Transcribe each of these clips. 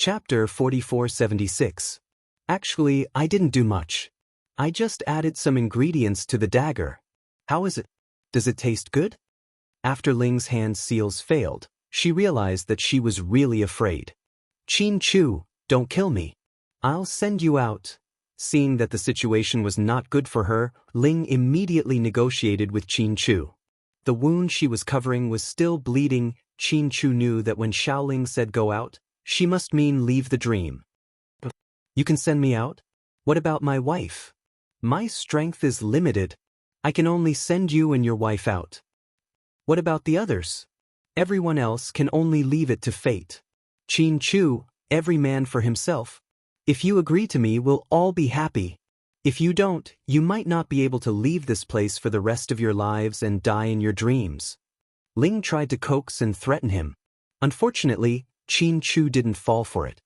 Chapter 4476. Actually, I didn't do much. I just added some ingredients to the dagger. How is it? Does it taste good? After Ling's hand seals failed, she realized that she was really afraid. Qin Chu, don't kill me. I'll send you out. Seeing that the situation was not good for her, Ling immediately negotiated with Qin Chu. The wound she was covering was still bleeding. Qin Chu knew that when Xiaoling said go out, she must mean leave the dream. You can send me out? What about my wife? My strength is limited. I can only send you and your wife out. What about the others? Everyone else can only leave it to fate. Qin Chu, every man for himself. If you agree to me, we'll all be happy. If you don't, you might not be able to leave this place for the rest of your lives and die in your dreams. Ling tried to coax and threaten him. Unfortunately, Qin Chu didn't fall for it.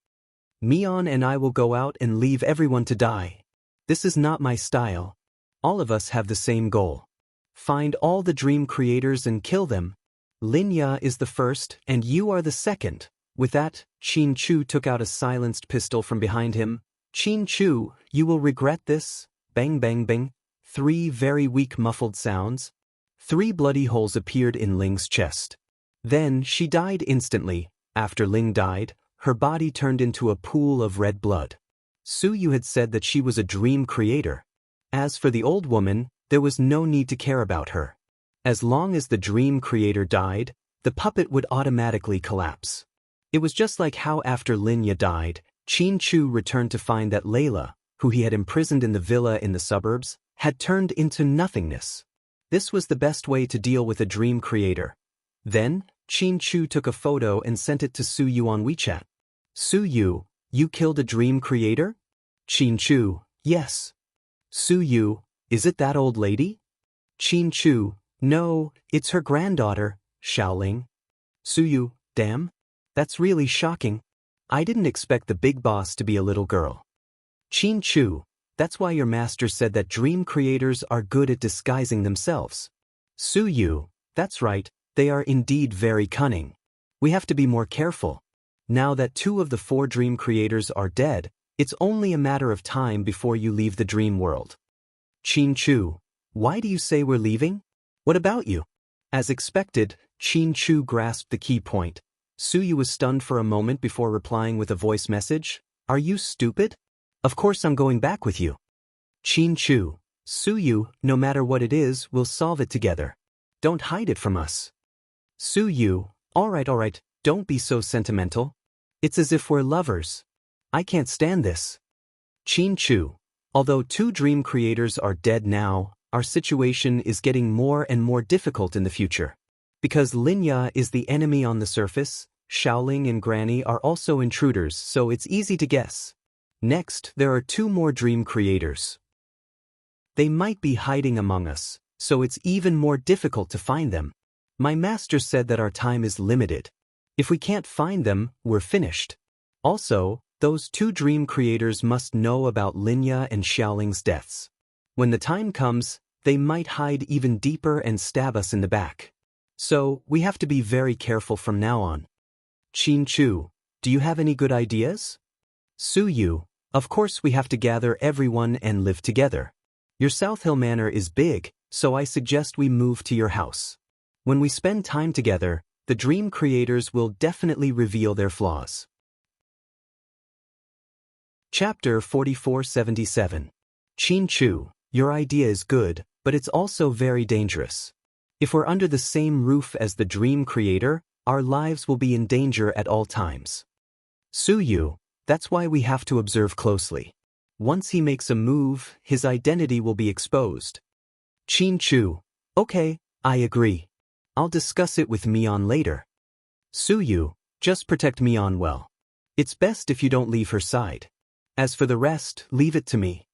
Mian and I will go out and leave everyone to die. This is not my style. All of us have the same goal. Find all the dream creators and kill them. Linya is the first and you are the second. With that, Qin Chu took out a silenced pistol from behind him. Qin Chu, you will regret this. Bang bang bang. 3 very weak muffled sounds. 3 bloody holes appeared in Ling's chest. Then she died instantly. After Ling died, her body turned into a pool of red blood. Su Yu had said that she was a dream creator. As for the old woman, there was no need to care about her. As long as the dream creator died, the puppet would automatically collapse. It was just like how after Linya died, Qin Chu returned to find that Layla, who he had imprisoned in the villa in the suburbs, had turned into nothingness. This was the best way to deal with a dream creator. Then, Qin Chu took a photo and sent it to Su Yu on WeChat. Su Yu, you killed a dream creator? Qin Chu, yes. Su Yu, is it that old lady? Qin Chu, no, it's her granddaughter, Xiaoling. Su Yu, damn. That's really shocking. I didn't expect the big boss to be a little girl. Qin Chu, that's why your master said that dream creators are good at disguising themselves. Su Yu, that's right, they are indeed very cunning. We have to be more careful. Now that 2 of the 4 dream creators are dead, it's only a matter of time before you leave the dream world. Qin Chu, why do you say we're leaving? What about you? As expected, Qin Chu grasped the key point. Su Yu was stunned for a moment before replying with a voice message. Are you stupid? Of course I'm going back with you. Qin Chu, Su Yu, no matter what it is, we'll solve it together. Don't hide it from us. Su Yu, all right, don't be so sentimental. It's as if we're lovers. I can't stand this. Qin Chu, although 2 dream creators are dead now, our situation is getting more and more difficult in the future. Because Linya is the enemy on the surface, Xiaoling and Granny are also intruders, so it's easy to guess. Next, there are 2 more dream creators. They might be hiding among us, so it's even more difficult to find them. My master said that our time is limited. If we can't find them, we're finished. Also, those 2 dream creators must know about Linya and Xiaoling's deaths. When the time comes, they might hide even deeper and stab us in the back. So, we have to be very careful from now on. Qin Chu, do you have any good ideas? Su Yu, of course we have to gather everyone and live together. Your South Hill Manor is big, so I suggest we move to your house. When we spend time together, the dream creators will definitely reveal their flaws. Chapter 4477. Qin Chu, your idea is good, but it's also very dangerous. If we're under the same roof as the dream creator, our lives will be in danger at all times. Su Yu, that's why we have to observe closely. Once he makes a move, his identity will be exposed. Qin Chu, okay, I agree. I'll discuss it with Mian later. Su Yu, just protect Mian well. It's best if you don't leave her side. As for the rest, leave it to me.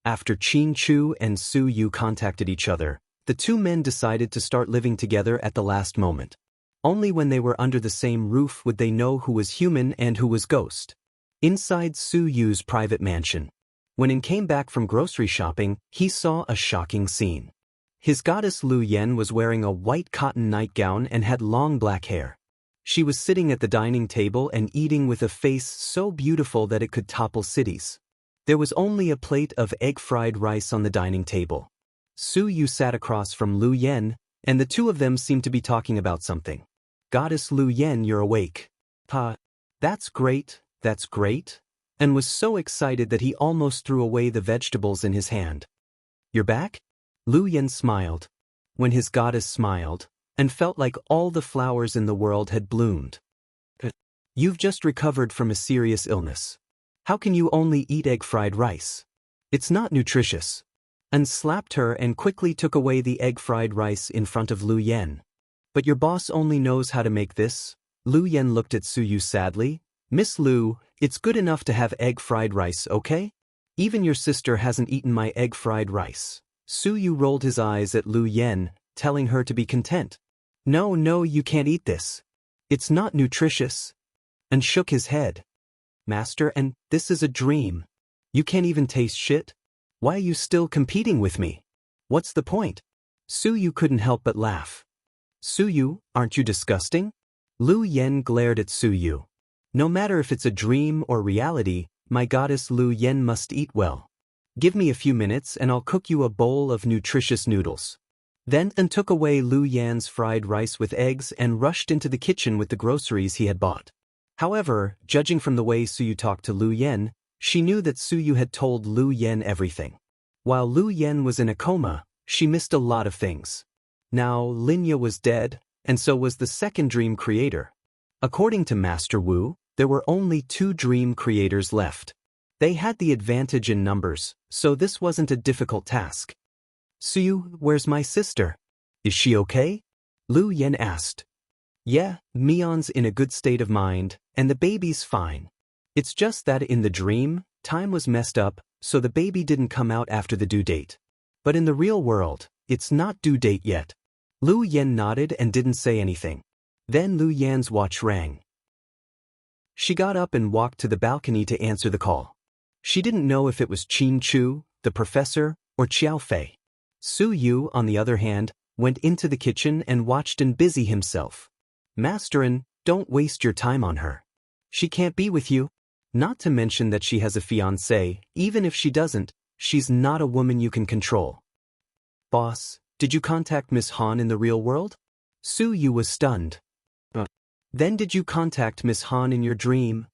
After Qin Chu and Su Yu contacted each other, the 2 men decided to start living together at the last moment. Only when they were under the same roof would they know who was human and who was ghost. Inside Su Yu's private mansion. When he came back from grocery shopping, he saw a shocking scene. His goddess Lu Yen was wearing a white cotton nightgown and had long black hair. She was sitting at the dining table and eating with a face so beautiful that it could topple cities. There was only a plate of egg-fried rice on the dining table. Su Yu sat across from Lu Yen, and the two of them seemed to be talking about something. Goddess Lu Yen, you're awake. That's great, and was so excited that he almost threw away the vegetables in his hand. You're back? Lu Yen smiled. When his goddess smiled, and felt like all the flowers in the world had bloomed. You've just recovered from a serious illness. How can you only eat egg-fried rice? It's not nutritious. And slapped her and quickly took away the egg-fried rice in front of Lu Yen. But your boss only knows how to make this. Lu Yen looked at Su Yu sadly. Miss Lu, it's good enough to have egg-fried rice, okay? Even your sister hasn't eaten my egg-fried rice. Su Yu rolled his eyes at Lu Yen, telling her to be content. No, you can't eat this. It's not nutritious. And shook his head. Master, and this is a dream. You can't even taste shit? Why are you still competing with me? What's the point? Su Yu couldn't help but laugh. Su Yu, aren't you disgusting? Lu Yen glared at Su Yu. No matter if it's a dream or reality, my goddess Lu Yen must eat well. Give me a few minutes and I'll cook you a bowl of nutritious noodles. Then took away Lu Yan's fried rice with eggs and rushed into the kitchen with the groceries he had bought. However, judging from the way Su Yu talked to Lu Yen, she knew that Su Yu had told Lu Yen everything. While Lu Yen was in a coma, she missed a lot of things. Now, Linya was dead, and so was the second dream creator. According to Master Wu, there were only 2 dream creators left. They had the advantage in numbers, so this wasn't a difficult task. Su Yu, where's my sister? Is she okay? Lu Yen asked. Yeah, Mion's in a good state of mind, and the baby's fine. It's just that in the dream, time was messed up, so the baby didn't come out after the due date. But in the real world, it's not due date yet. Lu Yen nodded and didn't say anything. Then Lu Yan's watch rang. She got up and walked to the balcony to answer the call. She didn't know if it was Qin Chu, the professor, or Qiao Fei. Su Yu, on the other hand, went into the kitchen and watched and busy himself. Masterin, don't waste your time on her. She can't be with you. Not to mention that she has a fiancé. Even if she doesn't, she's not a woman you can control. Boss, did you contact Miss Han in the real world? Su Yu was stunned. Then did you contact Miss Han in your dream?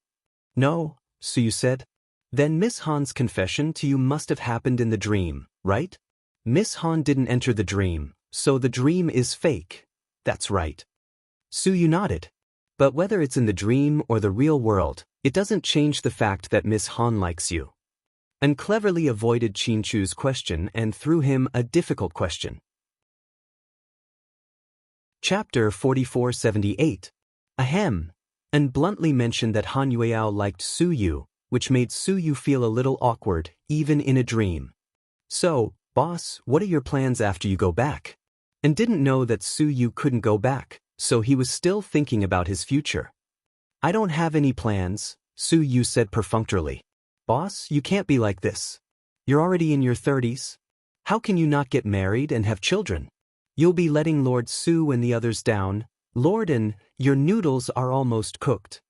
No, Su Yu said. Then Miss Han's confession to you must have happened in the dream, right? Miss Han didn't enter the dream, so the dream is fake. That's right. Su Yu nodded. But whether it's in the dream or the real world, it doesn't change the fact that Miss Han likes you. And cleverly avoided Qin Chu's question and threw him a difficult question. Chapter 4478. Ahem. And bluntly mentioned that Han Yueao liked Su Yu, which made Su Yu feel a little awkward, even in a dream. So, boss, what are your plans after you go back? And didn't know that Su Yu couldn't go back, so he was still thinking about his future. I don't have any plans, Su Yu said perfunctorily. Boss, you can't be like this. You're already in your 30s. How can you not get married and have children? You'll be letting Lord Su and the others down. Lorden, your noodles are almost cooked.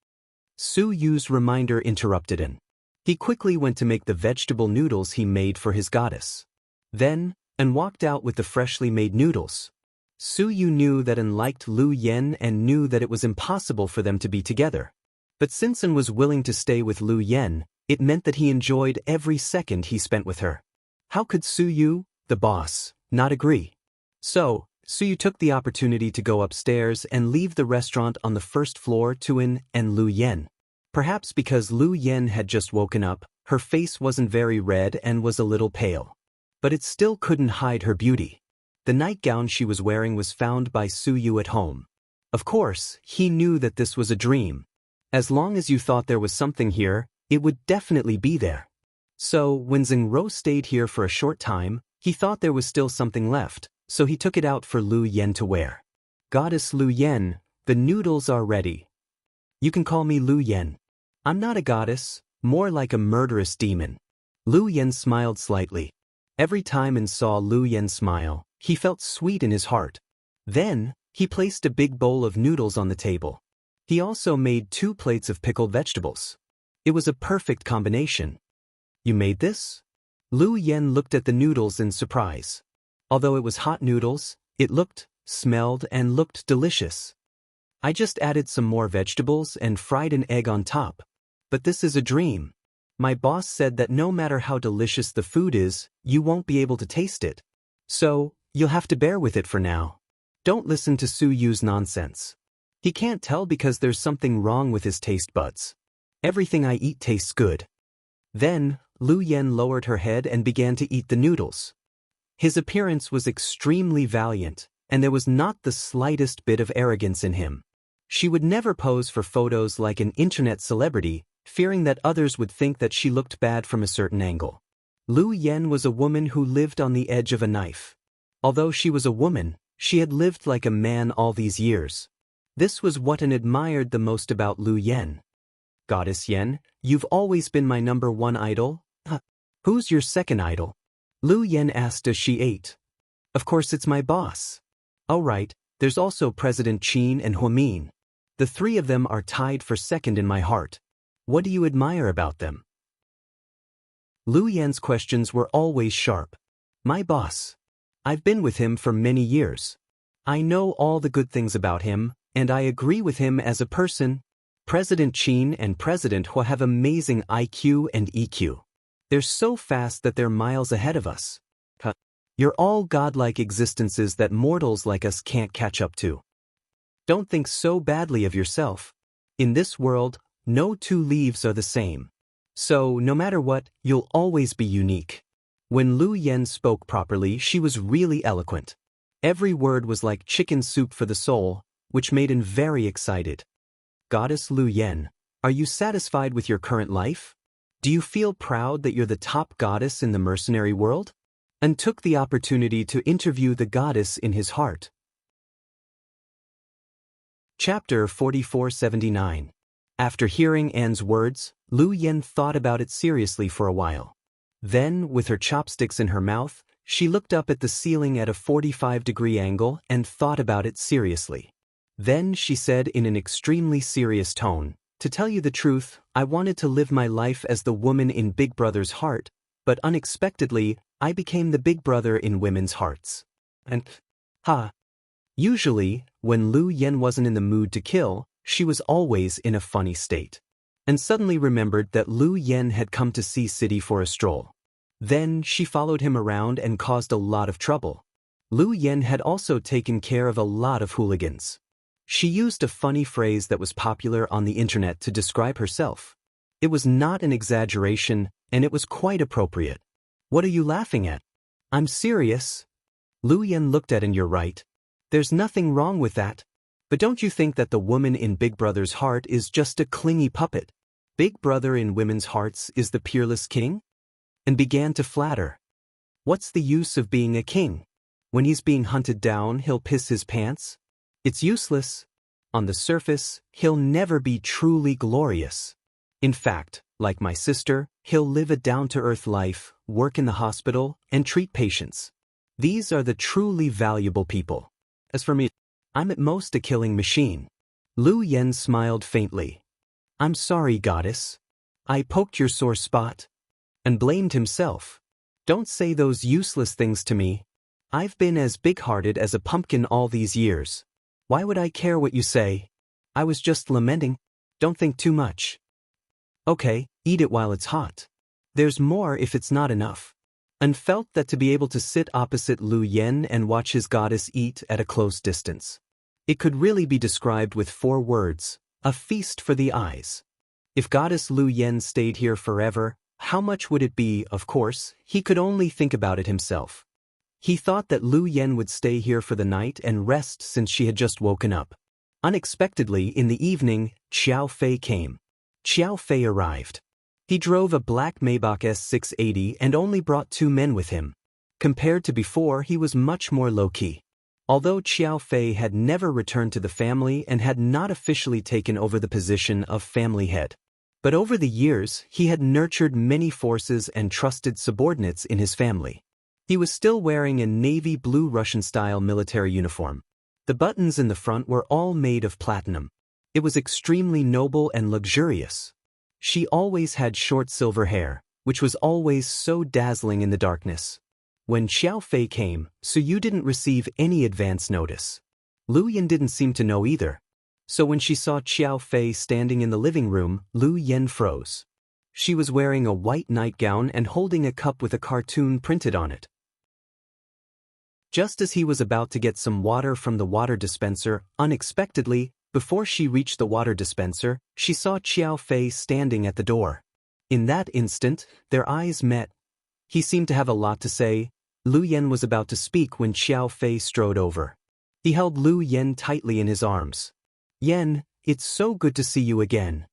Su Yu's reminder interrupted him. He quickly went to make the vegetable noodles he made for his goddess. Then, and walked out with the freshly made noodles. Su Yu knew that An liked Lu Yen and knew that it was impossible for them to be together. But since An was willing to stay with Lu Yen, it meant that he enjoyed every second he spent with her. How could Su Yu, the boss, not agree? So, Su Yu took the opportunity to go upstairs and leave the restaurant on the first floor to An and Lu Yen. Perhaps because Lu Yen had just woken up, her face wasn't very red and was a little pale. But it still couldn't hide her beauty. The nightgown she was wearing was found by Su Yu at home. Of course, he knew that this was a dream. As long as you thought there was something here, it would definitely be there. So, when Xingro stayed here for a short time, he thought there was still something left, so he took it out for Lu Yen to wear. Goddess Lu Yen, the noodles are ready. You can call me Lu Yen. I'm not a goddess, more like a murderous demon. Lu Yen smiled slightly. Every time An saw Lu Yen smile, he felt sweet in his heart. Then, he placed a big bowl of noodles on the table. He also made 2 plates of pickled vegetables. It was a perfect combination. You made this? Lu Yen looked at the noodles in surprise. Although it was hot noodles, it looked, smelled, and looked delicious. I just added some more vegetables and fried an egg on top. But this is a dream. My boss said that no matter how delicious the food is, you won't be able to taste it. So, you'll have to bear with it for now. Don't listen to Su Yu's nonsense. He can't tell because there's something wrong with his taste buds. Everything I eat tastes good. Then, Lu Yen lowered her head and began to eat the noodles. His appearance was extremely valiant, and there was not the slightest bit of arrogance in him. She would never pose for photos like an internet celebrity, fearing that others would think that she looked bad from a certain angle. Lu Yen was a woman who lived on the edge of a knife. Although she was a woman, she had lived like a man all these years. This was what An admired the most about Lu Yen. Goddess Yen, you've always been my #1 idol? Who's your second idol? Lu Yen asked as she ate. Of course it's my boss. Oh right, there's also President Qin and Huamin. The 3 of them are tied for second in my heart. What do you admire about them? Lu Yen's questions were always sharp. My boss. I've been with him for many years. I know all the good things about him, and I agree with him as a person. President Qin and President Hua have amazing IQ and EQ. They're so fast that they're miles ahead of us. You're all godlike existences that mortals like us can't catch up to. Don't think so badly of yourself. In this world, no 2 leaves are the same. So, no matter what, you'll always be unique. When Lu Yen spoke properly, she was really eloquent. Every word was like chicken soup for the soul, which made him very excited. Goddess Lu Yen, are you satisfied with your current life? Do you feel proud that you're the top goddess in the mercenary world? And took the opportunity to interview the goddess in his heart. Chapter 4479. After hearing Anne's words, Lu Yen thought about it seriously for a while. Then, with her chopsticks in her mouth, she looked up at the ceiling at a 45-degree angle and thought about it seriously. Then she said in an extremely serious tone, to tell you the truth, I wanted to live my life as the woman in Big Brother's heart, but unexpectedly, I became the big brother in women's hearts. And, Usually, when Lu Yen wasn't in the mood to kill, she was always in a funny state. And suddenly remembered that Lu Yen had come to Sea City for a stroll. Then she followed him around and caused a lot of trouble. Lu Yen had also taken care of a lot of hooligans. She used a funny phrase that was popular on the internet to describe herself. It was not an exaggeration, and it was quite appropriate. What are you laughing at? I'm serious. Lu Yen looked at and you're right. There's nothing wrong with that. But don't you think that the woman in Big Brother's heart is just a clingy puppet? Big Brother in women's hearts is the peerless king? And began to flatter. What's the use of being a king? When he's being hunted down, he'll piss his pants? It's useless. On the surface, he'll never be truly glorious. In fact, like my sister, he'll live a down-to-earth life, work in the hospital, and treat patients. These are the truly valuable people. As for me, I'm at most a killing machine. Lu Yen smiled faintly. I'm sorry, goddess. I poked your sore spot. And blamed himself. Don't say those useless things to me. I've been as big-hearted as a pumpkin all these years. Why would I care what you say? I was just lamenting. Don't think too much. Okay, eat it while it's hot. There's more if it's not enough. And felt that to be able to sit opposite Lu Yen and watch his goddess eat at a close distance. It could really be described with 4 words, a feast for the eyes. If goddess Lu Yen stayed here forever, how much would it be? Of course, he could only think about it himself. He thought that Lu Yen would stay here for the night and rest since she had just woken up. Unexpectedly, in the evening, Xiao Fei came. Xiao Fei arrived. He drove a black Maybach S680 and only brought 2 men with him. Compared to before, he was much more low-key. Although Xiao Fei had never returned to the family and had not officially taken over the position of family head. But over the years, he had nurtured many forces and trusted subordinates in his family. He was still wearing a navy blue Russian-style military uniform. The buttons in the front were all made of platinum. It was extremely noble and luxurious. She always had short silver hair, which was always so dazzling in the darkness. When Xiao Fei came, Suyu didn't receive any advance notice. Lu Yan didn't seem to know either. So when she saw Xiao Fei standing in the living room, Lu Yan froze. She was wearing a white nightgown and holding a cup with a cartoon printed on it. Just as he was about to get some water from the water dispenser, unexpectedly, before she reached the water dispenser, she saw Xiao Fei standing at the door. In that instant, their eyes met. He seemed to have a lot to say. Lu Yan was about to speak when Xiao Fei strode over. He held Lu Yan tightly in his arms. "Yan, it's so good to see you again."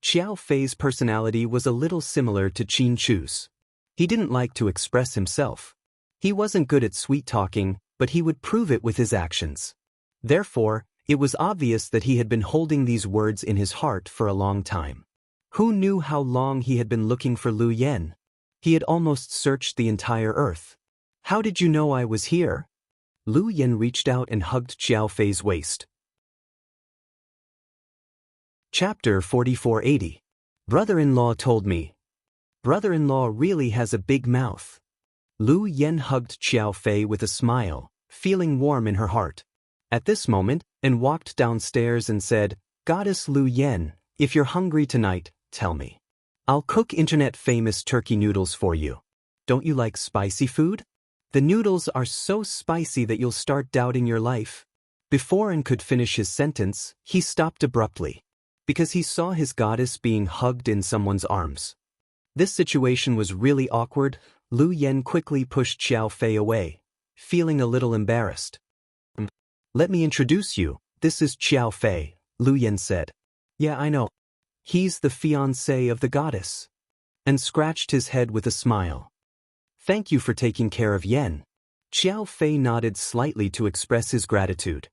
Xiao Fei's personality was a little similar to Qin Chu's. He didn't like to express himself. He wasn't good at sweet-talking, but he would prove it with his actions. Therefore, it was obvious that he had been holding these words in his heart for a long time. Who knew how long he had been looking for Lu Yan? He had almost searched the entire earth. "How did you know I was here?" Lu Yan reached out and hugged Xiao Fei's waist. Chapter 4480. Brother-in-law told me. Brother-in-law really has a big mouth. Lu Yan hugged Xiao Fei with a smile, feeling warm in her heart. At this moment, and walked downstairs and said, "Goddess Lu Yan, if you're hungry tonight, tell me. I'll cook internet-famous turkey noodles for you. Don't you like spicy food? The noodles are so spicy that you'll start doubting your life." Before An could finish his sentence, he stopped abruptly, because he saw his goddess being hugged in someone's arms. This situation was really awkward. Lu Yan quickly pushed Xiao Fei away, feeling a little embarrassed. "Let me introduce you, this is Xiao Fei," Lu Yan said. "Yeah, I know. He's the fiancé of the goddess." And scratched his head with a smile. "Thank you for taking care of Yan." Xiao Fei nodded slightly to express his gratitude.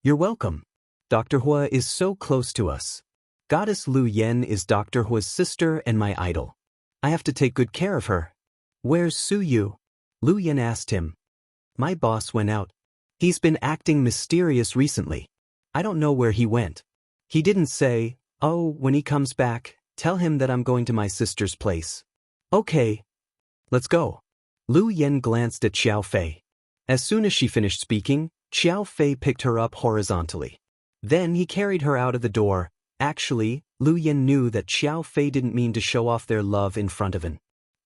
"You're welcome. Dr. Hua is so close to us. Goddess Lu Yan is Dr. Hua's sister and my idol. I have to take good care of her." "Where's Suyu?" Lu Yan asked him. "My boss went out. He's been acting mysterious recently. I don't know where he went. He didn't say. Oh, when he comes back, tell him that I'm going to my sister's place." "Okay. Let's go." Lu Yan glanced at Xiao Fei. As soon as she finished speaking, Xiao Fei picked her up horizontally. Then he carried her out of the door. Actually, Lu Yan knew that Xiao Fei didn't mean to show off their love in front of An.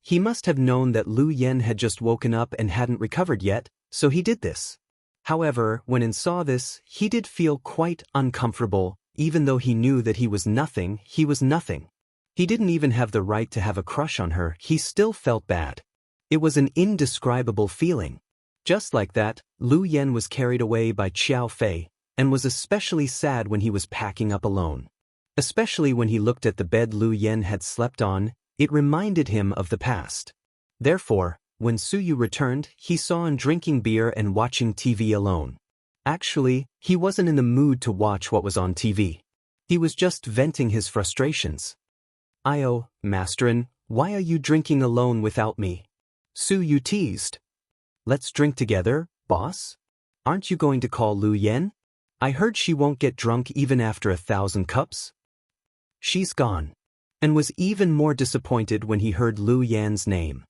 He must have known that Lu Yan had just woken up and hadn't recovered yet, so he did this. However, when An saw this, he did feel quite uncomfortable. Even though he knew that he was nothing, he was nothing. He didn't even have the right to have a crush on her, he still felt bad. It was an indescribable feeling. Just like that, Lu Yan was carried away by Xiao Fei, and was especially sad when he was packing up alone. Especially when he looked at the bed Lu Yan had slept on, it reminded him of the past. Therefore, when Suyu returned, he saw An drinking beer and watching TV alone. Actually, he wasn't in the mood to watch what was on TV. He was just venting his frustrations. "Io, Masterin, why are you drinking alone without me?" Suyu teased. "Let's drink together, boss. Aren't you going to call Lu Yan? I heard she won't get drunk even after 1,000 cups." "She's gone." And was even more disappointed when he heard Lu Yan's name.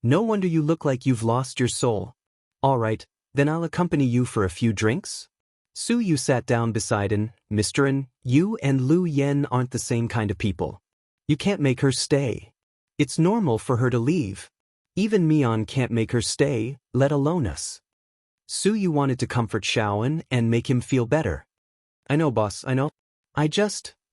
"No wonder you look like you've lost your soul. All right. Then I'll accompany you for a few drinks." Suyu sat down beside An. "Mr. An, you and Lu Yan aren't the same kind of people. You can't make her stay. It's normal for her to leave. Even Mian can't make her stay, let alone us." Suyu wanted to comfort Xiaoan and make him feel better. "I know, boss, I know.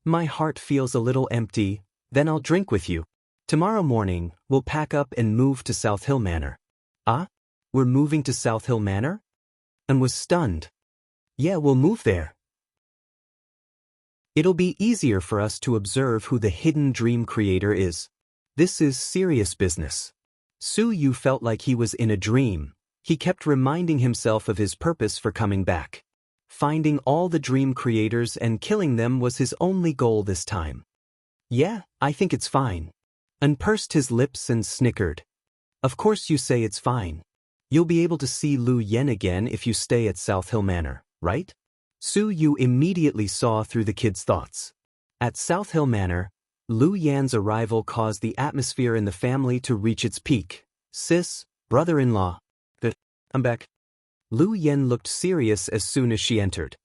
My heart feels a little empty. Then I'll drink with you. Tomorrow morning, we'll pack up and move to South Hill Manor." "Ah? We're moving to South Hill Manor?" And was stunned. "Yeah, we'll move there. It'll be easier for us to observe who the hidden dream creator is. This is serious business." Suyu felt like he was in a dream. He kept reminding himself of his purpose for coming back. Finding all the dream creators and killing them was his only goal this time. "Yeah, I think it's fine." And pursed his lips and snickered. "Of course you say it's fine. You'll be able to see Lu Yan again if you stay at South Hill Manor, right?" Su Yu immediately saw through the kid's thoughts. At South Hill Manor, Lu Yan's arrival caused the atmosphere in the family to reach its peak. Sis, brother-in-law. I'm back. Lu Yan looked serious as soon as she entered.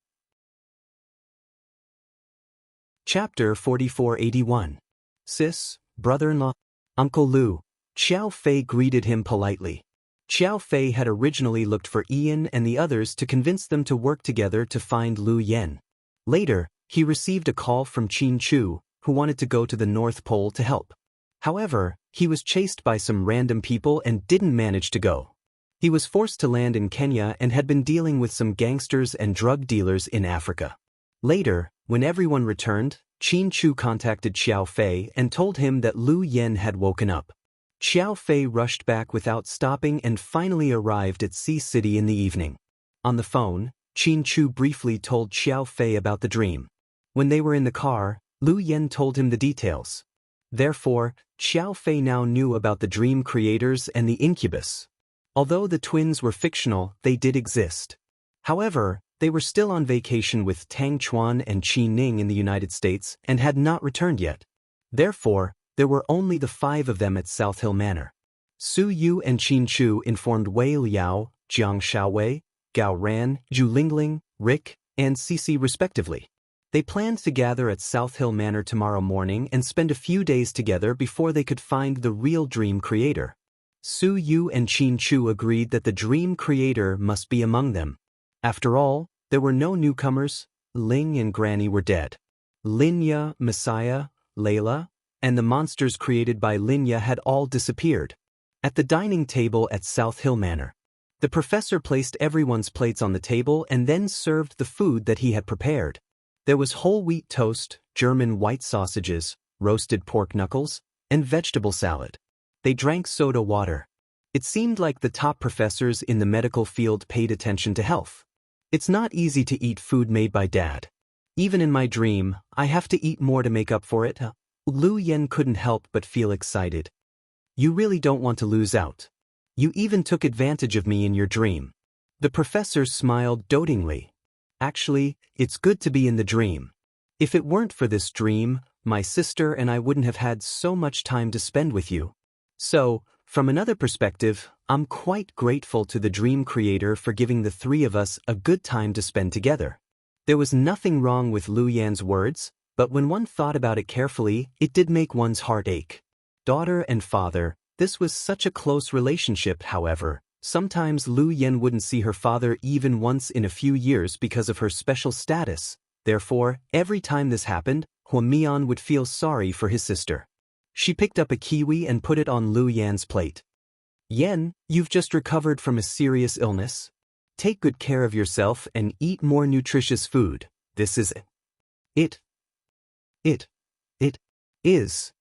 Chapter 4481. Sis, brother-in-law. Uncle Lu. Xiao Fei greeted him politely. Xiao Fei had originally looked for Ian and the others to convince them to work together to find Lu Yan. Later, he received a call from Qin Chu, who wanted to go to the North Pole to help. However, he was chased by some random people and didn't manage to go. He was forced to land in Kenya and had been dealing with some gangsters and drug dealers in Africa. Later, when everyone returned, Qin Chu contacted Xiao Fei and told him that Lu Yan had woken up. Xiao Fei rushed back without stopping and finally arrived at Sea City in the evening. On the phone, Qin Chu briefly told Xiao Fei about the dream. When they were in the car, Lu Yan told him the details. Therefore, Xiao Fei now knew about the dream creators and the incubus. Although the twins were fictional, they did exist. However, they were still on vacation with Tang Chuan and Qi Ning in the United States and had not returned yet. Therefore, there were only the 5 of them at South Hill Manor. Su Yu and Qin Chu informed Wei Liao, Jiang Xiaowei, Gao Ran, Zhu Lingling, Rick, and Cici respectively. They planned to gather at South Hill Manor tomorrow morning and spend a few days together before they could find the real dream creator. Su Yu and Qin Chu agreed that the dream creator must be among them. After all, there were no newcomers. Ling and Granny were dead. Linya, Messiah, Layla, and the monsters created by Linya had all disappeared. At the dining table at South Hill Manor, the professor placed everyone's plates on the table and then served the food that he had prepared. There was whole wheat toast, German white sausages, roasted pork knuckles, and vegetable salad. They drank soda water. It seemed like the top professors in the medical field paid attention to health. It's not easy to eat food made by Dad. Even in my dream, I have to eat more to make up for it. Lu Yan couldn't help but feel excited. You really don't want to lose out. You even took advantage of me in your dream. The professor smiled dotingly. Actually, it's good to be in the dream. If it weren't for this dream, my sister and I wouldn't have had so much time to spend with you. So, from another perspective, I'm quite grateful to the dream creator for giving the 3 of us a good time to spend together. There was nothing wrong with Lu Yan's words, but when one thought about it carefully, it did make one's heart ache. Daughter and father, this was such a close relationship. However, sometimes Lu Yan wouldn't see her father even once in a few years because of her special status. Therefore, every time this happened, Huamian would feel sorry for his sister. She picked up a kiwi and put it on Lu Yan's plate. Yan, you've just recovered from a serious illness. Take good care of yourself and eat more nutritious food. This is it. It is.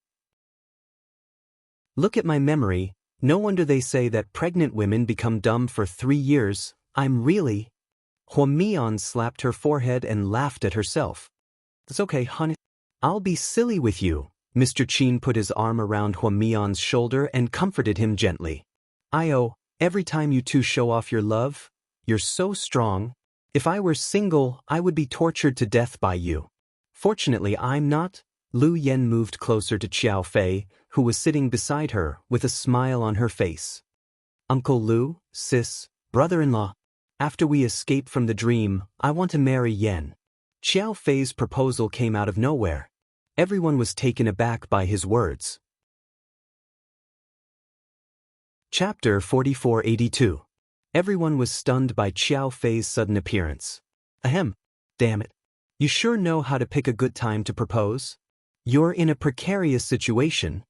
Look at my memory. No wonder they say that pregnant women become dumb for 3 years. I'm really. Huamian slapped her forehead and laughed at herself. It's okay, honey. I'll be silly with you. Mr. Qin put his arm around Huamian's shoulder and comforted him gently. Every time you two show off your love, you're so strong. If I were single, I would be tortured to death by you. Fortunately, I'm not. Lu Yan moved closer to Xiao Fei, who was sitting beside her, with a smile on her face. Uncle Lu, sis, brother-in-law. After we escape from the dream, I want to marry Yan. Xiao Fei's proposal came out of nowhere. Everyone was taken aback by his words. Chapter 4482. Everyone was stunned by Xiao Fei's sudden appearance. Ahem. Damn it. You sure know how to pick a good time to propose? You're in a precarious situation.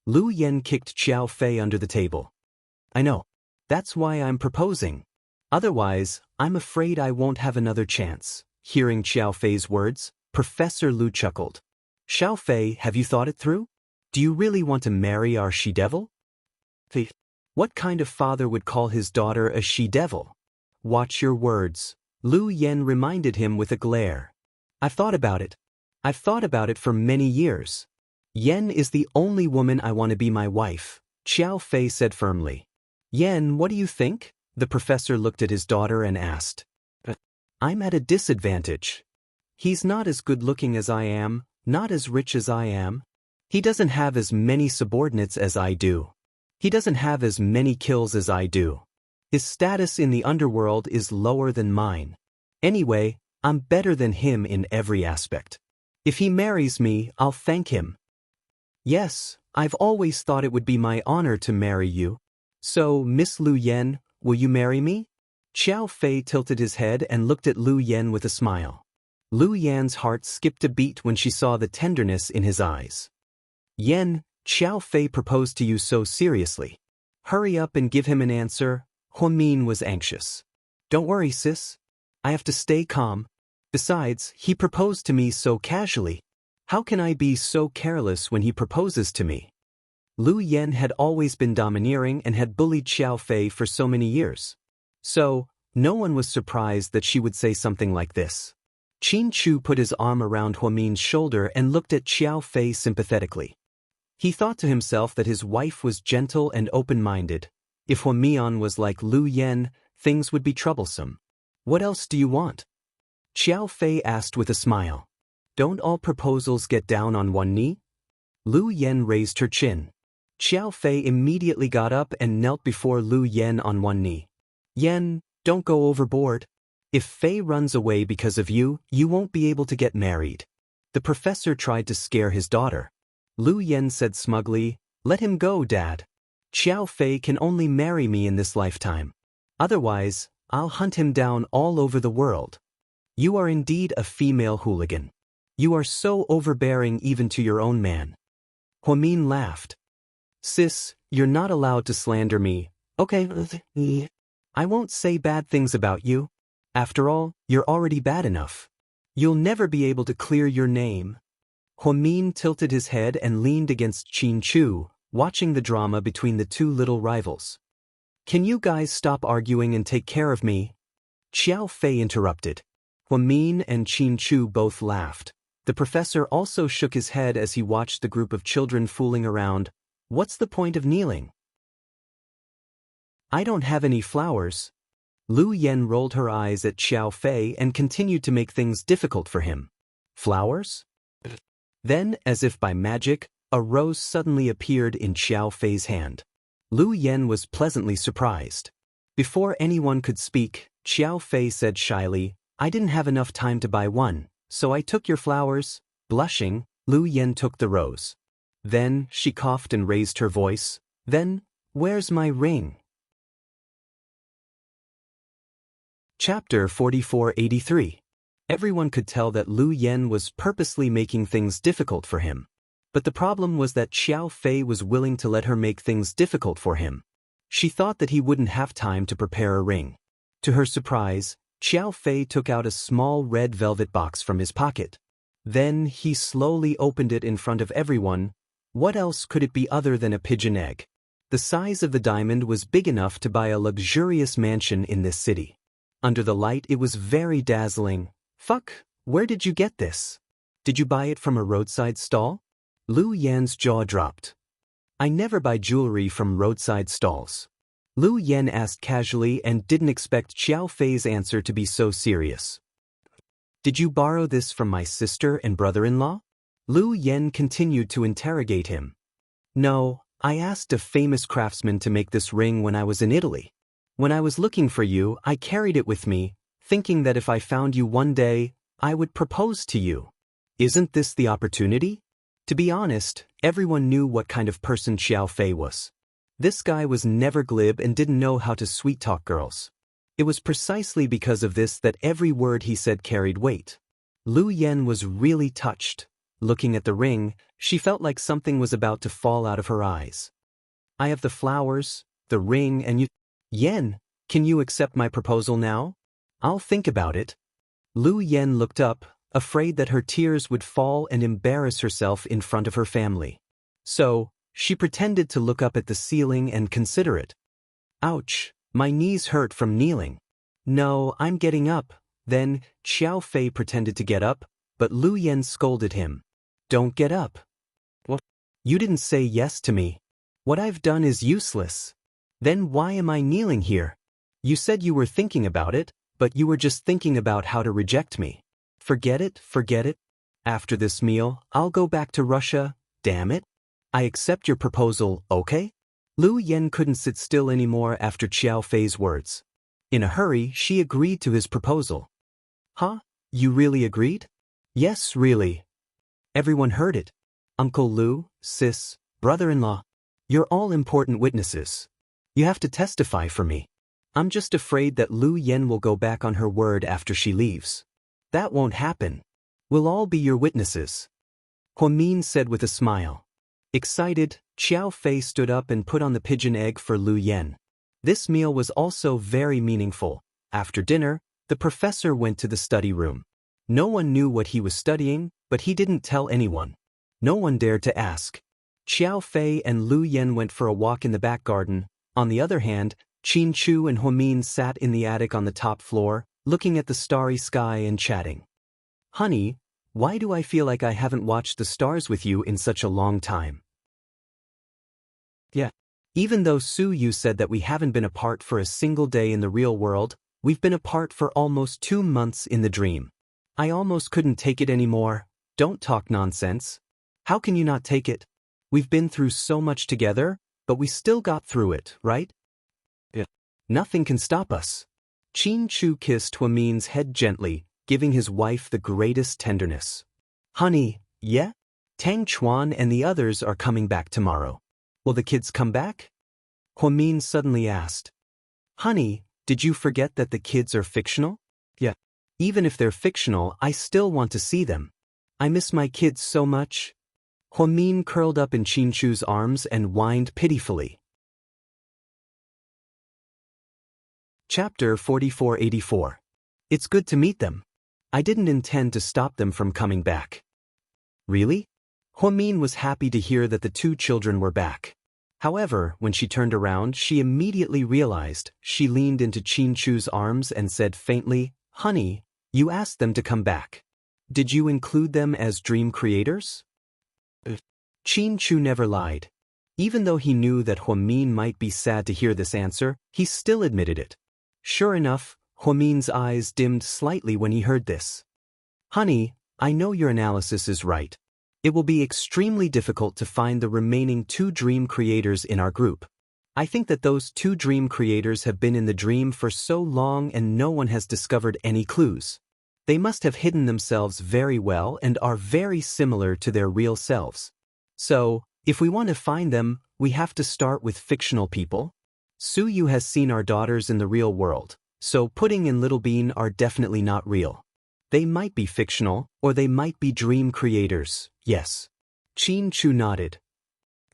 Lu Yan kicked Xiao Fei under the table. I know. That's why I'm proposing. Otherwise, I'm afraid I won't have another chance. Hearing Xiao Fei's words, Professor Lu chuckled. Xiao Fei, have you thought it through? Do you really want to marry our she-devil? What kind of father would call his daughter a she-devil? Watch your words. Lu Yan reminded him with a glare. I've thought about it. I've thought about it for many years. Yan is the only woman I want to be my wife, Xiao Fei said firmly. Yan, what do you think? The professor looked at his daughter and asked. I'm at a disadvantage. He's not as good-looking as I am, not as rich as I am. He doesn't have as many subordinates as I do. He doesn't have as many kills as I do. His status in the underworld is lower than mine. Anyway, I'm better than him in every aspect. If he marries me, I'll thank him. Yes, I've always thought it would be my honor to marry you. So, Miss Lu Yen, will you marry me? Xiao Fei tilted his head and looked at Lu Yen with a smile. Lu Yan's heart skipped a beat when she saw the tenderness in his eyes. Yen, Xiao Fei proposed to you so seriously. Hurry up and give him an answer. Huamin was anxious. Don't worry, sis. I have to stay calm. Besides, he proposed to me so casually. How can I be so careless when he proposes to me? Lu Yen had always been domineering and had bullied Xiao Fei for so many years. So, no one was surprised that she would say something like this. Qin Chu put his arm around Huamin's shoulder and looked at Xiao Fei sympathetically. He thought to himself that his wife was gentle and open-minded. If Huamian was like Lu Yen, things would be troublesome. What else do you want? Xiao Fei asked with a smile. Don't all proposals get down on one knee? Lu Yen raised her chin. Xiao Fei immediately got up and knelt before Lu Yen on one knee. Yen, don't go overboard. If Fei runs away because of you, you won't be able to get married. The professor tried to scare his daughter. Lu Yen said smugly, Let him go, Dad. Xiao Fei can only marry me in this lifetime. Otherwise, I'll hunt him down all over the world. You are indeed a female hooligan. You are so overbearing even to your own man. Huamin laughed. Sis, you're not allowed to slander me. Okay, I won't say bad things about you. After all, you're already bad enough. You'll never be able to clear your name. Huamin tilted his head and leaned against Qin Chu, watching the drama between the two little rivals. Can you guys stop arguing and take care of me? Xiao Fei interrupted. Huamin and Qin Chu both laughed. The professor also shook his head as he watched the group of children fooling around. What's the point of kneeling? I don't have any flowers. Lu Yen rolled her eyes at Xiao Fei and continued to make things difficult for him. Flowers? Then, as if by magic, a rose suddenly appeared in Xiao Fei's hand. Lu Yen was pleasantly surprised. Before anyone could speak, Xiao Fei said shyly, I didn't have enough time to buy one, so I took your flowers. Blushing, Lu Yen took the rose. Then, she coughed and raised her voice. Then, where's my ring? Chapter 4483. Everyone could tell that Lu Yen was purposely making things difficult for him. But the problem was that Xiao Fei was willing to let her make things difficult for him. She thought that he wouldn't have time to prepare a ring. To her surprise, Xiao Fei took out a small red velvet box from his pocket. Then he slowly opened it in front of everyone. What else could it be other than a pigeon egg? The size of the diamond was big enough to buy a luxurious mansion in this city. Under the light it was very dazzling. Fuck, where did you get this? Did you buy it from a roadside stall? Lu Yan's jaw dropped. I never buy jewelry from roadside stalls. Lu Yen asked casually and didn't expect Xiao Fei's answer to be so serious. Did you borrow this from my sister and brother-in-law? Lu Yen continued to interrogate him. No, I asked a famous craftsman to make this ring when I was in Italy. When I was looking for you, I carried it with me, thinking that if I found you one day, I would propose to you. Isn't this the opportunity? To be honest, everyone knew what kind of person Xiao Fei was. This guy was never glib and didn't know how to sweet-talk girls. It was precisely because of this that every word he said carried weight. Lu Yen was really touched. Looking at the ring, she felt like something was about to fall out of her eyes. I have the flowers, the ring, and you... Yen, can you accept my proposal now? I'll think about it. Lu Yen looked up, afraid that her tears would fall and embarrass herself in front of her family. So, she pretended to look up at the ceiling and consider it. Ouch, my knees hurt from kneeling. No, I'm getting up. Then, Xiao Fei pretended to get up, but Lu Yen scolded him. Don't get up. What? You didn't say yes to me. What I've done is useless. Then why am I kneeling here? You said you were thinking about it, but you were just thinking about how to reject me. Forget it, forget it. After this meal, I'll go back to Russia, damn it. I accept your proposal, okay? Lu Yen couldn't sit still anymore after Xiao Fei's words. In a hurry, she agreed to his proposal. Huh? You really agreed? Yes, really. Everyone heard it. Uncle Lu, sis, brother-in-law. You're all important witnesses. You have to testify for me. I'm just afraid that Lu Yen will go back on her word after she leaves. That won't happen. We'll all be your witnesses. Huamin said with a smile. Excited, Xiao Fei stood up and put on the pigeon egg for Lu Yen. This meal was also very meaningful. After dinner, the professor went to the study room. No one knew what he was studying, but he didn't tell anyone. No one dared to ask. Xiao Fei and Lu Yen went for a walk in the back garden. On the other hand, Qin Chu and Huamin sat in the attic on the top floor, looking at the starry sky and chatting. Honey, why do I feel like I haven't watched the stars with you in such a long time? Yeah. Even though Su Yu said that we haven't been apart for a single day in the real world, we've been apart for almost 2 months in the dream. I almost couldn't take it anymore. Don't talk nonsense. How can you not take it? We've been through so much together, but we still got through it, right? Yeah. Nothing can stop us. Qin Chu kissed Huamin's head gently, giving his wife the greatest tenderness. Honey, yeah? Tang Chuan and the others are coming back tomorrow. Will the kids come back? Huamin suddenly asked. Honey, did you forget that the kids are fictional? Yeah. Even if they're fictional, I still want to see them. I miss my kids so much. Huamin curled up in Qin Chu's arms and whined pitifully. Chapter 4484. It's good to meet them. I didn't intend to stop them from coming back. Really? Huamin was happy to hear that the 2 children were back. However, when she turned around, she immediately realized. She leaned into Qin Chu's arms and said faintly, Honey, you asked them to come back. Did you include them as dream creators? Qin Chu never lied. Even though he knew that Huamin might be sad to hear this answer, he still admitted it. Sure enough, Huamin's eyes dimmed slightly when he heard this. Honey, I know your analysis is right. It will be extremely difficult to find the remaining 2 dream creators in our group. I think that those 2 dream creators have been in the dream for so long and no one has discovered any clues. They must have hidden themselves very well and are very similar to their real selves. So, if we want to find them, we have to start with fictional people. Su Yu has seen our daughters in the real world, so Pudding and Little Bean are definitely not real. They might be fictional, or they might be dream creators, yes. Qin Chu nodded.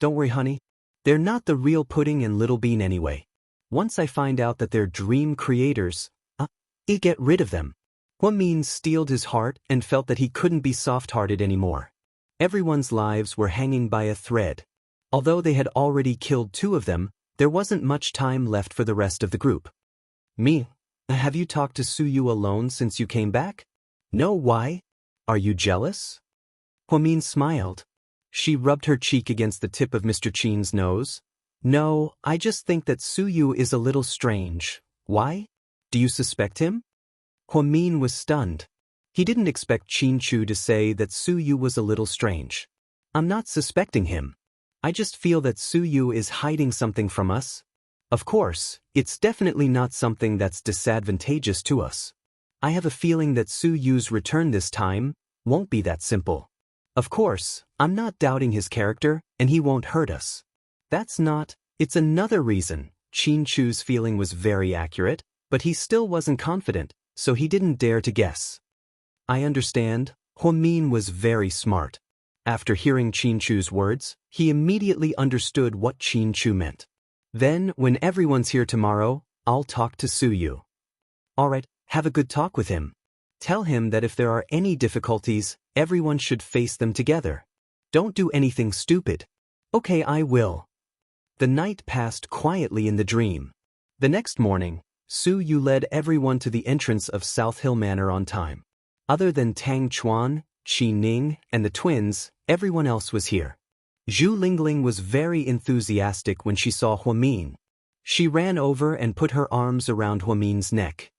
Don't worry, honey. They're not the real Pudding and Little Bean anyway. Once I find out that they're dream creators, I'll get rid of them. Huamin steeled his heart and felt that he couldn't be soft-hearted anymore. Everyone's lives were hanging by a thread. Although they had already killed 2 of them, there wasn't much time left for the rest of the group. Me? Have you talked to Su Yu alone since you came back? No, why? Are you jealous? Huamin smiled. She rubbed her cheek against the tip of Mr. Qin's nose. No, I just think that Su Yu is a little strange. Why? Do you suspect him? Huamin was stunned. He didn't expect Qin Chu to say that Su Yu was a little strange. I'm not suspecting him. I just feel that Su Yu is hiding something from us. Of course, it's definitely not something that's disadvantageous to us. I have a feeling that Su Yu's return this time won't be that simple. Of course, I'm not doubting his character, and he won't hurt us. It's another reason. Qin Chu's feeling was very accurate, but he still wasn't confident, so he didn't dare to guess. I understand. Huamin was very smart. After hearing Qin Chu's words, he immediately understood what Qin Chu meant. Then, when everyone's here tomorrow, I'll talk to Su Yu. Alright, have a good talk with him. Tell him that if there are any difficulties, everyone should face them together. Don't do anything stupid. Okay, I will. The night passed quietly in the dream. The next morning, Su Yu led everyone to the entrance of South Hill Manor on time. Other than Tang Chuan, Qi Ning, and the twins, everyone else was here. Zhu Lingling was very enthusiastic when she saw Huamin. She ran over and put her arms around Huamin's neck.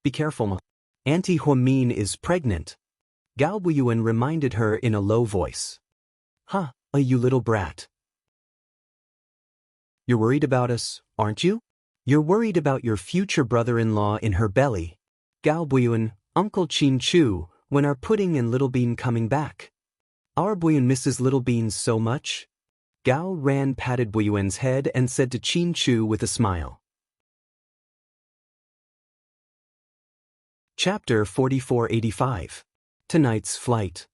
Be careful. Auntie Huamin is pregnant. Gao Buyuan reminded her in a low voice. Huh, you little brat. You're worried about us, aren't you? You're worried about your future brother-in-law in her belly. Gao Buyuan, Uncle Qin Chu, when are Pudding and Little Bean coming back? Our Buyuan misses Little Bean so much. Gao Ran patted Buyuan's head and said to Qin Chu with a smile. Chapter 4485. Tonight's Flight.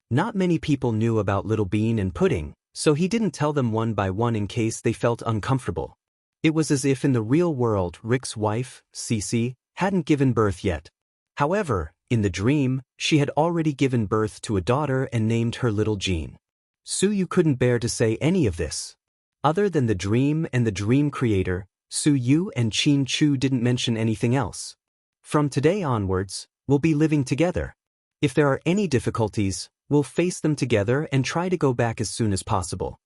Not many people knew about Little Bean and Pudding, so he didn't tell them one by one in case they felt uncomfortable. It was as if in the real world Rick's wife, Cece, hadn't given birth yet. However, in the dream, she had already given birth to a daughter and named her Little Jean. Suyu couldn't bear to say any of this. Other than the dream and the dream creator, Suyu and Qin Chu didn't mention anything else. From today onwards, we'll be living together. If there are any difficulties, we'll face them together and try to go back as soon as possible.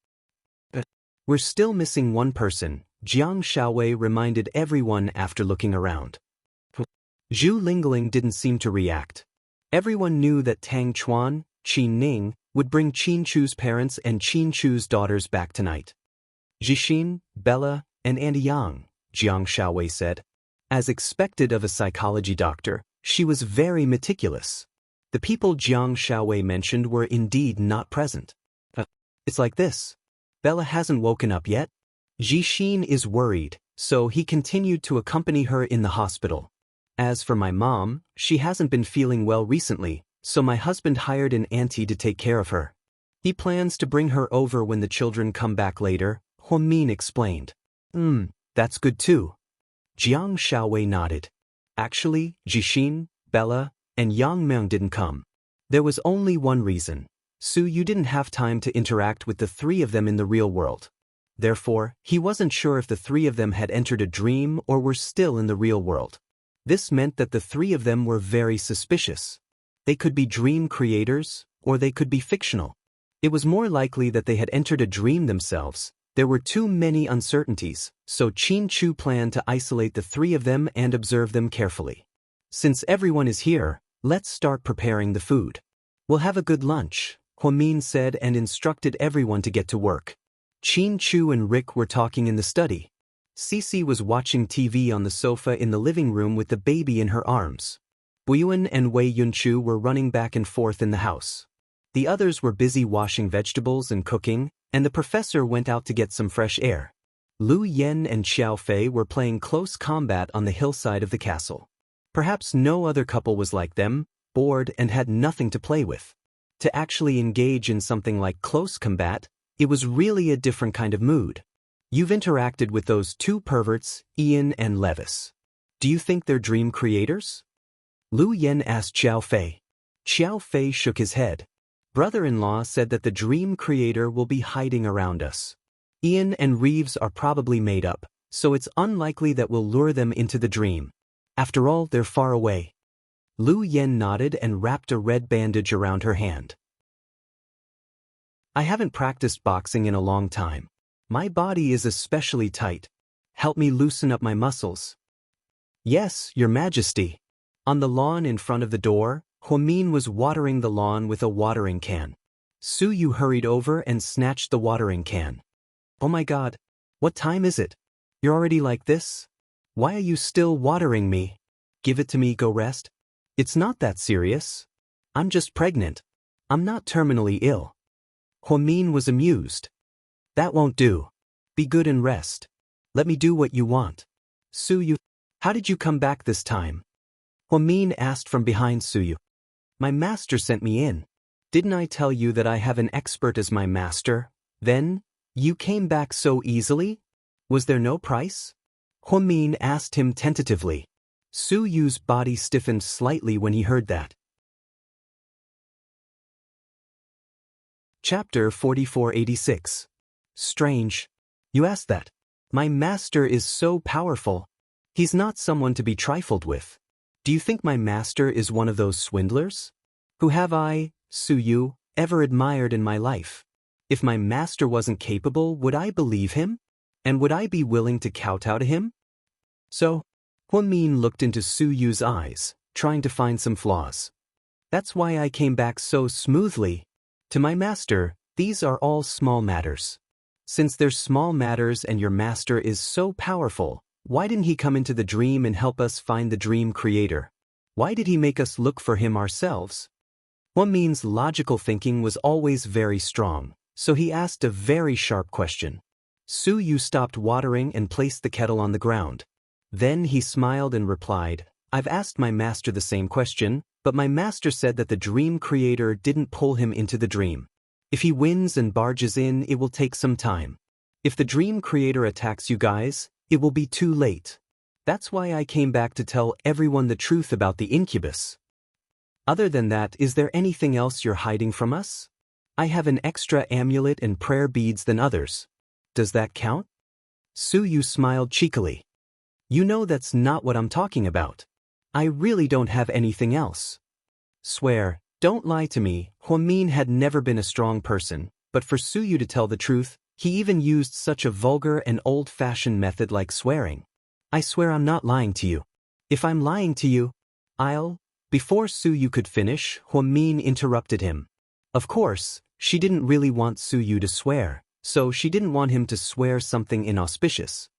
We're still missing one person, Jiang Shaowei reminded everyone after looking around. Zhu Lingling didn't seem to react. Everyone knew that Tang Chuan, Qin Ning, would bring Qin Chu's parents and Qin Chu's daughters back tonight. Jixin, Bella, and Andy Yang, Jiang Shaowei said. As expected of a psychology doctor, she was very meticulous. The people Jiang Shaowei mentioned were indeed not present. It's like this. Bella hasn't woken up yet. Jixin is worried, so he continued to accompany her in the hospital. As for my mom, she hasn't been feeling well recently, so my husband hired an auntie to take care of her. He plans to bring her over when the children come back later, Huamin explained. That's good too. Jiang Shaowei nodded. Actually, Jixin, Bella, and Yang Meng didn't come. There was only one reason. Suyu didn't have time to interact with the three of them in the real world. Therefore, he wasn't sure if the three of them had entered a dream or were still in the real world. This meant that the three of them were very suspicious. They could be dream creators, or they could be fictional. It was more likely that they had entered a dream themselves. There were too many uncertainties, so Qin Chu planned to isolate the three of them and observe them carefully. Since everyone is here, let's start preparing the food. We'll have a good lunch, Huamin said and instructed everyone to get to work. Qin Chu and Rick were talking in the study. Cece was watching TV on the sofa in the living room with the baby in her arms. Buyuan and Wei Yunchu were running back and forth in the house. The others were busy washing vegetables and cooking, and the professor went out to get some fresh air. Lu Yen and Xiao Fei were playing close combat on the hillside of the castle. Perhaps no other couple was like them, bored and had nothing to play with. To actually engage in something like close combat, it was really a different kind of mood. You've interacted with those two perverts, Ian and Levis. Do you think they're dream creators? Lu Yen asked Xiao Fei. Xiao Fei shook his head. Brother-in-law said that the dream creator will be hiding around us. Ian and Reeves are probably made up, so it's unlikely that we'll lure them into the dream. After all, they're far away. Lu Yen nodded and wrapped a red bandage around her hand. I haven't practiced boxing in a long time. My body is especially tight. Help me loosen up my muscles. Yes, Your Majesty. On the lawn in front of the door, Huamin was watering the lawn with a watering can. Suyu hurried over and snatched the watering can. Oh my God, what time is it? You're already like this? Why are you still watering me? Give it to me, go rest. It's not that serious. I'm just pregnant. I'm not terminally ill. Huamin was amused. That won't do. Be good and rest. Let me do what you want. Suyu, how did you come back this time? Huamin asked from behind Suyu. My master sent me in. Didn't I tell you that I have an expert as my master? Then, you came back so easily? Was there no price? Huamin asked him tentatively. Suyu's body stiffened slightly when he heard that. Chapter 4486. Strange. You asked that. My master is so powerful. He's not someone to be trifled with. Do you think my master is one of those swindlers? Who have I, Suyu, ever admired in my life? If my master wasn't capable, would I believe him? And would I be willing to kowtow to him? So, Huamin looked into Su Yu's eyes, trying to find some flaws. That's why I came back so smoothly. To my master, these are all small matters. Since they're small matters and your master is so powerful, why didn't he come into the dream and help us find the dream creator? Why did he make us look for him ourselves? Huamin's logical thinking was always very strong, so he asked a very sharp question. Su Yu stopped watering and placed the kettle on the ground. Then he smiled and replied, I've asked my master the same question, but my master said that the dream creator didn't pull him into the dream. If he wins and barges in, it will take some time. If the dream creator attacks you guys, it will be too late. That's why I came back to tell everyone the truth about the incubus. Other than that, is there anything else you're hiding from us? I have an extra amulet and prayer beads than others. Does that count? Su Yu smiled cheekily. You know that's not what I'm talking about. I really don't have anything else. Swear, don't lie to me. Huamin had never been a strong person, but for Su Yu to tell the truth, he even used such a vulgar and old-fashioned method like swearing. I swear I'm not lying to you. If I'm lying to you, I'll... Before Su Yu could finish, Huamin interrupted him. Of course, she didn't really want Su Yu to swear, so she didn't want him to swear something inauspicious.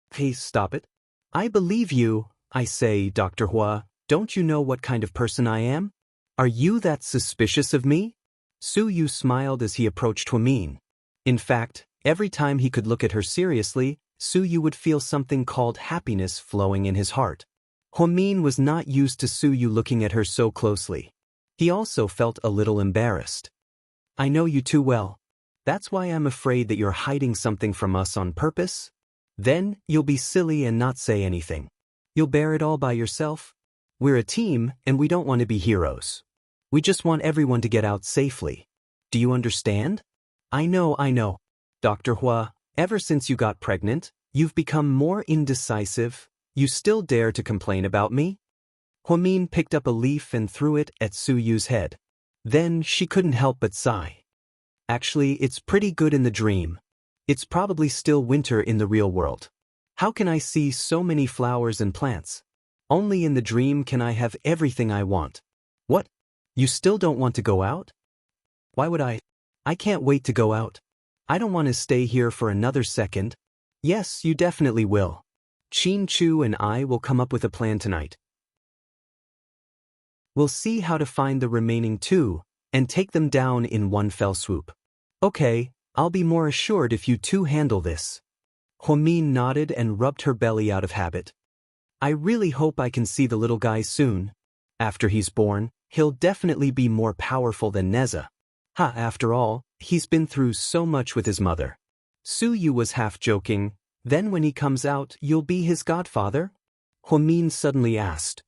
Please stop it. I believe you, I say, Dr. Hua, don't you know what kind of person I am? Are you that suspicious of me? Su Yu smiled as he approached Huamin. In fact, every time he could look at her seriously, Su Yu would feel something called happiness flowing in his heart. Huamin was not used to Su Yu looking at her so closely. He also felt a little embarrassed. I know you too well. That's why I'm afraid that you're hiding something from us on purpose. Then, you'll be silly and not say anything. You'll bear it all by yourself. We're a team, and we don't want to be heroes. We just want everyone to get out safely. Do you understand? I know. Dr. Hua, ever since you got pregnant, you've become more indecisive. You still dare to complain about me? Huamin picked up a leaf and threw it at Su Yu's head. Then she couldn't help but sigh. Actually, it's pretty good in the dream. It's probably still winter in the real world. How can I see so many flowers and plants? Only in the dream can I have everything I want. What? You still don't want to go out? Why would I? I can't wait to go out. I don't want to stay here for another second. Yes, you definitely will. Qin Chu and I will come up with a plan tonight. We'll see how to find the remaining two, and take them down in one fell swoop. Okay, I'll be more assured if you two handle this. Huamin nodded and rubbed her belly out of habit. I really hope I can see the little guy soon. After he's born, he'll definitely be more powerful than Neza. After all, he's been through so much with his mother. Su Yu was half joking. Then when he comes out, you'll be his godfather? Huamin suddenly asked.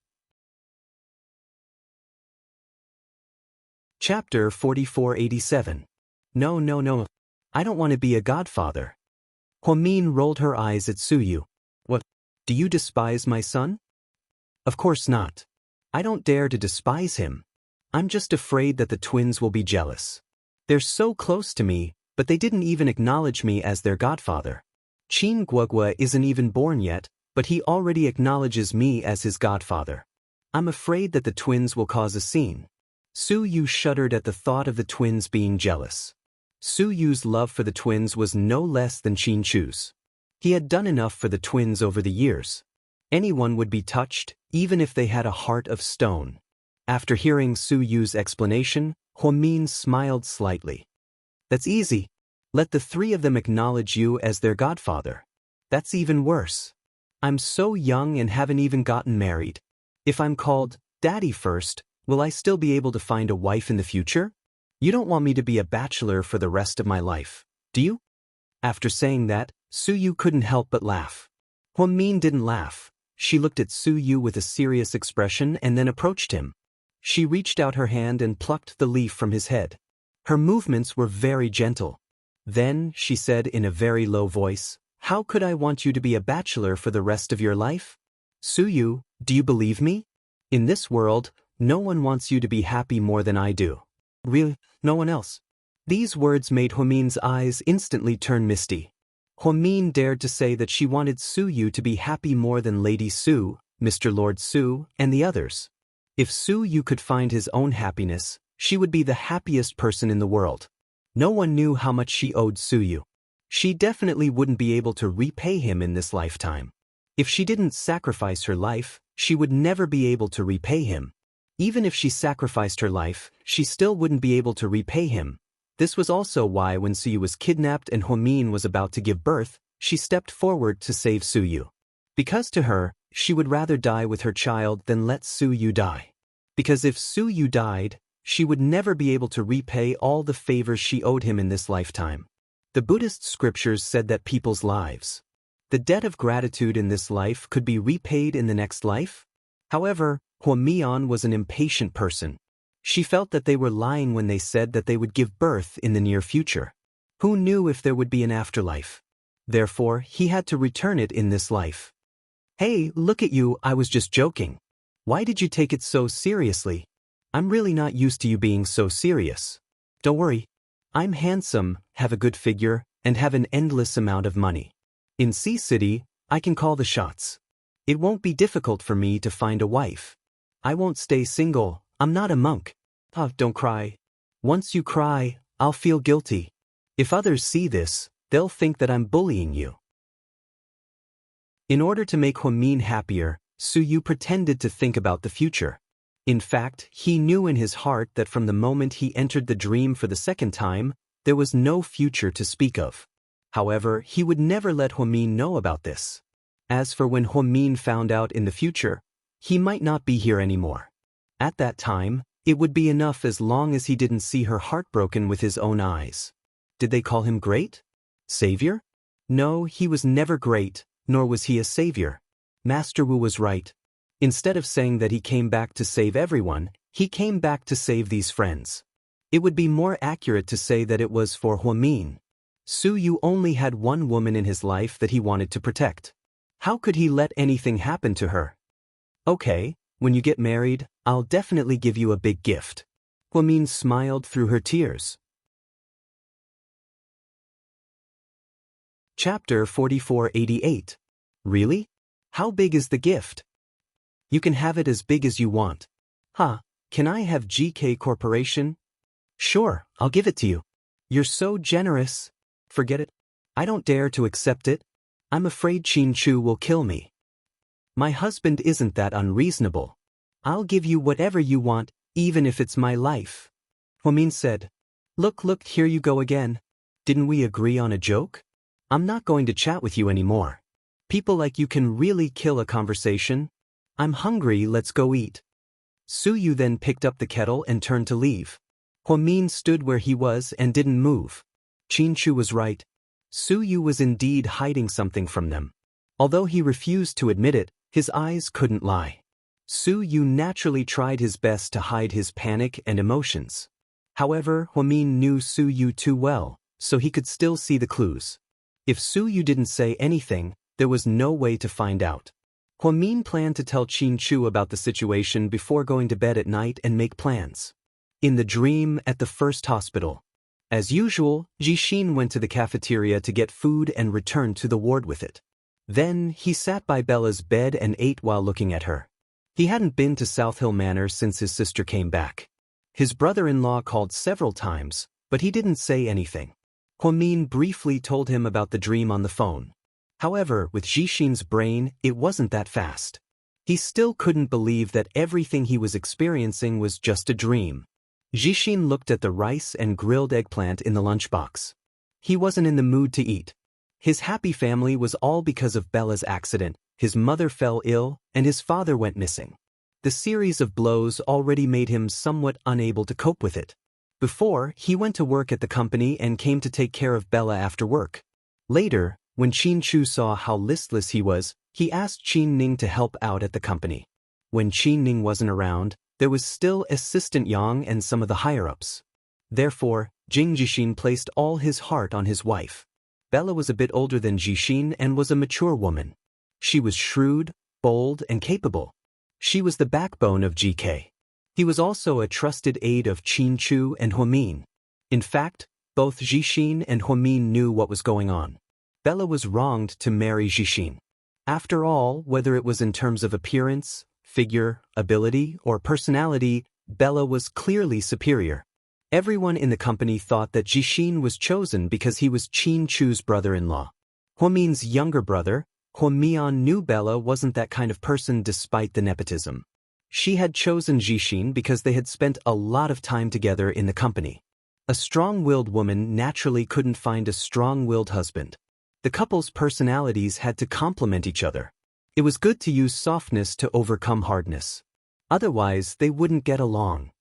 Chapter 4487. No. I don't want to be a godfather. Huamin rolled her eyes at Su Yu. What? Do you despise my son? Of course not. I don't dare to despise him. I'm just afraid that the twins will be jealous. They're so close to me, but they didn't even acknowledge me as their godfather. Qin Guogua isn't even born yet, but he already acknowledges me as his godfather. I'm afraid that the twins will cause a scene. Su Yu shuddered at the thought of the twins being jealous. Su Yu's love for the twins was no less than Qin Chu's. He had done enough for the twins over the years. Anyone would be touched, even if they had a heart of stone. After hearing Su Yu's explanation, Huamin smiled slightly. That's easy. Let the three of them acknowledge you as their godfather. That's even worse. I'm so young and haven't even gotten married. If I'm called Daddy first, will I still be able to find a wife in the future? You don't want me to be a bachelor for the rest of my life, do you? After saying that, Su Yu couldn't help but laugh. Huamin didn't laugh. She looked at Su Yu with a serious expression and then approached him. She reached out her hand and plucked the leaf from his head. Her movements were very gentle. Then, she said in a very low voice, how could I want you to be a bachelor for the rest of your life? Su Yu, do you believe me? In this world, no one wants you to be happy more than I do. Really? No one else? These words made Huamin's eyes instantly turn misty. Huamin dared to say that she wanted Su Yu to be happy more than Lady Su, Mr. Lord Su, and the others. If Su Yu could find his own happiness, she would be the happiest person in the world. No one knew how much she owed Su Yu. She definitely wouldn't be able to repay him in this lifetime. If she didn't sacrifice her life, she would never be able to repay him. Even if she sacrificed her life, she still wouldn't be able to repay him. This was also why when Su Yu was kidnapped and Huamin was about to give birth, she stepped forward to save Su Yu. Because to her, she would rather die with her child than let Su Yu die. Because if Su Yu died, she would never be able to repay all the favors she owed him in this lifetime. The Buddhist scriptures said that people's lives, the debt of gratitude in this life could be repaid in the next life. However, Huamian was an impatient person. She felt that they were lying when they said that they would give birth in the near future. Who knew if there would be an afterlife? Therefore, he had to return it in this life. Hey, look at you, I was just joking. Why did you take it so seriously? I'm really not used to you being so serious. Don't worry. I'm handsome, have a good figure, and have an endless amount of money. In Sea City, I can call the shots. It won't be difficult for me to find a wife. I won't stay single, I'm not a monk. Oh, don't cry. Once you cry, I'll feel guilty. If others see this, they'll think that I'm bullying you. In order to make Huamin happier, Su Yu pretended to think about the future. In fact, he knew in his heart that from the moment he entered the dream for the second time, there was no future to speak of. However, he would never let Huamin know about this. As for when Huamin found out in the future, he might not be here anymore. At that time, it would be enough as long as he didn't see her heartbroken with his own eyes. Did they call him great? Savior? No, he was never great, nor was he a savior. Master Wu was right. Instead of saying that he came back to save everyone, he came back to save these friends. It would be more accurate to say that it was for Huamin. Su Yu only had one woman in his life that he wanted to protect. How could he let anything happen to her? Okay, when you get married, I'll definitely give you a big gift. Huamin smiled through her tears. Chapter 4488. Really? How big is the gift? You can have it as big as you want. Huh, can I have GK Corporation? Sure, I'll give it to you. You're so generous. Forget it. I don't dare to accept it. I'm afraid Qin Chu will kill me. My husband isn't that unreasonable. I'll give you whatever you want, even if it's my life. Huamin said. Look, here you go again. Didn't we agree on a joke? I'm not going to chat with you anymore. People like you can really kill a conversation. I'm hungry, let's go eat. Su Yu then picked up the kettle and turned to leave. Huamin stood where he was and didn't move. Qin Chu was right. Su Yu was indeed hiding something from them. Although he refused to admit it, his eyes couldn't lie. Su Yu naturally tried his best to hide his panic and emotions. However, Huamin knew Su Yu too well, so he could still see the clues. If Su Yu didn't say anything, there was no way to find out. Huamin planned to tell Qin Chu about the situation before going to bed at night and make plans. In the dream at the first hospital. As usual, Jixin went to the cafeteria to get food and returned to the ward with it. Then, he sat by Bella's bed and ate while looking at her. He hadn't been to South Hill Manor since his sister came back. His brother-in-law called several times, but he didn't say anything. Huamin briefly told him about the dream on the phone. However, with Jixin's brain, it wasn't that fast. He still couldn't believe that everything he was experiencing was just a dream. Jixin looked at the rice and grilled eggplant in the lunchbox. He wasn't in the mood to eat. His happy family was all because of Bella's accident. His mother fell ill, and his father went missing. The series of blows already made him somewhat unable to cope with it. Before, he went to work at the company and came to take care of Bella after work. Later, when Qin Chu saw how listless he was, he asked Qin Ning to help out at the company. When Qin Ning wasn't around, there was still Assistant Yang and some of the higher-ups. Therefore, Jing Jixin placed all his heart on his wife. Bella was a bit older than Jixin and was a mature woman. She was shrewd, bold, and capable. She was the backbone of GK. He was also a trusted aide of Qin Chu and Huamin. In fact, both Jixin and Huamin knew what was going on. Bella was wronged to marry Jixin. After all, whether it was in terms of appearance, figure, ability, or personality, Bella was clearly superior. Everyone in the company thought that Jixin was chosen because he was Qin Chu's brother-in-law. Huomin's younger brother, Huomian, knew Bella wasn't that kind of person despite the nepotism. She had chosen Jixin because they had spent a lot of time together in the company. A strong-willed woman naturally couldn't find a strong-willed husband. The couple's personalities had to complement each other. It was good to use softness to overcome hardness. Otherwise, they wouldn't get along.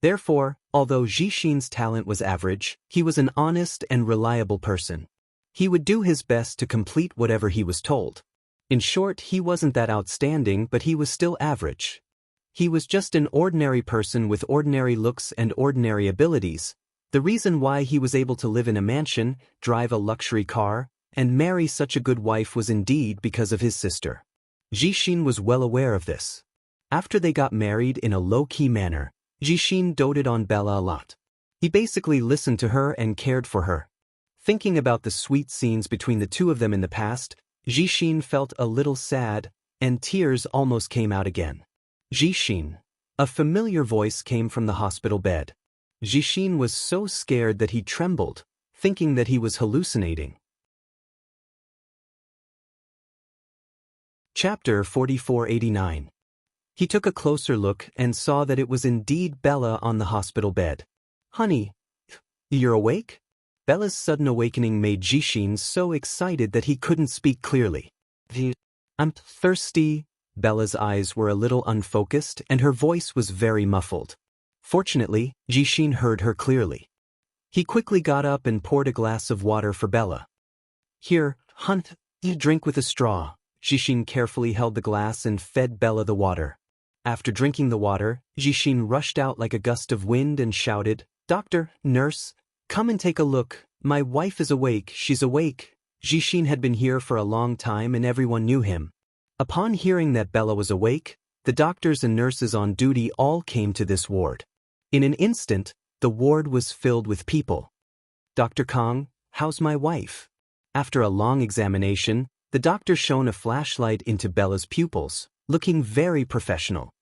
Therefore, although Jixin's talent was average, he was an honest and reliable person. He would do his best to complete whatever he was told. In short, he wasn't that outstanding, but he was still average. He was just an ordinary person with ordinary looks and ordinary abilities. The reason why he was able to live in a mansion, drive a luxury car, and marry such a good wife was indeed because of his sister. Jixin was well aware of this. After they got married in a low-key manner, Jixin doted on Bella a lot. He basically listened to her and cared for her. Thinking about the sweet scenes between the two of them in the past, Jixin felt a little sad, and tears almost came out again. Jixin. A familiar voice came from the hospital bed. Jixin was so scared that he trembled, thinking that he was hallucinating. Chapter 4489. He took a closer look and saw that it was indeed Bella on the hospital bed. "Honey, you're awake?" Bella's sudden awakening made Jixin so excited that he couldn't speak clearly. "I'm thirsty." Bella's eyes were a little unfocused and her voice was very muffled. Fortunately, Jixin heard her clearly. He quickly got up and poured a glass of water for Bella. "Here, hunt, drink with a straw." Jixin carefully held the glass and fed Bella the water. After drinking the water, Jixin rushed out like a gust of wind and shouted, "Doctor, nurse, come and take a look. My wife is awake, she's awake." Jixin had been here for a long time and everyone knew him. Upon hearing that Bella was awake, the doctors and nurses on duty all came to this ward. In an instant, the ward was filled with people. "Dr. Kong, how's my wife?" After a long examination, the doctor shone a flashlight into Bella's pupils, looking very professional.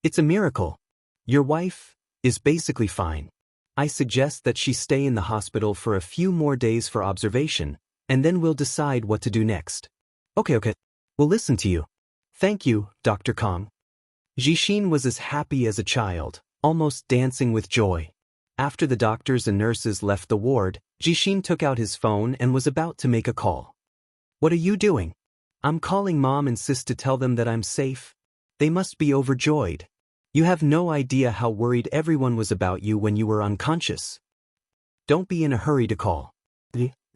"It's a miracle. Your wife is basically fine. I suggest that she stay in the hospital for a few more days for observation, and then we'll decide what to do next." Okay. We'll listen to you." "Thank you, Dr. Kong." Jixin was as happy as a child, almost dancing with joy. After the doctors and nurses left the ward, Jixin took out his phone and was about to make a call. "What are you doing?" "I'm calling Mom and Sis to tell them that I'm safe. They must be overjoyed. You have no idea how worried everyone was about you when you were unconscious. Don't be in a hurry to call.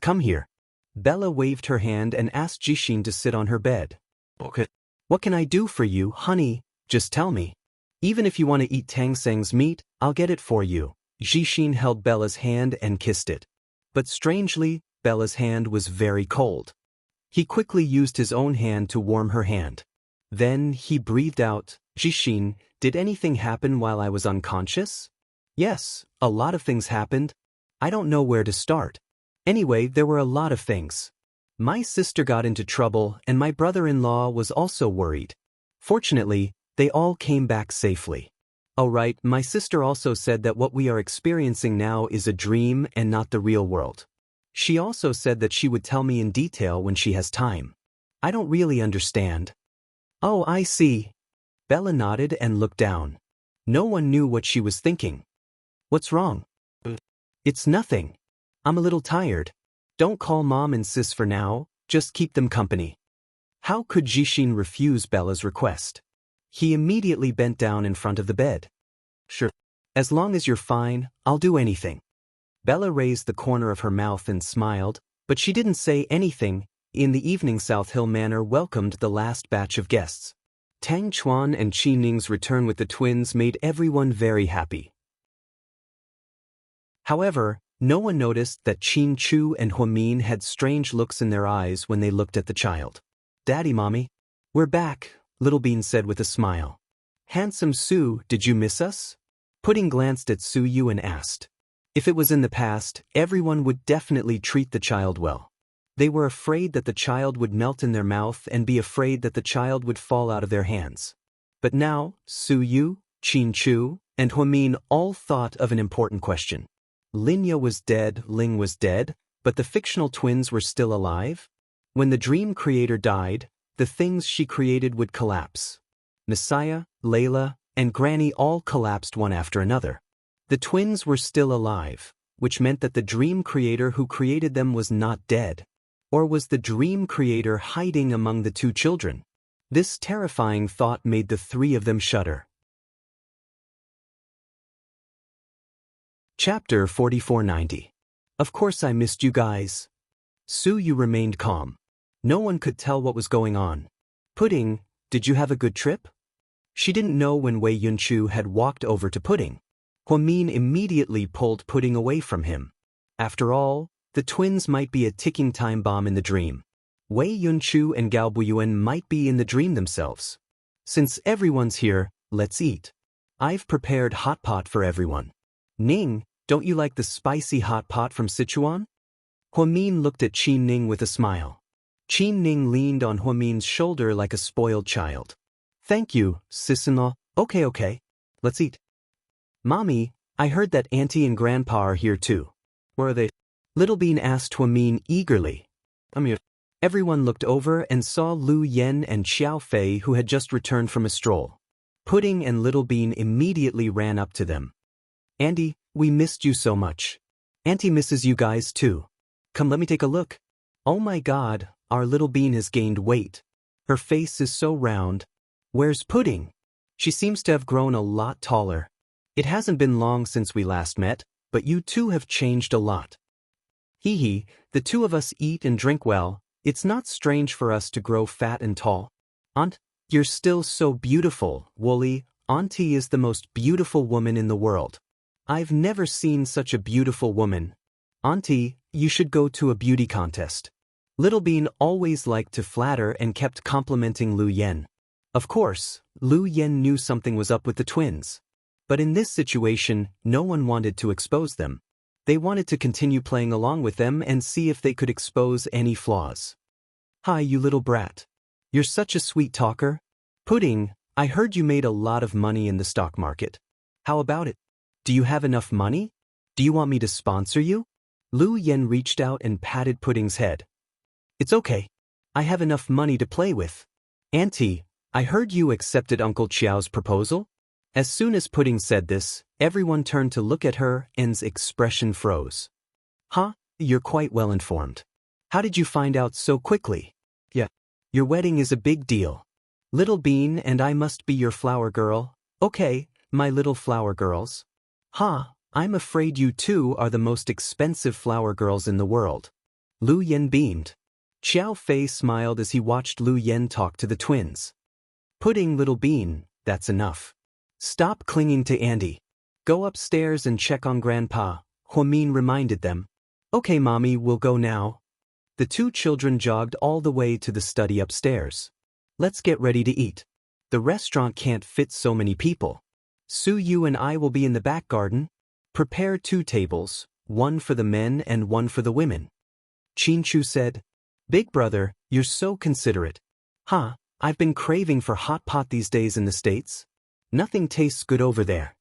Come here." Bella waved her hand and asked Jixin to sit on her bed. "Okay. What can I do for you, honey? Just tell me. Even if you want to eat Tang Seng's meat, I'll get it for you." Jixin held Bella's hand and kissed it. But strangely, Bella's hand was very cold. He quickly used his own hand to warm her hand. Then he breathed out, "Jixin, did anything happen while I was unconscious?" "Yes, a lot of things happened. I don't know where to start. Anyway, there were a lot of things. My sister got into trouble and my brother-in-law was also worried. Fortunately, they all came back safely. Oh right, my sister also said that what we are experiencing now is a dream and not the real world. She also said that she would tell me in detail when she has time. I don't really understand." "Oh, I see." Bella nodded and looked down. No one knew what she was thinking. "What's wrong?" "It's nothing. I'm a little tired. Don't call Mom and Sis for now, just keep them company." How could Jixin refuse Bella's request? He immediately bent down in front of the bed. "Sure. As long as you're fine, I'll do anything." Bella raised the corner of her mouth and smiled, but she didn't say anything. In the evening, South Hill Manor welcomed the last batch of guests. Tang Chuan and Qi Ning's return with the twins made everyone very happy. However, no one noticed that Qin Chu and Huomin had strange looks in their eyes when they looked at the child. "Daddy, Mommy, we're back," Little Bean said with a smile. "Handsome Su, did you miss us?" Pudding glanced at Su Yu and asked. If it was in the past, everyone would definitely treat the child well. They were afraid that the child would melt in their mouth and be afraid that the child would fall out of their hands. But now, Su Yu, Qin Chu, and Huamin all thought of an important question. Linya was dead, Ling was dead, but the fictional twins were still alive? When the dream creator died, the things she created would collapse. Messiah, Layla, and Granny all collapsed one after another. The twins were still alive, which meant that the dream creator who created them was not dead. Or was the dream creator hiding among the two children? This terrifying thought made the three of them shudder. Chapter 4490. Of course I missed you guys. Su Yu remained calm. No one could tell what was going on. Pudding, did you have a good trip? She didn't know when Wei Yunchu had walked over to Pudding. Huamin immediately pulled Pudding away from him. After all, the twins might be a ticking time bomb in the dream. Wei Yunchu and Gao Buyuan might be in the dream themselves. Since everyone's here, let's eat. I've prepared hot pot for everyone. Ning, don't you like the spicy hot pot from Sichuan? Huamin looked at Qin Ning with a smile. Qin Ning leaned on Huamin's shoulder like a spoiled child. Thank you, sis-in-law. Okay. Let's eat. Mommy, I heard that Auntie and Grandpa are here too. Where are they? Little Bean asked Huamin eagerly. I'm here. Everyone looked over and saw Lu Yen and Xiao Fei, who had just returned from a stroll. Pudding and Little Bean immediately ran up to them. Andy, we missed you so much. Auntie misses you guys too. Come, let me take a look. Oh my God, our Little Bean has gained weight. Her face is so round. Where's Pudding? She seems to have grown a lot taller. It hasn't been long since we last met, but you two have changed a lot. Hee, the two of us eat and drink well. It's not strange for us to grow fat and tall. Aunt, you're still so beautiful, Wooly. Auntie is the most beautiful woman in the world. I've never seen such a beautiful woman. Auntie, you should go to a beauty contest. Little Bean always liked to flatter and kept complimenting Lu Yen. Of course, Lu Yen knew something was up with the twins. But in this situation, no one wanted to expose them. They wanted to continue playing along with them and see if they could expose any flaws. Hi, you little brat. You're such a sweet talker. Pudding, I heard you made a lot of money in the stock market. How about it? Do you have enough money? Do you want me to sponsor you? Lu Yen reached out and patted Pudding's head. It's okay. I have enough money to play with. Auntie, I heard you accepted Uncle Qiao's proposal? As soon as Pudding said this, everyone turned to look at her and's expression froze. Huh? You're quite well informed. How did you find out so quickly? Yeah. Your wedding is a big deal. Little Bean and I must be your flower girl. Okay, my little flower girls. Huh, I'm afraid you two are the most expensive flower girls in the world. Lu Yen beamed. Xiao Fei smiled as he watched Lu Yen talk to the twins. Pudding, Little Bean, that's enough. Stop clinging to Andy. Go upstairs and check on Grandpa, Huamin reminded them. Okay, Mommy, we'll go now. The two children jogged all the way to the study upstairs. Let's get ready to eat. The restaurant can't fit so many people. Su Yu and I will be in the back garden. Prepare 2 tables, one for the men and one for the women. Qin Chu said, Big brother, you're so considerate. Huh, I've been craving for hot pot these days in the States. Nothing tastes good over there.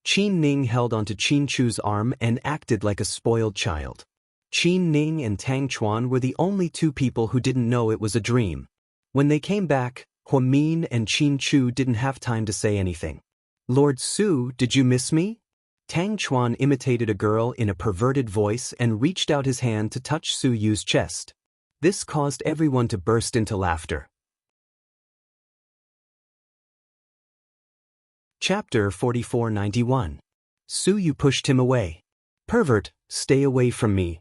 Qin Ning held onto Qin Chu's arm and acted like a spoiled child. Qin Ning and Tang Chuan were the only 2 people who didn't know it was a dream. When they came back, Huamin and Qin Chu didn't have time to say anything. Lord Su, did you miss me? Tang Chuan imitated a girl in a perverted voice and reached out his hand to touch Su Yu's chest. This caused everyone to burst into laughter. Chapter 4491. Su Yu pushed him away. Pervert, stay away from me.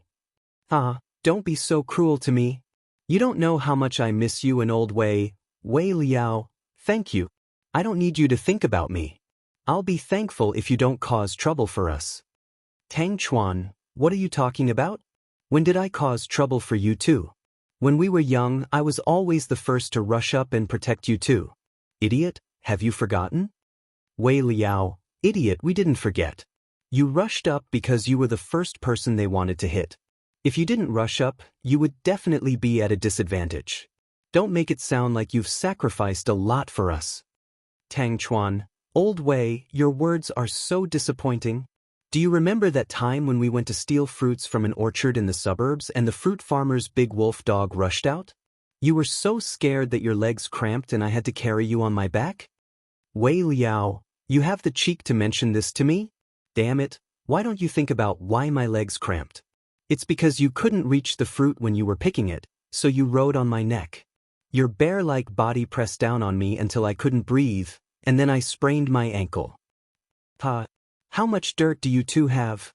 Ah, don't be so cruel to me. You don't know how much I miss you and old Wei Liao. Thank you. I don't need you to think about me. I'll be thankful if you don't cause trouble for us. Tang Chuan, what are you talking about? When did I cause trouble for you too? When we were young, I was always the first to rush up and protect you too. Idiot, have you forgotten? Wei Liao, idiot, we didn't forget. You rushed up because you were the first person they wanted to hit. If you didn't rush up, you would definitely be at a disadvantage. Don't make it sound like you've sacrificed a lot for us. Tang Chuan, old Wei, your words are so disappointing. Do you remember that time when we went to steal fruits from an orchard in the suburbs and the fruit farmer's big wolf dog rushed out? You were so scared that your legs cramped and I had to carry you on my back? Wei Liao, you have the cheek to mention this to me? Damn it, why don't you think about why my legs cramped? It's because you couldn't reach the fruit when you were picking it, so you rode on my neck. Your bear-like body pressed down on me until I couldn't breathe, and then I sprained my ankle. Ha! How much dirt do you two have?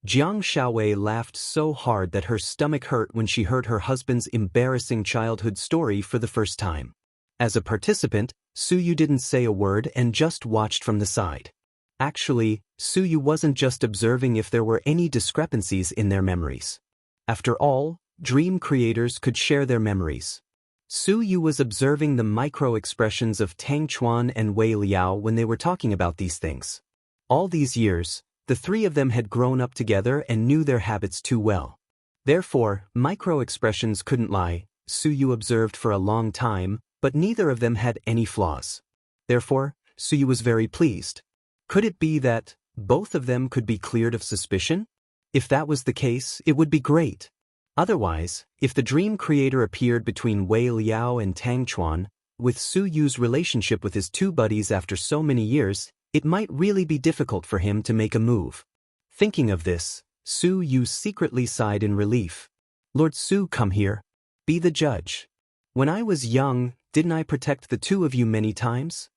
Jiang Xiaowei laughed so hard that her stomach hurt when she heard her husband's embarrassing childhood story for the first time. As a participant, Su Yu didn't say a word and just watched from the side. Actually, Su Yu wasn't just observing if there were any discrepancies in their memories. After all, dream creators could share their memories. Su Yu was observing the micro-expressions of Tang Chuan and Wei Liao when they were talking about these things. All these years, the three of them had grown up together and knew their habits too well. Therefore, micro-expressions couldn't lie, Su Yu observed for a long time, but neither of them had any flaws. Therefore, Su Yu was very pleased. Could it be that both of them could be cleared of suspicion? If that was the case, it would be great. Otherwise, if the dream creator appeared between Wei Liao and Tang Chuan, with Su Yu's relationship with his two buddies after so many years, it might really be difficult for him to make a move. Thinking of this, Su Yu secretly sighed in relief. Lord Su, come here. Be the judge. When I was young, didn't I protect the two of you many times?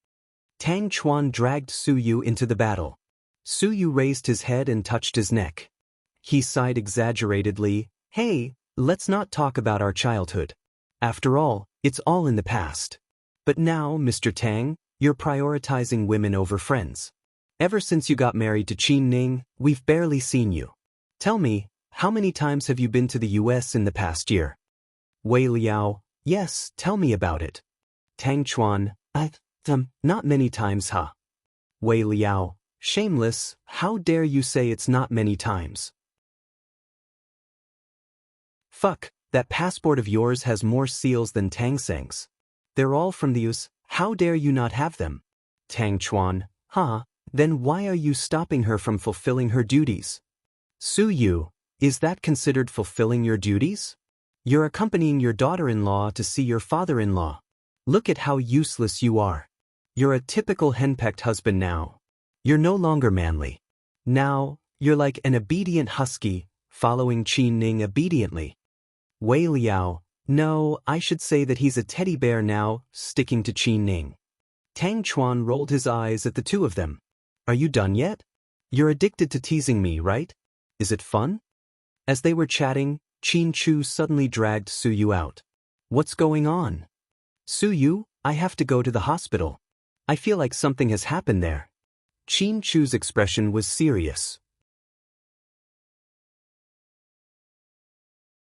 Tang Chuan dragged Su Yu into the battle. Su Yu raised his head and touched his neck. He sighed exaggeratedly, hey, let's not talk about our childhood. After all, it's all in the past. But now, Mr. Tang, you're prioritizing women over friends. Ever since you got married to Qin Ning, we've barely seen you. Tell me, how many times have you been to the US in the past year? Wei Liao, yes, tell me about it. Tang Chuan, not many times, huh? Wei Liao, shameless, how dare you say it's not many times? Fuck, that passport of yours has more seals than Tang Seng's. They're all from the US, how dare you not have them? Tang Chuan, huh, then why are you stopping her from fulfilling her duties? Su Yu, is that considered fulfilling your duties? You're accompanying your daughter-in-law to see your father-in-law. Look at how useless you are. You're a typical henpecked husband now. You're no longer manly. Now, you're like an obedient husky, following Qin Ning obediently. Wei Liao, no, I should say that he's a teddy bear now, sticking to Qin Ning. Tang Chuan rolled his eyes at the two of them. Are you done yet? You're addicted to teasing me, right? Is it fun? As they were chatting, Qin Chu suddenly dragged Su Yu out. What's going on? Su Yu, I have to go to the hospital. I feel like something has happened there. Qin Chu's expression was serious.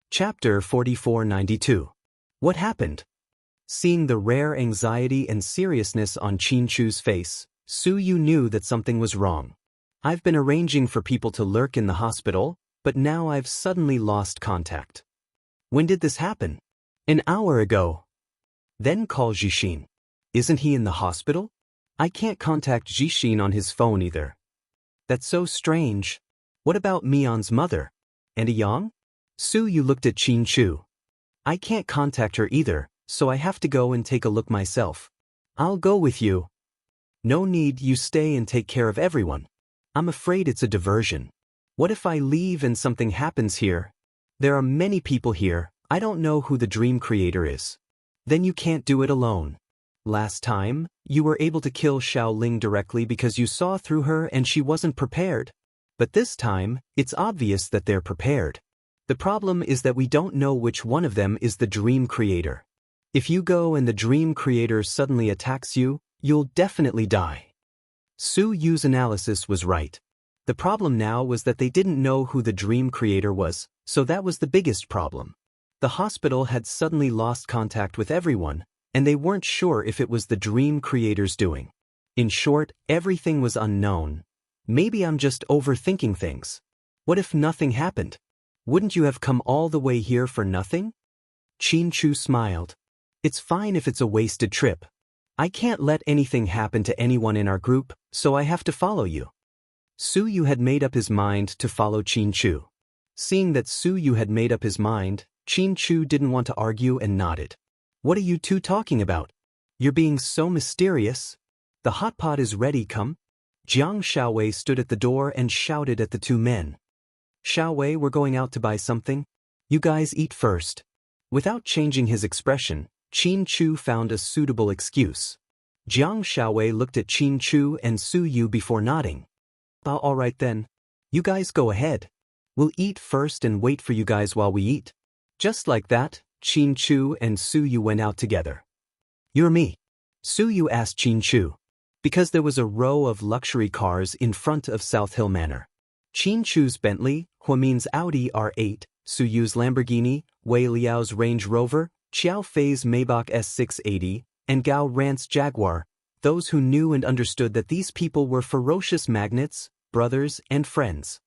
Chapter 4492. What happened? Seeing the rare anxiety and seriousness on Qin Chu's face, Su Yu knew that something was wrong. I've been arranging for people to lurk in the hospital, but now I've suddenly lost contact. When did this happen? An hour ago. Then call Jixin. Isn't he in the hospital? I can't contact Jixin on his phone either. That's so strange. What about Mion's mother? And Yang? Su Yu looked at Qin Chu. I can't contact her either, so I have to go and take a look myself. I'll go with you. No need, you stay and take care of everyone. I'm afraid it's a diversion. What if I leave and something happens here? There are many people here, I don't know who the dream creator is. Then you can't do it alone. Last time, you were able to kill Xiao Ling directly because you saw through her and she wasn't prepared. But this time, it's obvious that they're prepared. The problem is that we don't know which one of them is the dream creator. If you go and the dream creator suddenly attacks you, you'll definitely die. Su Yu's analysis was right. The problem now was that they didn't know who the dream creator was, so that was the biggest problem. The hospital had suddenly lost contact with everyone, and they weren't sure if it was the dream creator's doing. In short, everything was unknown. Maybe I'm just overthinking things. What if nothing happened? Wouldn't you have come all the way here for nothing? Qin Chu smiled. It's fine if it's a wasted trip. I can't let anything happen to anyone in our group, so I have to follow you. Su Yu had made up his mind to follow Qin Chu. Seeing that Su Yu had made up his mind, Qin Chu didn't want to argue and nodded. What are you two talking about? You're being so mysterious. The hot pot is ready, come. Jiang Xiaowei stood at the door and shouted at the two men. Xiaowei, we're going out to buy something. You guys eat first. Without changing his expression, Qin Chu found a suitable excuse. Jiang Xiaowei looked at Qin Chu and Su Yu before nodding. All right then. You guys go ahead. We'll eat first and wait for you guys while we eat. Just like that, Qin Chu and Su Yu went out together. You're me? Su Yu asked Qin Chu. Because there was a row of luxury cars in front of South Hill Manor. Qin Chu's Bentley, Huamin's Audi R8, Su Yu's Lamborghini, Wei Liao's Range Rover, Xiao Fei's Maybach S680, and Gao Rant's Jaguar, those who knew and understood that these people were ferocious magnates, brothers, and friends.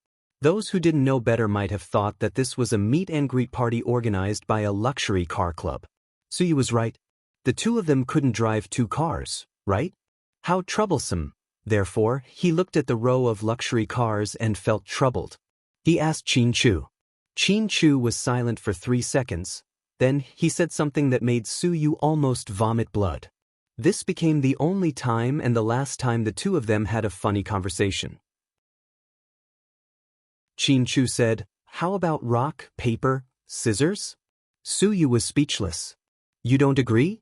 Those who didn't know better might have thought that this was a meet-and-greet party organized by a luxury car club. Su Yu was right. The two of them couldn't drive two cars, right? How troublesome. Therefore, he looked at the row of luxury cars and felt troubled. He asked Qin Chu. Qin Chu was silent for 3 seconds. Then, he said something that made Su Yu almost vomit blood. This became the only time and the last time the two of them had a funny conversation. Qin Chu said, "How about rock, paper, scissors?" Su Yu was speechless. You don't agree?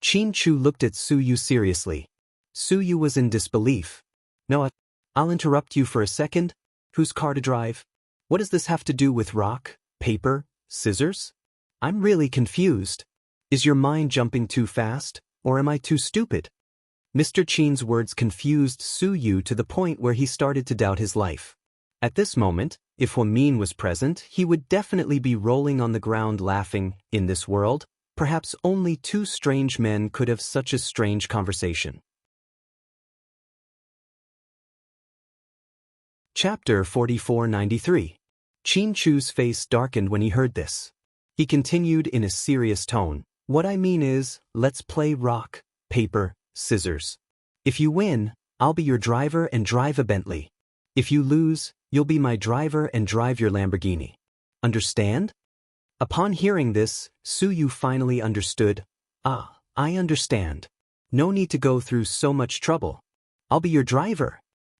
Qin Chu looked at Su Yu seriously. Su Yu was in disbelief. No, I'll interrupt you for a second. Whose car to drive? What does this have to do with rock, paper, scissors? I'm really confused. Is your mind jumping too fast, or am I too stupid? Mr. Qin's words confused Su Yu to the point where he started to doubt his life. At this moment, if Huamin was present, he would definitely be rolling on the ground laughing. In this world, perhaps only two strange men could have such a strange conversation. Chapter 4493. Qin Chu's face darkened when he heard this. He continued in a serious tone. What I mean is, let's play rock, paper, scissors. If you win, I'll be your driver and drive a Bentley. If you lose, you'll be my driver and drive your Lamborghini. Understand? Upon hearing this, Su Yu finally understood. Ah, I understand. No need to go through so much trouble. I'll be your driver.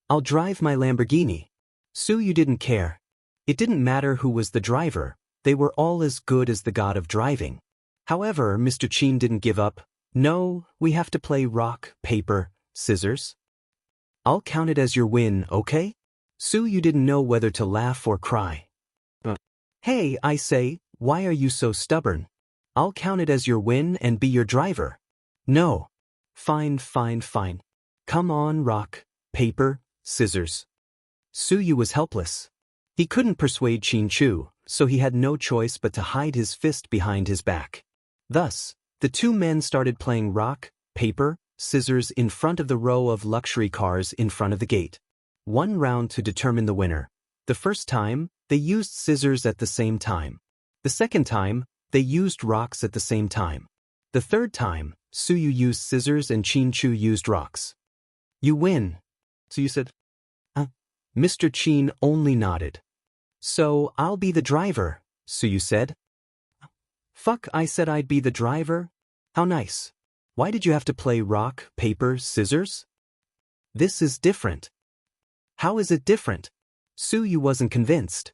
I'll drive my Lamborghini. Su Yu didn't care. It didn't matter who was the driver, they were all as good as the god of driving. However, Mr. Qin didn't give up. No, we have to play rock, paper, scissors. I'll count it as your win, okay? Su Yu didn't know whether to laugh or cry. Hey, I say, why are you so stubborn? I'll count it as your win and be your driver. No. Fine. Come on, rock, paper, scissors. Su Yu was helpless. He couldn't persuade Qin Chu, so he had no choice but to hide his fist behind his back. Thus, the two men started playing rock, paper, scissors in front of the row of luxury cars in front of the gate. 1 round to determine the winner. The first time, they used scissors at the same time. The second time, they used rocks at the same time. The third time, Su Yu used scissors and Qin Chu used rocks. You win. So you said, Mr. Qin only nodded. So, I'll be the driver, Su Yu said. Fuck, I said I'd be the driver? How nice. Why did you have to play rock, paper, scissors? This is different. How is it different? Su Yu wasn't convinced.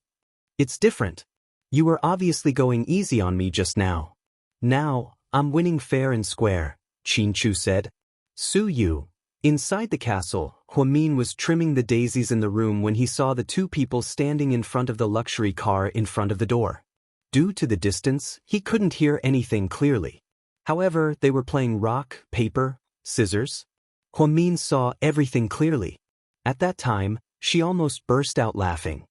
It's different. You were obviously going easy on me just now. Now, I'm winning fair and square, Qin Chu said. Su Yu. Inside the castle, Huamin was trimming the daisies in the room when he saw the two people standing in front of the luxury car in front of the door. Due to the distance, he couldn't hear anything clearly. However, they were playing rock, paper, scissors. Huamin saw everything clearly. At that time, she almost burst out laughing.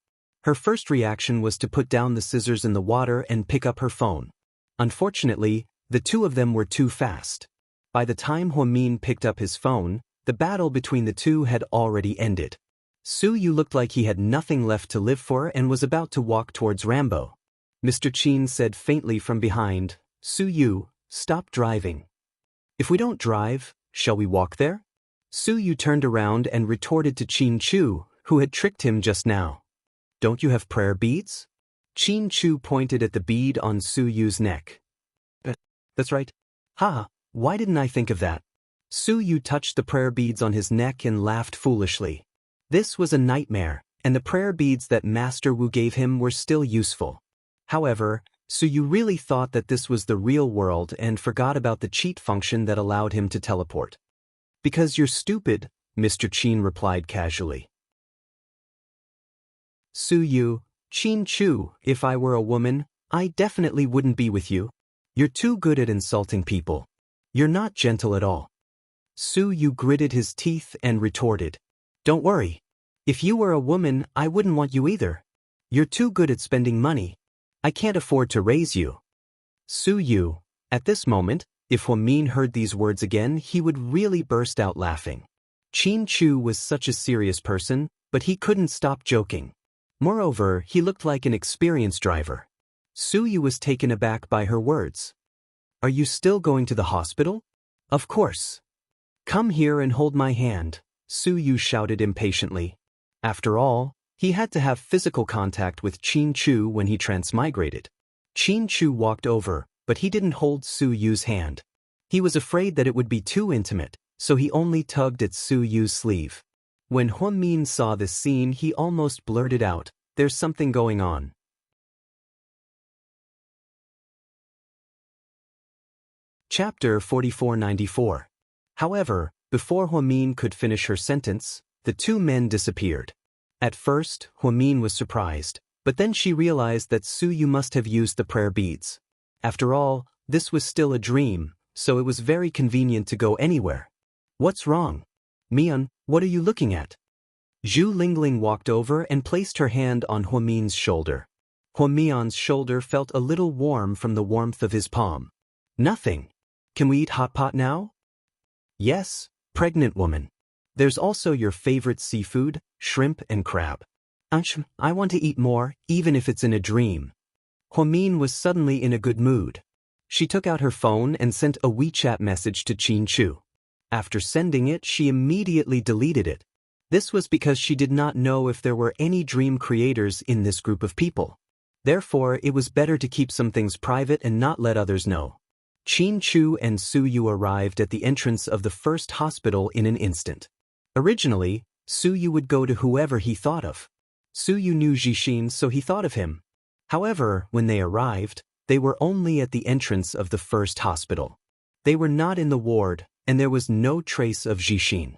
Her first reaction was to put down the scissors in the water and pick up her phone. Unfortunately, the two of them were too fast. By the time Huamin picked up his phone, the battle between the two had already ended. Su Yu looked like he had nothing left to live for and was about to walk towards Rambo. Mr. Qin said faintly from behind, Su Yu, stop driving. If we don't drive, shall we walk there? Su Yu turned around and retorted to Qin Chu, who had tricked him just now. Don't you have prayer beads? Qin Chu pointed at the bead on Su Yu's neck. That's right. Ha, why didn't I think of that? Su Yu touched the prayer beads on his neck and laughed foolishly. This was a nightmare, and the prayer beads that Master Wu gave him were still useful. However, Su Yu really thought that this was the real world and forgot about the cheat function that allowed him to teleport. Because you're stupid, Mr. Qin replied casually. Su Yu, Qin Chu, if I were a woman, I definitely wouldn't be with you. You're too good at insulting people. You're not gentle at all. Su Yu gritted his teeth and retorted. Don't worry. If you were a woman, I wouldn't want you either. You're too good at spending money. I can't afford to raise you. Su Yu, at this moment, if Huamin heard these words again, he would really burst out laughing. Qin Chu was such a serious person, but he couldn't stop joking. Moreover, he looked like an experienced driver. Su Yu was taken aback by her words. Are you still going to the hospital? Of course. Come here and hold my hand, Su Yu shouted impatiently. After all, he had to have physical contact with Qin Chu when he transmigrated. Qin Chu walked over, but he didn't hold Su Yu's hand. He was afraid that it would be too intimate, so he only tugged at Su Yu's sleeve. When Huamin saw this scene, he almost blurted out, "There's something going on." Chapter 4494. However, before Huamin could finish her sentence, the two men disappeared. At first, Huamin was surprised, but then she realized that Su Yu must have used the prayer beads. After all, this was still a dream, so it was very convenient to go anywhere. What's wrong? Mian, what are you looking at? Zhu Lingling walked over and placed her hand on Huamin's shoulder. Huamian's shoulder felt a little warm from the warmth of his palm. Nothing. Can we eat hot pot now? Yes, pregnant woman. There's also your favorite seafood, shrimp and crab. I want to eat more, even if it's in a dream. Huamin was suddenly in a good mood. She took out her phone and sent a WeChat message to Qin Chu. After sending it, she immediately deleted it. This was because she did not know if there were any dream creators in this group of people. Therefore, it was better to keep some things private and not let others know. Qin Chu and Su Yu arrived at the entrance of the first hospital in an instant. Originally, Su Yu would go to whoever he thought of. Su Yu knew Jixin, so he thought of him. However, when they arrived, they were only at the entrance of the first hospital. They were not in the ward, and there was no trace of Jixin.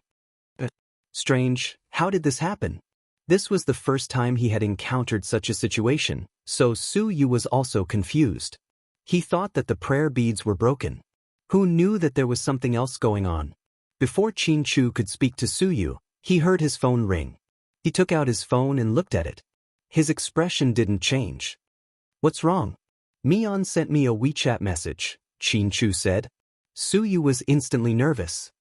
Strange, how did this happen? This was the first time he had encountered such a situation, so Su Yu was also confused. He thought that the prayer beads were broken. Who knew that there was something else going on? Before Qin Chu could speak to Su Yu, he heard his phone ring. He took out his phone and looked at it. His expression didn't change. What's wrong? Mian sent me a WeChat message, Qin Chu said. Su Yu was instantly nervous.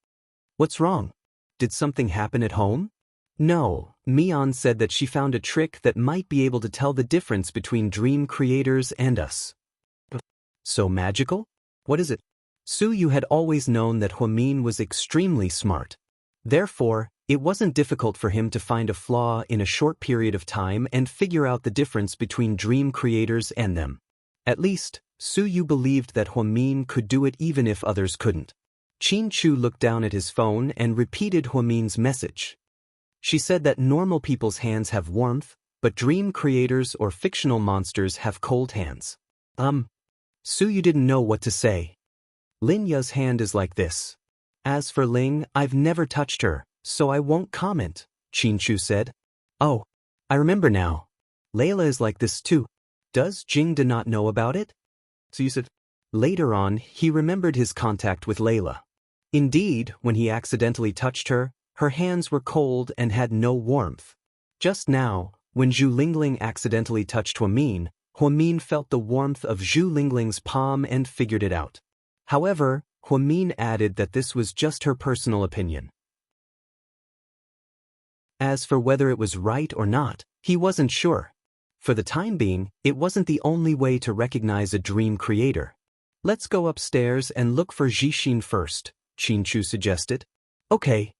What's wrong? Did something happen at home? No, Mian said that she found a trick that might be able to tell the difference between dream creators and us. So magical? What is it? Su Yu had always known that Huamin was extremely smart. Therefore, it wasn't difficult for him to find a flaw in a short period of time and figure out the difference between dream creators and them. At least, Su Yu believed that Huamin could do it even if others couldn't. Qin Chu looked down at his phone and repeated Huamin's message. She said that normal people's hands have warmth, but dream creators or fictional monsters have cold hands. Su Yu didn't know what to say. Lin Ya's hand is like this. As for Ling, I've never touched her, so I won't comment, Qin Chu said. Oh, I remember now. Layla is like this too. Does Jing do not know about it? So you said. Later on, he remembered his contact with Layla. Indeed, when he accidentally touched her, her hands were cold and had no warmth. Just now, when Zhu Lingling accidentally touched Huamin felt the warmth of Zhu Lingling's palm and figured it out. However, Huamin added that this was just her personal opinion. As for whether it was right or not, he wasn't sure. For the time being, it wasn't the only way to recognize a dream creator. Let's go upstairs and look for Jixin first, Qin suggested. Okay.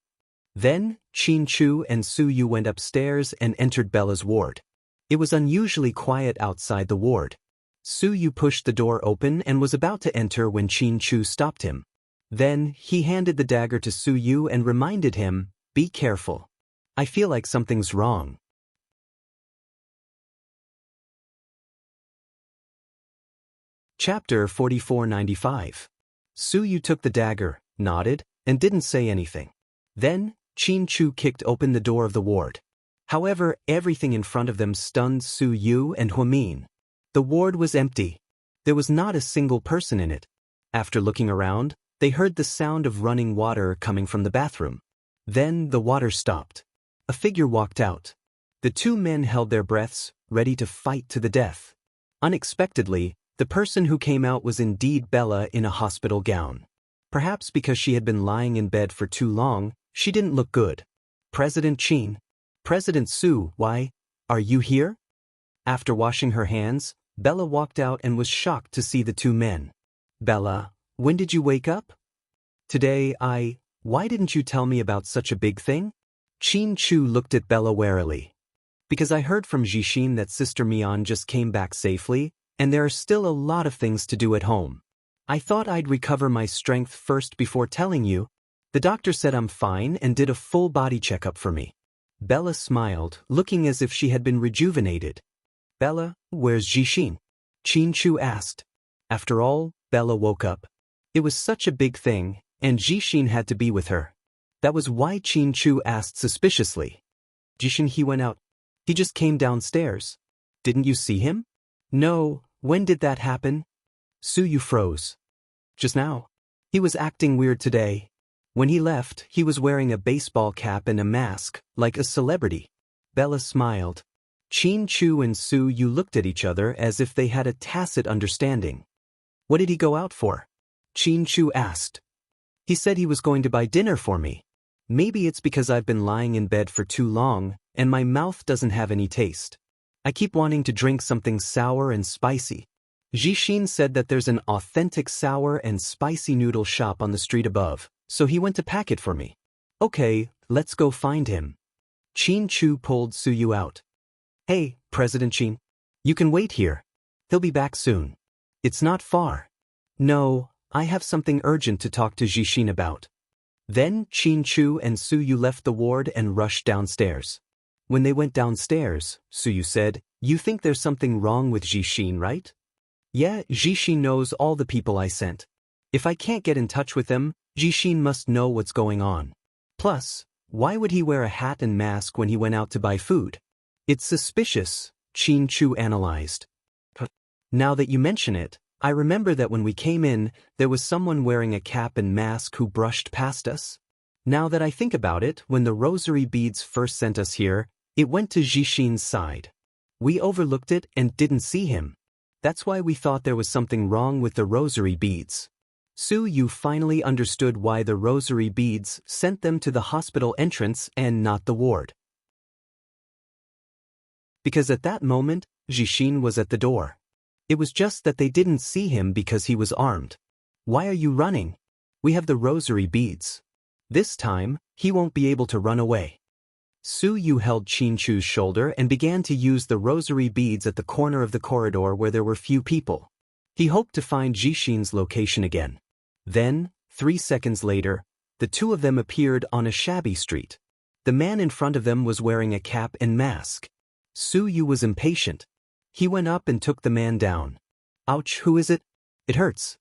Then, Qin and Su Yu went upstairs and entered Bella's ward. It was unusually quiet outside the ward. Su Yu pushed the door open and was about to enter when Qin stopped him. Then, he handed the dagger to Su Yu and reminded him, "Be careful. I feel like something's wrong." Chapter 4495. Su Yu took the dagger, nodded, and didn't say anything. Then, Qin kicked open the door of the ward. However, everything in front of them stunned Su Yu and Huamin. The ward was empty. There was not a single person in it. After looking around, they heard the sound of running water coming from the bathroom. Then the water stopped. A figure walked out. The two men held their breaths, ready to fight to the death. Unexpectedly, the person who came out was indeed Bella in a hospital gown. Perhaps because she had been lying in bed for too long, she didn't look good. "President Qin. President Su, why, are you here?" After washing her hands, Bella walked out and was shocked to see the two men. "Bella, when did you wake up?" "Today, why didn't you tell me about such a big thing?" Qin looked at Bella warily. "Because I heard from Jixin that Sister Mian just came back safely, and there are still a lot of things to do at home. I thought I'd recover my strength first before telling you. The doctor said I'm fine and did a full body checkup for me." Bella smiled, looking as if she had been rejuvenated. "Bella, where's Jixin?" Qin asked. After all, Bella woke up. It was such a big thing, and Jixin had to be with her. That was why Qin asked suspiciously. "Jixin, he went out. He just came downstairs. Didn't you see him?" "No, when did that happen?" Su Yu froze. "Just now. He was acting weird today. When he left, he was wearing a baseball cap and a mask, like a celebrity." Bella smiled. Qin and Su Yu looked at each other as if they had a tacit understanding. "What did he go out for?" Qin asked. "He said he was going to buy dinner for me. Maybe it's because I've been lying in bed for too long, and my mouth doesn't have any taste. I keep wanting to drink something sour and spicy. Jixin said that there's an authentic sour and spicy noodle shop on the street above, so he went to pack it for me." "Okay, let's go find him." Qin pulled Su Yu out. "Hey, President Qin. You can wait here. He'll be back soon. It's not far." "No, I have something urgent to talk to Jixin about." Then Qin and Su Yu left the ward and rushed downstairs. When they went downstairs, Su Yu said, "You think there's something wrong with Jixin, right?" "Yeah, Jixin knows all the people I sent. If I can't get in touch with them, Jixin must know what's going on. Plus, why would he wear a hat and mask when he went out to buy food? It's suspicious," Qin analyzed. "Now that you mention it, I remember that when we came in, there was someone wearing a cap and mask who brushed past us. Now that I think about it, when the rosary beads first sent us here, it went to Jixin's side. We overlooked it and didn't see him. That's why we thought there was something wrong with the rosary beads." Su Yu finally understood why the rosary beads sent them to the hospital entrance and not the ward. Because at that moment, Jixin was at the door. It was just that they didn't see him because he was armed. "Why are you running? We have the rosary beads. This time, he won't be able to run away." Su Yu held Qin shoulder and began to use the rosary beads at the corner of the corridor where there were few people. He hoped to find Jixin's location again. Then, 3 seconds later, the two of them appeared on a shabby street. The man in front of them was wearing a cap and mask. Su Yu was impatient. He went up and took the man down. "Ouch, who is it? It hurts."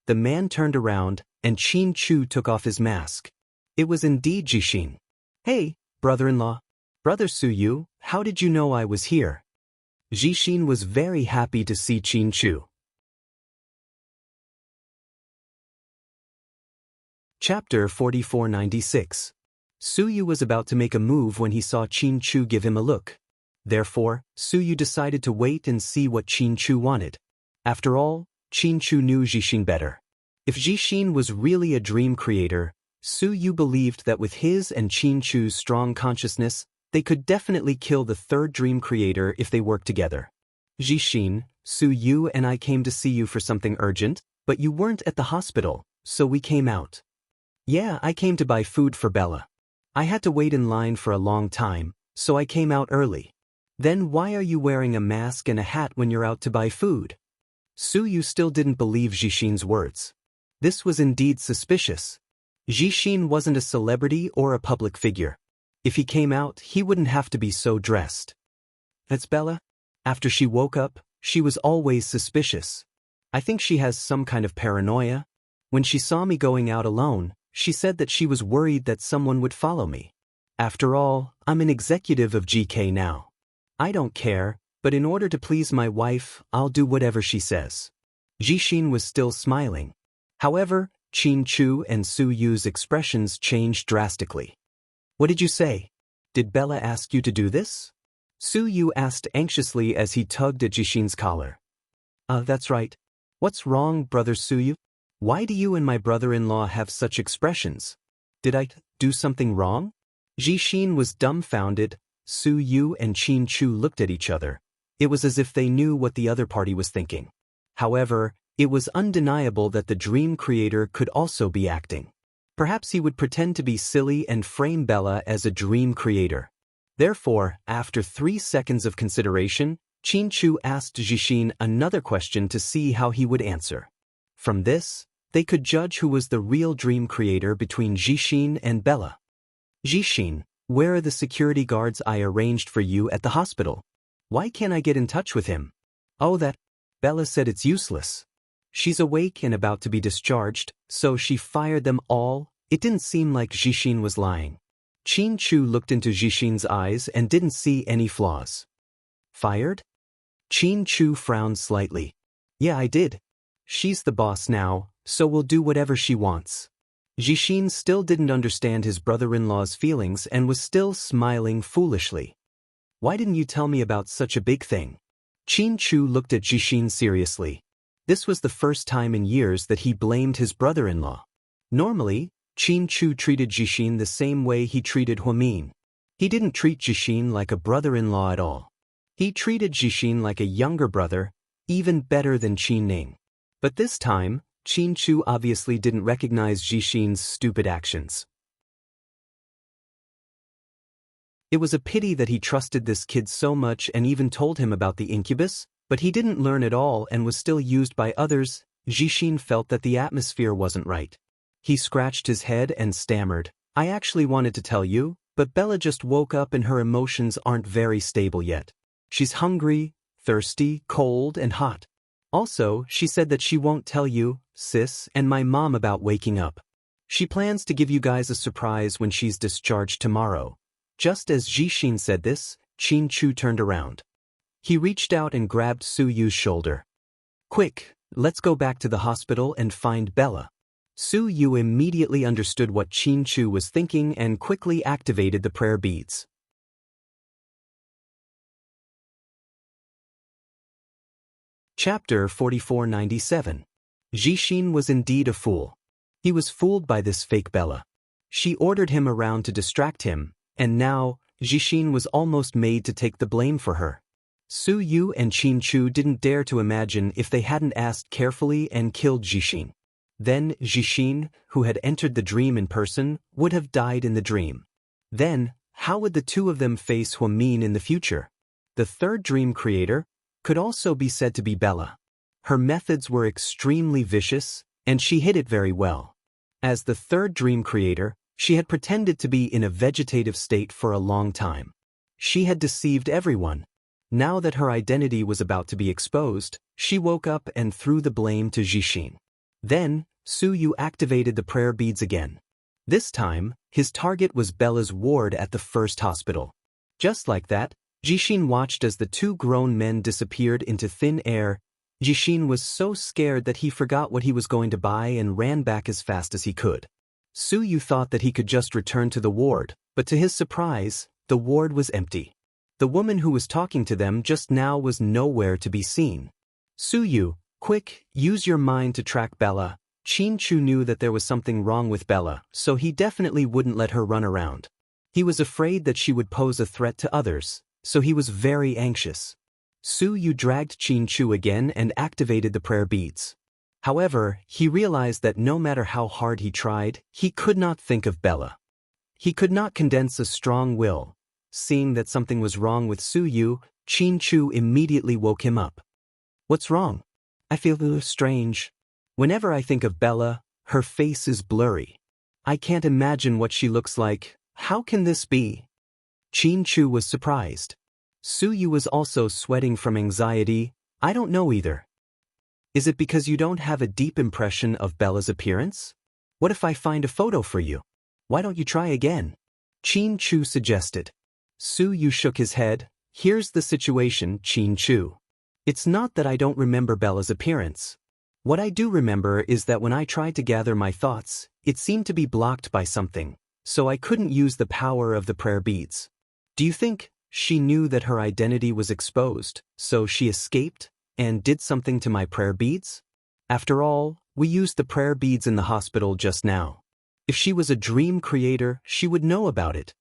The man turned around, and Qin took off his mask. It was indeed Jixin. "Hey, brother-in-law. Brother Su Yu, how did you know I was here?" Jixin was very happy to see Qin. Chapter 4496. Su Yu was about to make a move when he saw Qin give him a look. Therefore, Su Yu decided to wait and see what Qin wanted. After all, Qin knew Jixin better. If Jixin was really a dream creator, Su Yu believed that with his and Qin strong consciousness, They could definitely kill the third dream creator if they work together. Jixin, Su Yu and I came to see you for something urgent, but you weren't at the hospital, so we came out. Yeah, I came to buy food for Bella. I had to wait in line for a long time, so I came out early. Then why are you wearing a mask and a hat when you're out to buy food? Su Yu still didn't believe Jixin's words. This was indeed suspicious. Jixin wasn't a celebrity or a public figure. If he came out, he wouldn't have to be so dressed. That's Bella? After she woke up, she was always suspicious. I think she has some kind of paranoia. When she saw me going out alone, she said that she was worried that someone would follow me. After all, I'm an executive of GK now. I don't care, but in order to please my wife, I'll do whatever she says. Jixin was still smiling. However, Qin Chu and Su Yu's expressions changed drastically. What did you say? Did Bella ask you to do this? Su Yu asked anxiously as he tugged at Jixin's collar. That's right. What's wrong, brother Su Yu? Why do you and my brother-in-law have such expressions? Did I do something wrong? Jixin was dumbfounded. Su Yu and Qin Chu looked at each other. It was as if they knew what the other party was thinking. However, it was undeniable that the dream creator could also be acting. Perhaps he would pretend to be silly and frame Bella as a dream creator. Therefore, after 3 seconds of consideration, Qin Chu asked Jixin another question to see how he would answer. From this, they could judge who was the real dream creator between Jixin and Bella. Jixin, where are the security guards I arranged for you at the hospital? Why can't I get in touch with him? Oh, that. Bella said it's useless. She's awake and about to be discharged, so she fired them all. It didn't seem like Jixin was lying. Qin Chu looked into Jixin's eyes and didn't see any flaws. Fired? Qin Chu frowned slightly. Yeah, I did. She's the boss now, so we'll do whatever she wants. Jixin still didn't understand his brother-in-law's feelings and was still smiling foolishly. Why didn't you tell me about such a big thing? Qin Chu looked at Jixin seriously. This was the first time in years that he blamed his brother-in-law. Normally, Qin Chu treated Jixin the same way he treated Huamin. He didn't treat Jixin like a brother-in-law at all. He treated Jixin like a younger brother, even better than Qin Ning. But this time, Qin Chu obviously didn't recognize Jixin's stupid actions. It was a pity that he trusted this kid so much and even told him about the incubus, but he didn't learn at all and was still used by others. Jixin felt that the atmosphere wasn't right. He scratched his head and stammered, I actually wanted to tell you, but Bella just woke up and her emotions aren't very stable yet. She's hungry, thirsty, cold, and hot. Also, she said that she won't tell you, sis, and my mom about waking up. She plans to give you guys a surprise when she's discharged tomorrow. Just as Jixin said this, Qin Chu turned around. He reached out and grabbed Su Yu's shoulder. Quick, let's go back to the hospital and find Bella. Su Yu immediately understood what Qin Chu was thinking and quickly activated the prayer beads. Chapter 4497. Jixin was indeed a fool. He was fooled by this fake Bella. She ordered him around to distract him, and now, Jixin was almost made to take the blame for her. Su Yu and Qin Chu didn't dare to imagine if they hadn't asked carefully and killed Jixin. Then, Jixin, who had entered the dream in person, would have died in the dream. Then, how would the two of them face Huamin in the future? The third dream creator could also be said to be Bella. Her methods were extremely vicious, and she hid it very well. As the third dream creator, she had pretended to be in a vegetative state for a long time. She had deceived everyone. Now that her identity was about to be exposed, she woke up and threw the blame to Jixin. Then, Su Yu activated the prayer beads again. This time, his target was Bella's ward at the first hospital. Just like that, Jixin watched as the two grown men disappeared into thin air. Jixin was so scared that he forgot what he was going to buy and ran back as fast as he could. Su Yu thought that he could just return to the ward, but to his surprise, the ward was empty. The woman who was talking to them just now was nowhere to be seen. Su Yu, quick, use your mind to track Bella. Qin Chu knew that there was something wrong with Bella, so he definitely wouldn't let her run around. He was afraid that she would pose a threat to others, so he was very anxious. Su Yu dragged Qin Chu again and activated the prayer beads. However, he realized that no matter how hard he tried, he could not think of Bella. He could not condense a strong will. Seeing that something was wrong with Su Yu, Qin Chu immediately woke him up. What's wrong? I feel strange. Whenever I think of Bella, her face is blurry. I can't imagine what she looks like. How can this be? Qin Chu was surprised. Su Yu was also sweating from anxiety. I don't know either. Is it because you don't have a deep impression of Bella's appearance? What if I find a photo for you? Why don't you try again? Qin Chu suggested. Su Yu shook his head. Here's the situation, Qin Chu. It's not that I don't remember Bella's appearance. What I do remember is that when I tried to gather my thoughts, it seemed to be blocked by something, so I couldn't use the power of the prayer beads. Do you think she knew that her identity was exposed, so she escaped and did something to my prayer beads? After all, we used the prayer beads in the hospital just now. If she was a dream creator, she would know about it.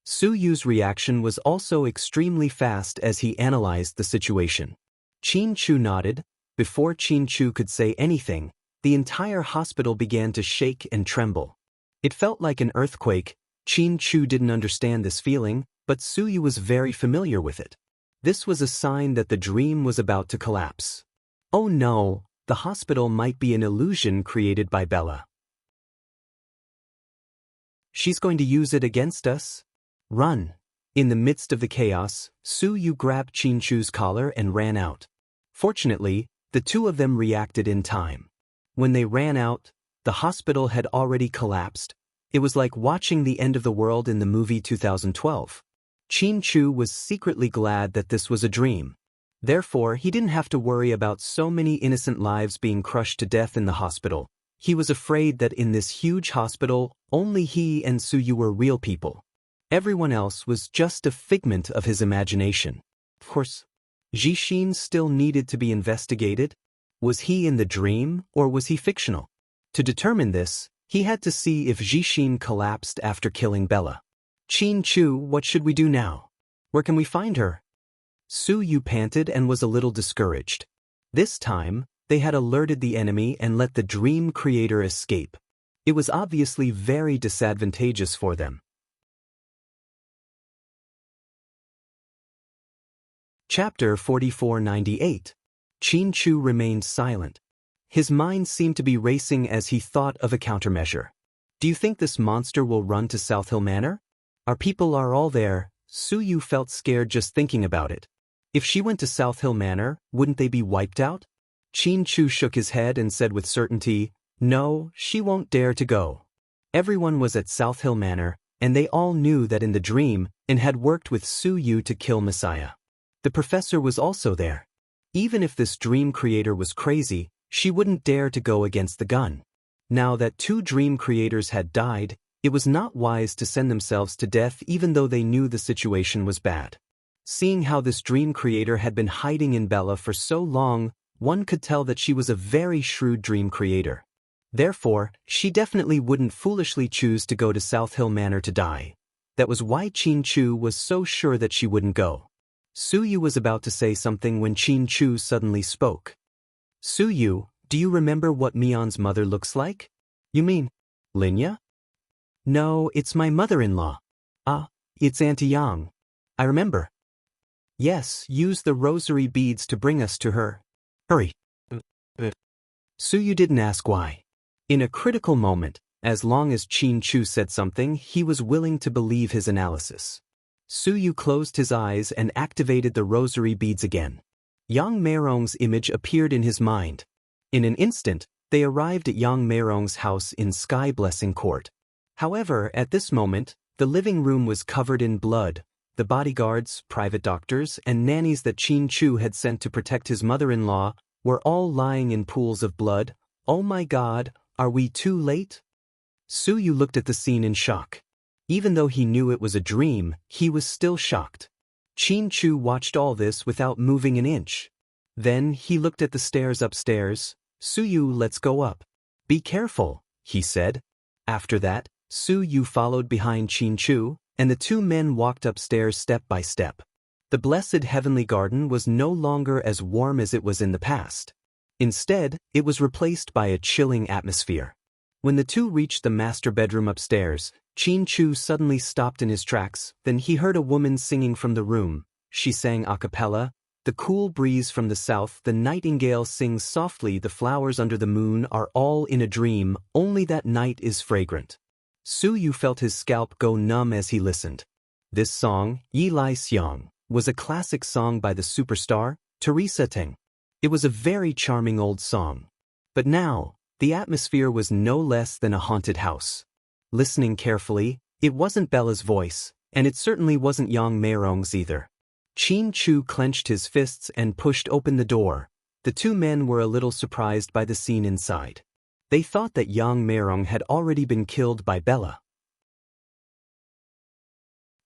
Su Yu's reaction was also extremely fast as he analyzed the situation. Qin Chu nodded. Before Qin Chu could say anything, the entire hospital began to shake and tremble. It felt like an earthquake. Qin Chu didn't understand this feeling, but Su Yu was very familiar with it. This was a sign that the dream was about to collapse. Oh no, the hospital might be an illusion created by Bella. She's going to use it against us? Run! In the midst of the chaos, Su Yu grabbed Qin Chu's collar and ran out. Fortunately, the two of them reacted in time. When they ran out, the hospital had already collapsed. It was like watching the end of the world in the movie 2012. Qin Chu was secretly glad that this was a dream. Therefore, he didn't have to worry about so many innocent lives being crushed to death in the hospital. He was afraid that in this huge hospital, only he and Su Yu were real people. Everyone else was just a figment of his imagination. Of course, Zhixin still needed to be investigated. Was he in the dream, or was he fictional? To determine this, he had to see if Zhixin collapsed after killing Bella. Qin Chu, what should we do now? Where can we find her? Su Yu panted and was a little discouraged. This time, they had alerted the enemy and let the dream creator escape. It was obviously very disadvantageous for them. Chapter 4498. Qin Chu remained silent. His mind seemed to be racing as he thought of a countermeasure. Do you think this monster will run to South Hill Manor? Our people are all there. Su Yu felt scared just thinking about it. If she went to South Hill Manor, wouldn't they be wiped out? Qin Chu shook his head and said with certainty, no, she won't dare to go. Everyone was at South Hill Manor, and they all knew that in the dream, and had worked with Su Yu to kill Messiah. The professor was also there. Even if this dream creator was crazy, she wouldn't dare to go against the gun. Now that two dream creators had died, it was not wise to send themselves to death even though they knew the situation was bad. Seeing how this dream creator had been hiding in Bella for so long, one could tell that she was a very shrewd dream creator. Therefore, she definitely wouldn't foolishly choose to go to South Hill Manor to die. That was why Qin Chu was so sure that she wouldn't go. Su Yu was about to say something when Qin Chu suddenly spoke. Su Yu, do you remember what Mion's mother looks like? You mean Linya? No, it's my mother-in-law. Ah, it's Auntie Yang. I remember. Yes, use the rosary beads to bring us to her. Hurry. Su Yu didn't ask why. In a critical moment, as long as Qin Chu said something, he was willing to believe his analysis. Su Yu closed his eyes and activated the rosary beads again. Yang Meirong's image appeared in his mind. In an instant, they arrived at Yang Meirong's house in Sky Blessing Court. However, at this moment, the living room was covered in blood. The bodyguards, private doctors, and nannies that Qin Chu had sent to protect his mother-in-law were all lying in pools of blood. Oh my God, are we too late? Su Yu looked at the scene in shock. Even though he knew it was a dream, he was still shocked. Qin Chu watched all this without moving an inch. Then he looked at the stairs upstairs. Su Yu, let's go up. Be careful, he said. After that, Su Yu followed behind Qin Chu. and the two men walked upstairs step by step. The blessed heavenly garden was no longer as warm as it was in the past. Instead, it was replaced by a chilling atmosphere. When the two reached the master bedroom upstairs, Chu suddenly stopped in his tracks. Then he heard a woman singing from the room. She sang a cappella. The cool breeze from the south, the nightingale sings softly, the flowers under the moon are all in a dream, only that night is fragrant. Yu felt his scalp go numb as he listened. This song, Yi Lai Xiang, was a classic song by the superstar, Teresa Teng. It was a very charming old song. But now, the atmosphere was no less than a haunted house. Listening carefully, it wasn't Bella's voice, and it certainly wasn't Yang Meirong's either. Chu clenched his fists and pushed open the door. The two men were a little surprised by the scene inside. They thought that Yang Meirong had already been killed by Bella.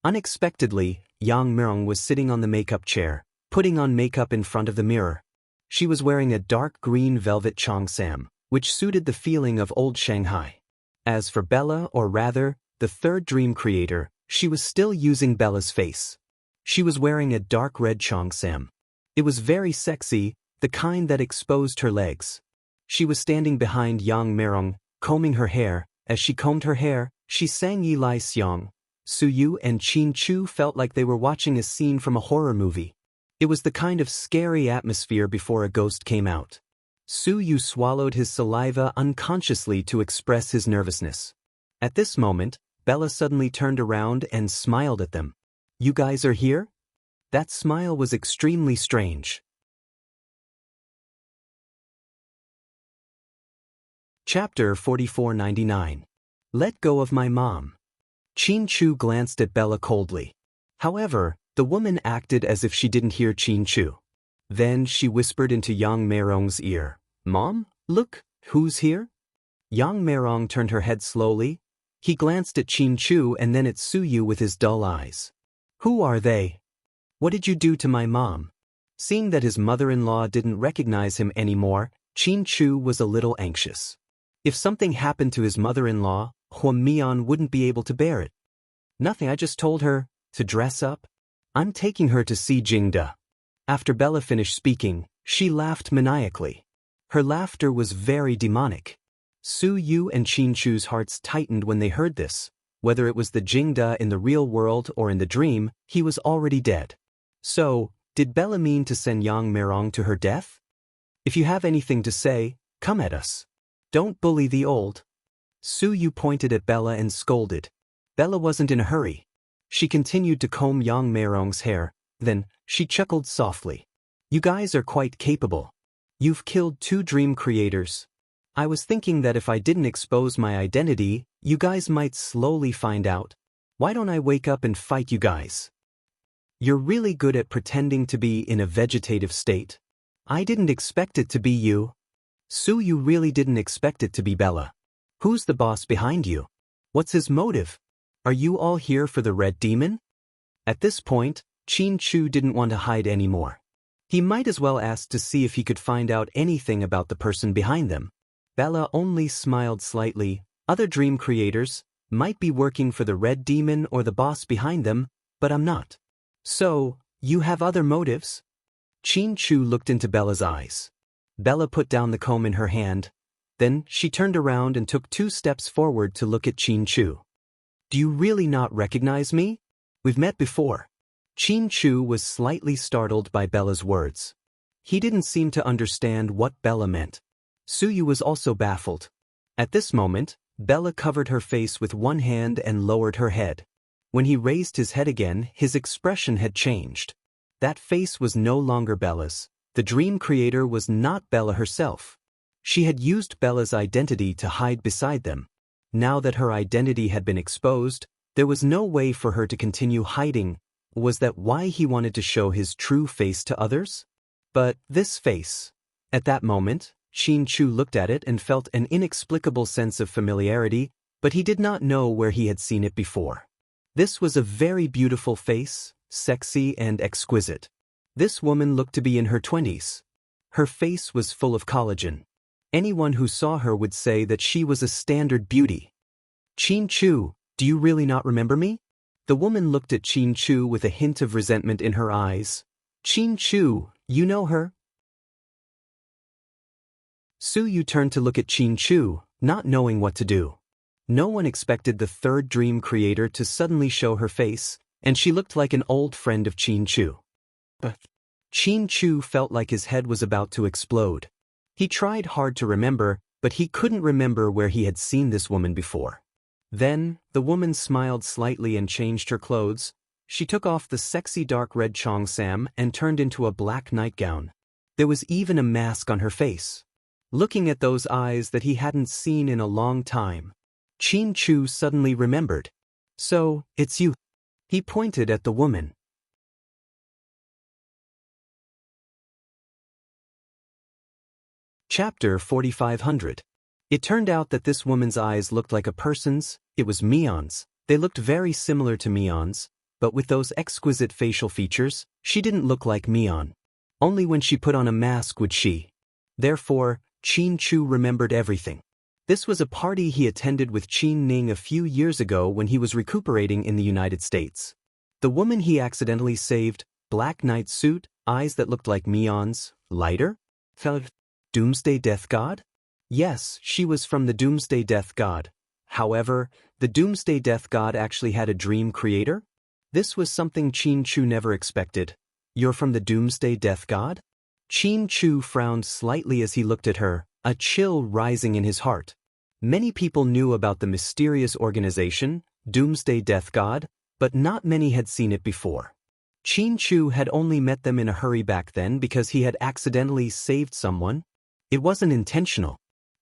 Unexpectedly, Yang Meirong was sitting on the makeup chair, putting on makeup in front of the mirror. She was wearing a dark green velvet cheongsam, which suited the feeling of old Shanghai. As for Bella, or rather, the third dream creator, she was still using Bella's face. She was wearing a dark red cheongsam. It was very sexy, the kind that exposed her legs. She was standing behind Yang Meirong, combing her hair. As she combed her hair, she sang Yi Lai Xiang. Yu and Chu felt like they were watching a scene from a horror movie. It was the kind of scary atmosphere before a ghost came out. Yu swallowed his saliva unconsciously to express his nervousness. At this moment, Bella suddenly turned around and smiled at them. "You guys are here?" That smile was extremely strange. Chapter 4499. Let Go of My Mom. Chu glanced at Bella coldly. However, the woman acted as if she didn't hear Chu. Then she whispered into Yang Meirong's ear, "Mom, look, who's here?" Yang Meirong turned her head slowly. He glanced at Chu and then at Yu with his dull eyes. "Who are they? What did you do to my mom?" Seeing that his mother-in-law didn't recognize him anymore, Chu was a little anxious. If something happened to his mother-in-law, Huan Mian wouldn't be able to bear it. "Nothing, I just told her to dress up. I'm taking her to see Jingda." After Bella finished speaking, she laughed maniacally. Her laughter was very demonic. Yu and Chu's hearts tightened when they heard this. Whether it was the Jingda in the real world or in the dream, he was already dead. So, did Bella mean to send Yang Meirong to her death? "If you have anything to say, come at us. Don't bully the old." Yu pointed at Bella and scolded. Bella wasn't in a hurry. She continued to comb Yang Meirong's hair, then she chuckled softly. "You guys are quite capable. You've killed 2 dream creators. I was thinking that if I didn't expose my identity, you guys might slowly find out. Why don't I wake up and fight you guys? You're really good at pretending to be in a vegetative state. I didn't expect it to be you." You really didn't expect it to be Bella. "Who's the boss behind you? What's his motive? Are you all here for the red demon?" At this point, Chu didn't want to hide anymore. He might as well ask to see if he could find out anything about the person behind them. Bella only smiled slightly. "Other dream creators might be working for the red demon or the boss behind them, but I'm not." "So, you have other motives?" Chu looked into Bella's eyes. Bella put down the comb in her hand. Then she turned around and took 2 steps forward to look at Chu. "Do you really not recognize me? We've met before." Chu was slightly startled by Bella's words. He didn't seem to understand what Bella meant. Yu was also baffled. At this moment, Bella covered her face with one hand and lowered her head. When he raised his head again, his expression had changed. That face was no longer Bella's. The dream creator was not Bella herself. She had used Bella's identity to hide beside them. Now that her identity had been exposed, there was no way for her to continue hiding. Was that why he wanted to show his true face to others? But this face. At that moment, Chu looked at it and felt an inexplicable sense of familiarity, but he did not know where he had seen it before. This was a very beautiful face, sexy and exquisite. This woman looked to be in her 20s. Her face was full of collagen. Anyone who saw her would say that she was a standard beauty. "Chu, do you really not remember me?" The woman looked at Qin Chu with a hint of resentment in her eyes. Qin Chu, you know her? Su Yu turned to look at Qin Chu, not knowing what to do. No one expected the third dream creator to suddenly show her face, and she looked like an old friend of Qin Chu. But Qin Chu felt like his head was about to explode. He tried hard to remember, but he couldn't remember where he had seen this woman before. Then, the woman smiled slightly and changed her clothes. She took off the sexy dark red cheongsam and turned into a black nightgown. There was even a mask on her face. Looking at those eyes that he hadn't seen in a long time, Qin Chu suddenly remembered. So, it's you. He pointed at the woman. Chapter 4500. It turned out that this woman's eyes looked like a person's. It was Mion's. They looked very similar to Mion's, but with those exquisite facial features, she didn't look like Mion. Only when she put on a mask would she. Therefore, Qin Chu remembered everything. This was a party he attended with Qin Ning a few years ago when he was recuperating in the United States. The woman he accidentally saved, black night suit, eyes that looked like Mion's, lighter? Doomsday Death God? Yes, she was from the Doomsday Death God. However, the Doomsday Death God actually had a dream creator? This was something Qin Chu never expected. You're from the Doomsday Death God? Qin Chu frowned slightly as he looked at her, a chill rising in his heart. Many people knew about the mysterious organization, Doomsday Death God, but not many had seen it before. Qin Chu had only met them in a hurry back then because he had accidentally saved someone. It wasn't intentional.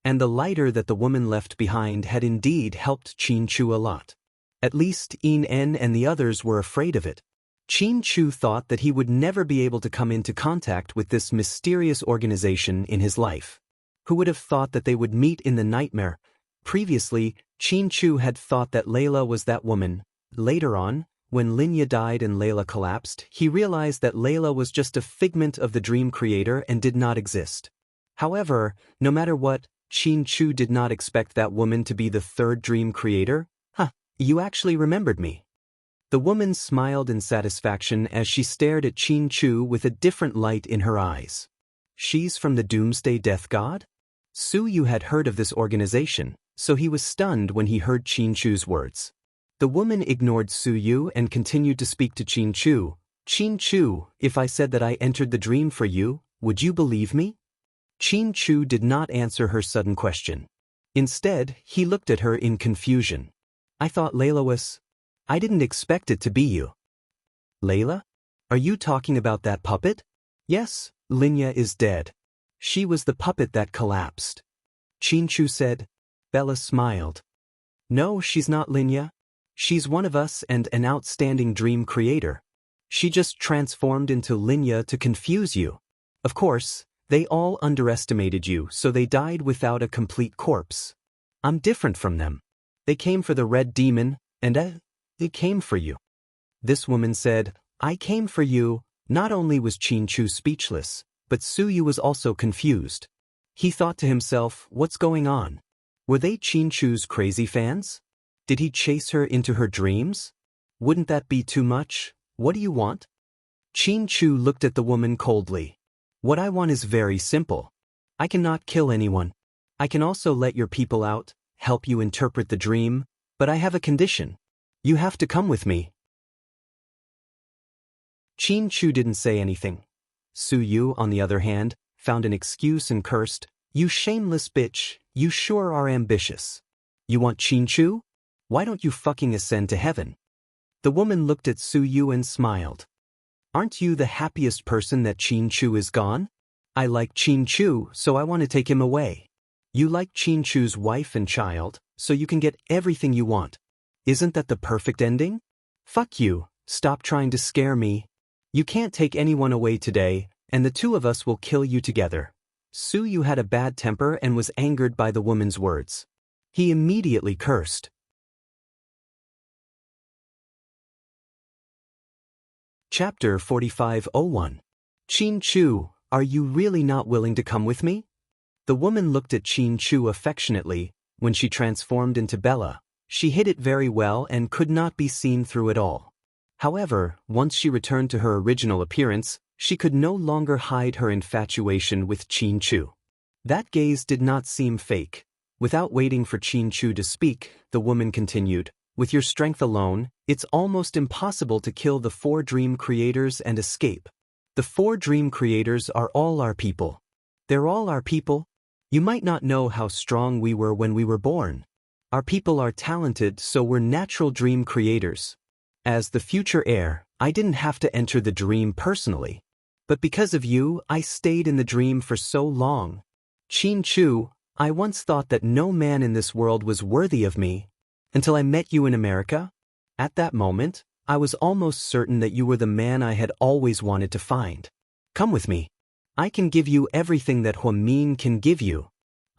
And the lighter that the woman left behind had indeed helped Qin Chu a lot. At least Yin En and the others were afraid of it. Qin Chu thought that he would never be able to come into contact with this mysterious organization in his life. Who would have thought that they would meet in the nightmare? Previously, Qin Chu had thought that Layla was that woman. Later on, when Linya died and Layla collapsed, he realized that Layla was just a figment of the dream creator and did not exist. However, no matter what, Qin Chu did not expect that woman to be the third dream creator. You actually remembered me. The woman smiled in satisfaction as she stared at Qin Chu with a different light in her eyes. She's from the Doomsday Death God? Su Yu had heard of this organization, so he was stunned when he heard Qin Chu's words. The woman ignored Su Yu and continued to speak to Qin Chu. Qin Chu, if I said that I entered the dream for you, would you believe me? Qin Chu did not answer her sudden question. Instead, he looked at her in confusion. I thought Layla was... I didn't expect it to be you. Layla? Are you talking about that puppet? Yes, Linya is dead. She was the puppet that collapsed. Qin Chu said. Bella smiled. No, she's not Linya. She's one of us and an outstanding dream creator. She just transformed into Linya to confuse you. Of course, they all underestimated you, so they died without a complete corpse. I'm different from them. They came for the red demon, and they came for you. This woman said, I came for you. Not only was Qin Chu speechless, but Su Yu was also confused. He thought to himself, what's going on? Were they Qin Chu's crazy fans? Did he chase her into her dreams? Wouldn't that be too much? What do you want? Qin Chu looked at the woman coldly. What I want is very simple. I cannot kill anyone. I can also let your people out, help you interpret the dream, but I have a condition. You have to come with me. Qin Chu didn't say anything. Su Yu, on the other hand, found an excuse and cursed, You shameless bitch, you sure are ambitious. You want Qin Chu? Why don't you fucking ascend to heaven? The woman looked at Su Yu and smiled. Aren't you the happiest person that Qin Chu is gone? I like Qin Chu, so I want to take him away. You like Qin Chu's wife and child, so you can get everything you want. Isn't that the perfect ending? Fuck you, stop trying to scare me. You can't take anyone away today, and the two of us will kill you together. Su Yu had a bad temper and was angered by the woman's words. He immediately cursed. Chapter 4501. Qin Chu, are you really not willing to come with me? The woman looked at Qin Chu affectionately. When she transformed into Bella, She hid it very well and could not be seen through it all. However, once she returned to her original appearance, she could no longer hide her infatuation with Qin Chu. That gaze did not seem fake. Without waiting for Qin Chu to speak, the woman continued, "With your strength alone, it's almost impossible to kill the 4 dream creators and escape. The 4 dream creators are all our people. They're all our people. You might not know how strong we were when we were born. Our people are talented, so we're natural dream creators. As the future heir, I didn't have to enter the dream personally. But because of you, I stayed in the dream for so long. Qin Chu, I once thought that no man in this world was worthy of me, until I met you in America. At that moment, I was almost certain that you were the man I had always wanted to find. Come with me. I can give you everything that Huamin can give you.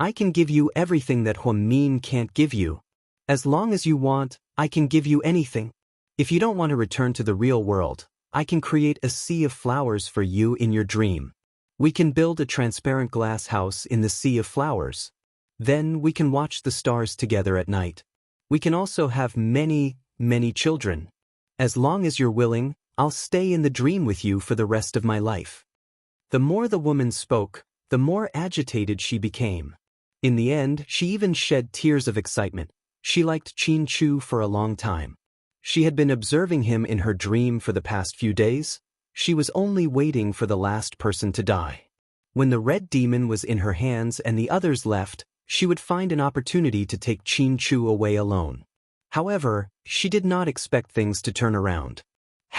I can give you everything that Huamin can't give you. As long as you want, I can give you anything. If you don't want to return to the real world, I can create a sea of flowers for you in your dream. We can build a transparent glass house in the sea of flowers. Then we can watch the stars together at night. We can also have many, many children. As long as you're willing, I'll stay in the dream with you for the rest of my life." The more the woman spoke, the more agitated she became. In the end, she even shed tears of excitement. She liked Qin Chu for a long time. She had been observing him in her dream for the past few days. She was only waiting for the last person to die. When the red demon was in her hands and the others left, she would find an opportunity to take Qin Chu away alone. However, she did not expect things to turn around.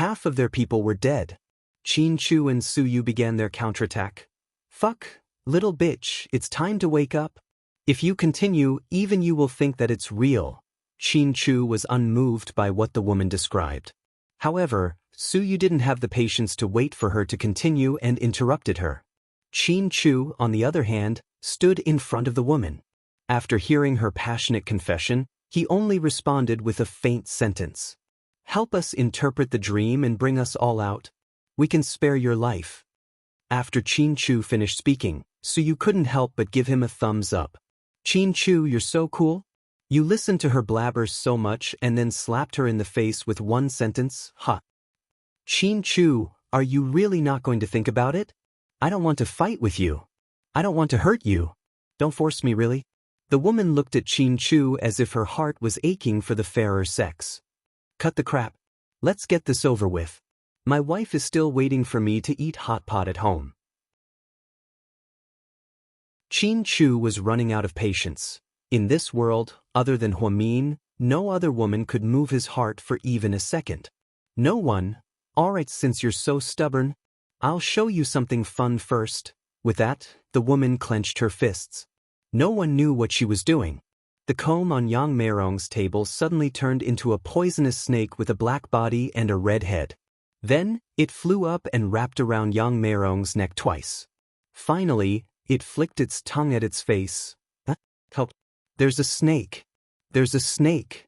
Half of their people were dead. Qin Chu and Su Yu began their counterattack. "Fuck, little bitch, it's time to wake up. If you continue, even you will think that it's real." Qin Chu was unmoved by what the woman described. However, Su Yu didn't have the patience to wait for her to continue and interrupted her. Qin Chu, on the other hand, stood in front of the woman. After hearing her passionate confession, he only responded with a faint sentence. "Help us interpret the dream and bring us all out. We can spare your life." After Qin Chu finished speaking, Su Yu couldn't help but give him a thumbs up. "Qin Chu, you're so cool. You listened to her blabbers so much and then slapped her in the face with one sentence, huh? Qin Chu, are you really not going to think about it? I don't want to fight with you. I don't want to hurt you. Don't force me, really." The woman looked at Qin Chu as if her heart was aching for the fairer sex. "Cut the crap. Let's get this over with. My wife is still waiting for me to eat hot pot at home." Qin Chu was running out of patience. In this world, other than Huamin, no other woman could move his heart for even a second. No one. "Alright, since you're so stubborn, I'll show you something fun first." With that, the woman clenched her fists. No one knew what she was doing. The comb on Yang Meirong's table suddenly turned into a poisonous snake with a black body and a red head. Then, it flew up and wrapped around Yang Meirong's neck twice. Finally, it flicked its tongue at its face. "Help! There's a snake! There's a snake!"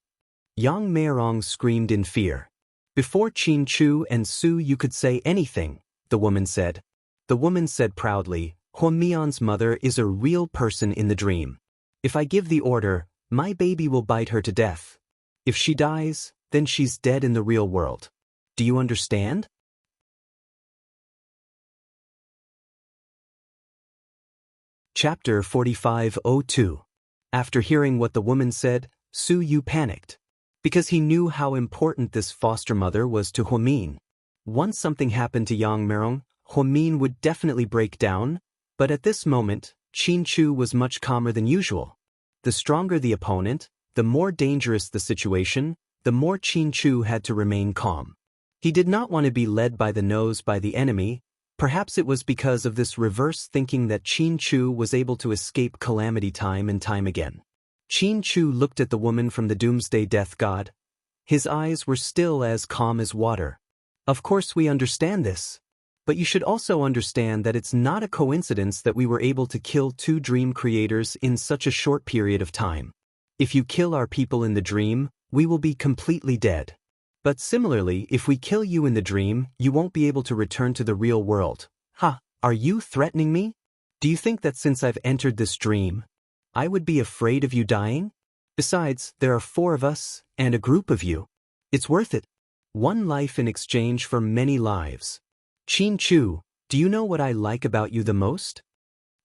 Yang Meirong screamed in fear. Before Qin Chu and Su Yu could say anything, the woman said. The woman said proudly, "Huamian's mother is a real person in the dream. If I give the order, my baby will bite her to death. If she dies, then she's dead in the real world. Do you understand?" Chapter 45:02. After hearing what the woman said, Su Yu panicked. Because he knew how important this foster mother was to Huamin. Once something happened to Yang Meirong, Huamin would definitely break down, but at this moment, Qin Chu was much calmer than usual. The stronger the opponent, the more dangerous the situation, the more Qin Chu had to remain calm. He did not want to be led by the nose by the enemy. Perhaps it was because of this reverse thinking that Qin Chu was able to escape calamity time and time again. Qin Chu looked at the woman from the doomsday death god. His eyes were still as calm as water. "Of course we understand this. But you should also understand that it's not a coincidence that we were able to kill 2 dream creators in such a short period of time. If you kill our people in the dream, we will be completely dead. But similarly, if we kill you in the dream, you won't be able to return to the real world." "Ha, are you threatening me? Do you think that since I've entered this dream, I would be afraid of you dying? Besides, there are 4 of us, and a group of you. It's worth it. One life in exchange for many lives. Qin Chu, do you know what I like about you the most?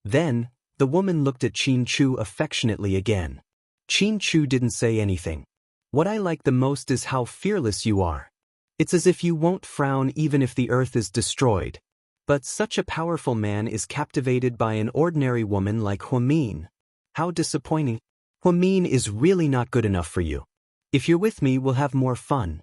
Then, the woman looked at Qin Chu affectionately again. Qin Chu didn't say anything. What I like the most is how fearless you are. It's as if you won't frown even if the earth is destroyed. But such a powerful man is captivated by an ordinary woman like Huamin. How disappointing. Huamin is really not good enough for you. If you're with me, we'll have more fun.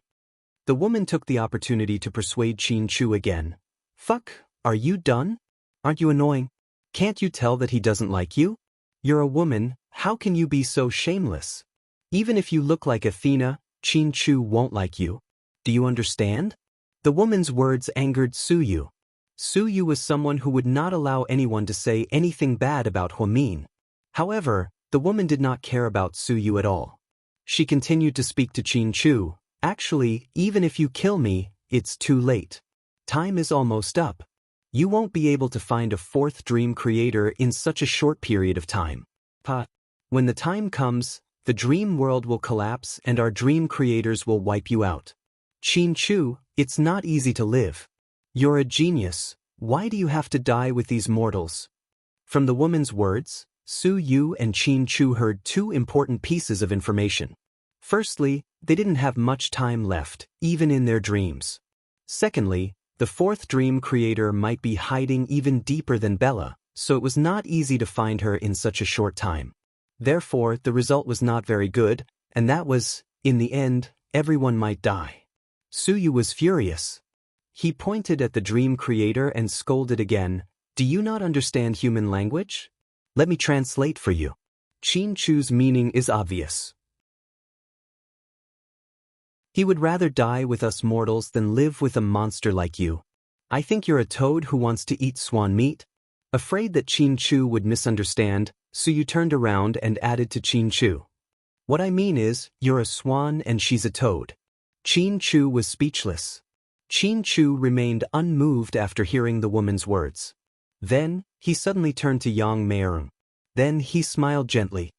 The woman took the opportunity to persuade Qin Chu again. Fuck, are you done? Aren't you annoying? Can't you tell that he doesn't like you? You're a woman, how can you be so shameless? Even if you look like Athena, Qin Chu won't like you. Do you understand? The woman's words angered Su Yu. Su Yu was someone who would not allow anyone to say anything bad about Huamin. However, the woman did not care about Su Yu at all. She continued to speak to Qin Chu. Actually, even if you kill me, it's too late. Time is almost up. You won't be able to find a 4th dream creator in such a short period of time. When the time comes, the dream world will collapse and our dream creators will wipe you out. Qin Chu, it's not easy to live. You're a genius. Why do you have to die with these mortals? From the woman's words, Su Yu and Qin Chu heard 2 important pieces of information. Firstly, they didn't have much time left, even in their dreams. Secondly, the 4th dream creator might be hiding even deeper than Bella, so it was not easy to find her in such a short time. Therefore, the result was not very good, and that was, in the end, everyone might die. Su Yu was furious. He pointed at the dream creator and scolded again. Do you not understand human language? Let me translate for you. Qin Chu's meaning is obvious. He would rather die with us mortals than live with a monster like you. I think you're a toad who wants to eat swan meat. Afraid that Qin Chu would misunderstand, Su Yu turned around and added to Qin Chu. What I mean is, you're a swan and she's a toad. Qin Chu was speechless. Qin Chu remained unmoved after hearing the woman's words. Then, he suddenly turned to Yang Meirong. Then he smiled gently.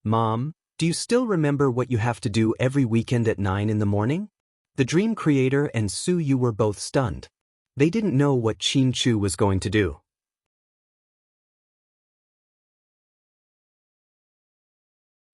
Mom, do you still remember what you have to do every weekend at 9 in the morning? The dream creator and Su Yu were both stunned. They didn't know what Qin Chu was going to do.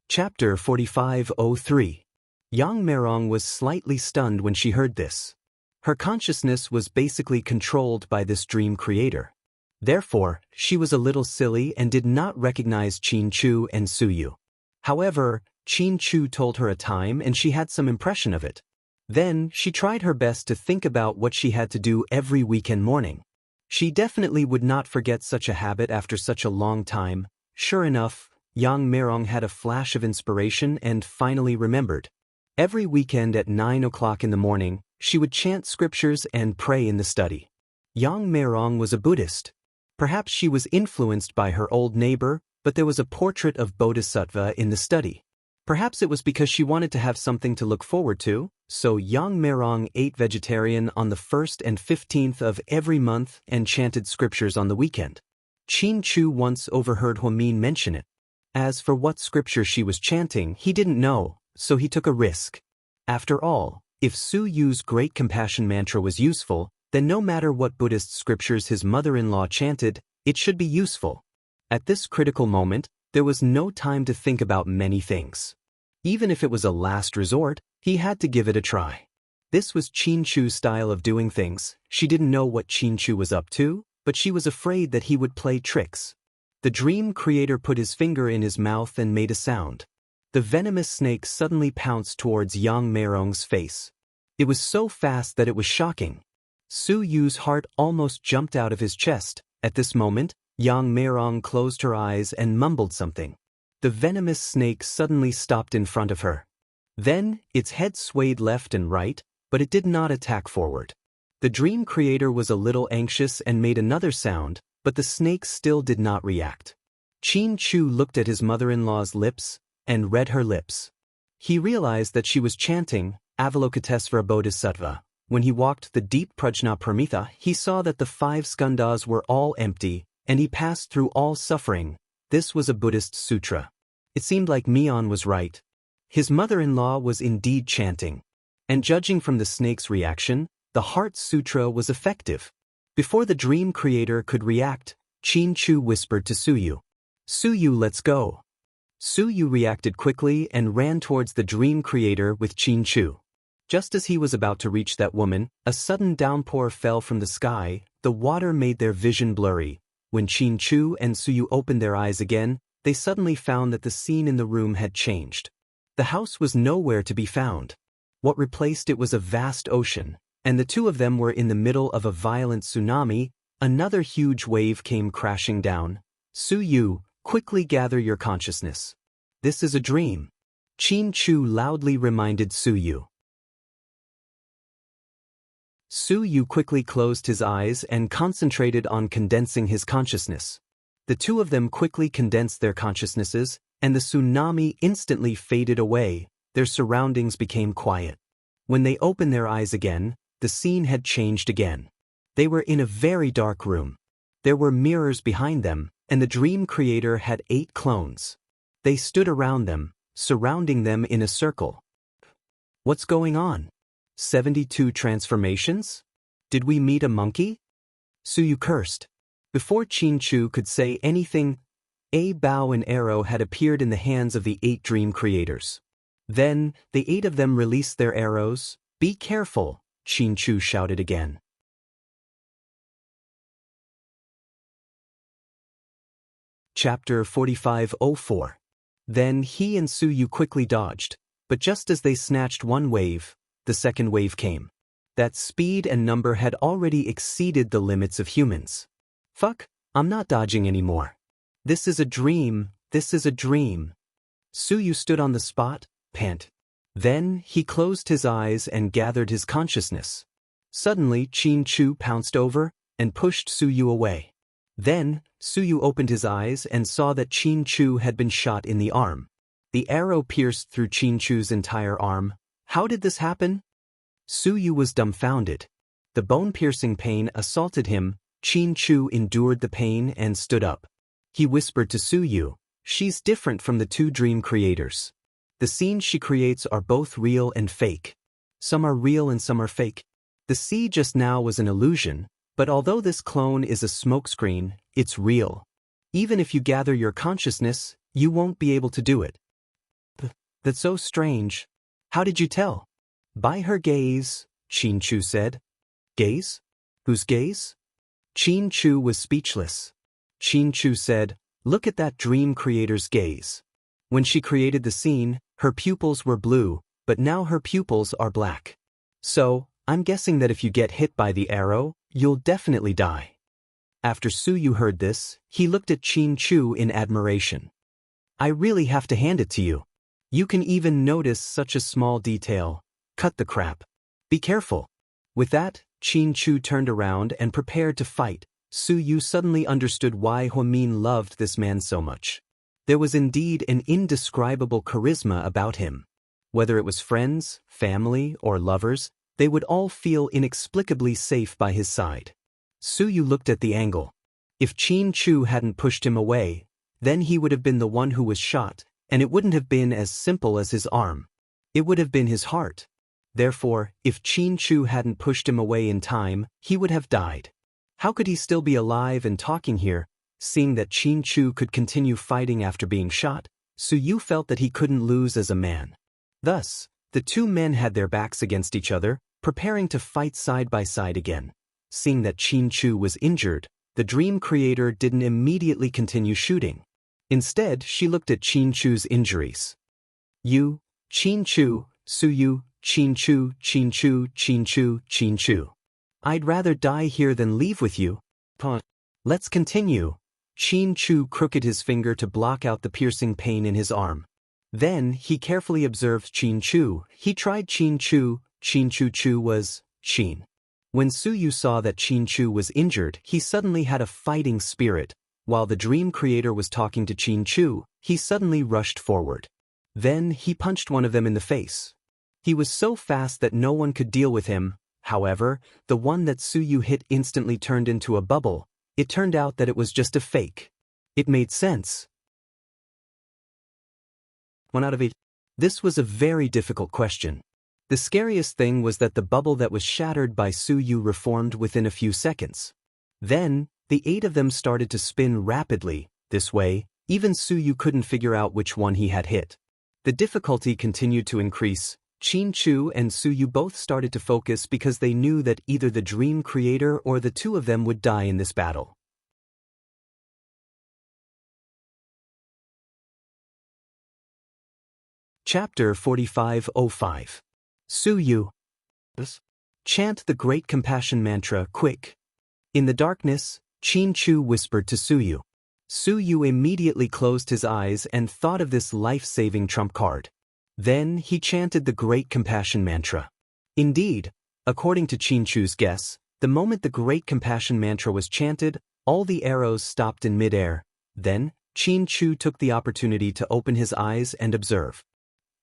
Chapter 4503. Yang Meirong was slightly stunned when she heard this. Her consciousness was basically controlled by this dream creator. Therefore, she was a little silly and did not recognize Qin Chu and Su Yu. However, Qin Chu told her a time and she had some impression of it. Then, she tried her best to think about what she had to do every weekend morning. She definitely would not forget such a habit after such a long time. Sure enough, Yang Meirong had a flash of inspiration and finally remembered. Every weekend at 9 o'clock in the morning, she would chant scriptures and pray in the study. Yang Meirong was a Buddhist. Perhaps she was influenced by her old neighbor, but there was a portrait of Bodhisattva in the study. Perhaps it was because she wanted to have something to look forward to, so Yang Meirong ate vegetarian on the 1st and 15th of every month and chanted scriptures on the weekend. Qin Chu once overheard Huamin mention it. As for what scripture she was chanting, he didn't know, so he took a risk. After all, if Su Yu's Great Compassion mantra was useful, then no matter what Buddhist scriptures his mother-in-law chanted, it should be useful. At this critical moment, there was no time to think about many things. Even if it was a last resort, he had to give it a try. This was Qin Chu's style of doing things. She didn't know what Qin Chu was up to, but she was afraid that he would play tricks. The dream creator put his finger in his mouth and made a sound. The venomous snake suddenly pounced towards Yang Meirong's face. It was so fast that it was shocking. Su Yu's heart almost jumped out of his chest. At this moment, Yang Meirong closed her eyes and mumbled something. The venomous snake suddenly stopped in front of her. Then, its head swayed left and right, but it did not attack forward. The dream creator was a little anxious and made another sound, but the snake still did not react. Qin Chu looked at his mother-in-law's lips and read her lips. He realized that she was chanting Avalokitesvara Bodhisattva. When he walked the deep Prajna Paramitha, he saw that the 5 skandhas were all empty, and he passed through all suffering. This was a Buddhist sutra. It seemed like Mian was right. His mother-in-law was indeed chanting. And judging from the snake's reaction, the Heart Sutra was effective. Before the dream creator could react, Qin-Chu whispered to Suyu. Suyu, let's go. Suyu reacted quickly and ran towards the dream creator with Qin-Chu. Just as he was about to reach that woman, a sudden downpour fell from the sky. The water made their vision blurry. When Qin-Chu and Suyu opened their eyes again, they suddenly found that the scene in the room had changed. The house was nowhere to be found. What replaced it was a vast ocean, and the two of them were in the middle of a violent tsunami. Another huge wave came crashing down. Suyu, quickly gather your consciousness. This is a dream. Qin-Chu loudly reminded Suyu. Suyu quickly closed his eyes and concentrated on condensing his consciousness. The two of them quickly condensed their consciousnesses, and the tsunami instantly faded away. Their surroundings became quiet. When they opened their eyes again, the scene had changed again. They were in a very dark room. There were mirrors behind them, and the dream creator had 8 clones. They stood around them, surrounding them in a circle. What's going on? 72 transformations? Did we meet a monkey? Suyu cursed. Before Qin-Chu could say anything, a bow and arrow had appeared in the hands of the 8 dream creators. Then, the 8 of them released their arrows. Be careful, Qin-Chu shouted again. Chapter 45:04. Then he and Suyu quickly dodged, but just as they snatched one wave, the second wave came. That speed and number had already exceeded the limits of humans. Fuck, I'm not dodging anymore. This is a dream, this is a dream. Suyu stood on the spot, pant. Then, he closed his eyes and gathered his consciousness. Suddenly, Qin-Chu pounced over and pushed Suyu away. Then, Suyu opened his eyes and saw that Qin-Chu had been shot in the arm. The arrow pierced through Qin-Chu's entire arm. How did this happen? Suyu was dumbfounded. The bone-piercing pain assaulted him. Qin-Chu endured the pain and stood up. He whispered to Suyu, she's different from the 2 dream creators. The scenes she creates are both real and fake. Some are real and some are fake. The sea just now was an illusion, but although this clone is a smokescreen, it's real. Even if you gather your consciousness, you won't be able to do it. That's so strange. How did you tell? By her gaze, Qin-Chu said. Gaze? Whose gaze? Qin-Chu was speechless. Qin-Chu said, look at that dream creator's gaze. When she created the scene, her pupils were blue, but now her pupils are black. So, I'm guessing that if you get hit by the arrow, you'll definitely die. After Suyu heard this, he looked at Qin-Chu in admiration. I really have to hand it to you. You can even notice such a small detail. Cut the crap. Be careful. With that, Qin-Chu turned around and prepared to fight. Suyu suddenly understood why Huamin loved this man so much. There was indeed an indescribable charisma about him. Whether it was friends, family, or lovers, they would all feel inexplicably safe by his side. Suyu looked at the angle. If Qin-Chu hadn't pushed him away, then he would have been the one who was shot, and it wouldn't have been as simple as his arm. It would have been his heart. Therefore, if Qin-Chu hadn't pushed him away in time, he would have died. How could he still be alive and talking here? Seeing that Qin-Chu could continue fighting after being shot, Suyu felt that he couldn't lose as a man. Thus, the 2 men had their backs against each other, preparing to fight side by side again. Seeing that Qin-Chu was injured, the dream creator didn't immediately continue shooting. Instead, she looked at Qin-Chu's injuries. You, Qin-Chu, Suyu, Qin-Chu, Qin-Chu, Qin-Chu, Qin-Chu. I'd rather die here than leave with you. Let's continue. Qin-Chu crooked his finger to block out the piercing pain in his arm. Then, he carefully observed Qin-Chu. He tried Qin-Chu. Qin-Chu was Qin. When Suyu saw that Qin-Chu was injured, he suddenly had a fighting spirit. While the dream creator was talking to Qin-Chu, he suddenly rushed forward. Then, he punched one of them in the face. He was so fast that no one could deal with him. However, the one that Suyu hit instantly turned into a bubble. It turned out that it was just a fake. It made sense. 1 out of 8. This was a very difficult question. The scariest thing was that the bubble that was shattered by Su Yu reformed within a few seconds. Then, the 8 of them started to spin rapidly. This way, even Su Yu couldn't figure out which one he had hit. The difficulty continued to increase. Qin Chu and Su Yu both started to focus because they knew that either the dream creator or the 2 of them would die in this battle. Chapter 4505. Su Yu. Chant the Great Compassion Mantra, quick. In the darkness, Qin Chu whispered to Su Yu. Su Yu immediately closed his eyes and thought of this life-saving trump card. Then he chanted the Great Compassion Mantra. Indeed, according to Qin Chu's guess, the moment the Great Compassion Mantra was chanted, all the arrows stopped in midair. Then, Qin Chu took the opportunity to open his eyes and observe.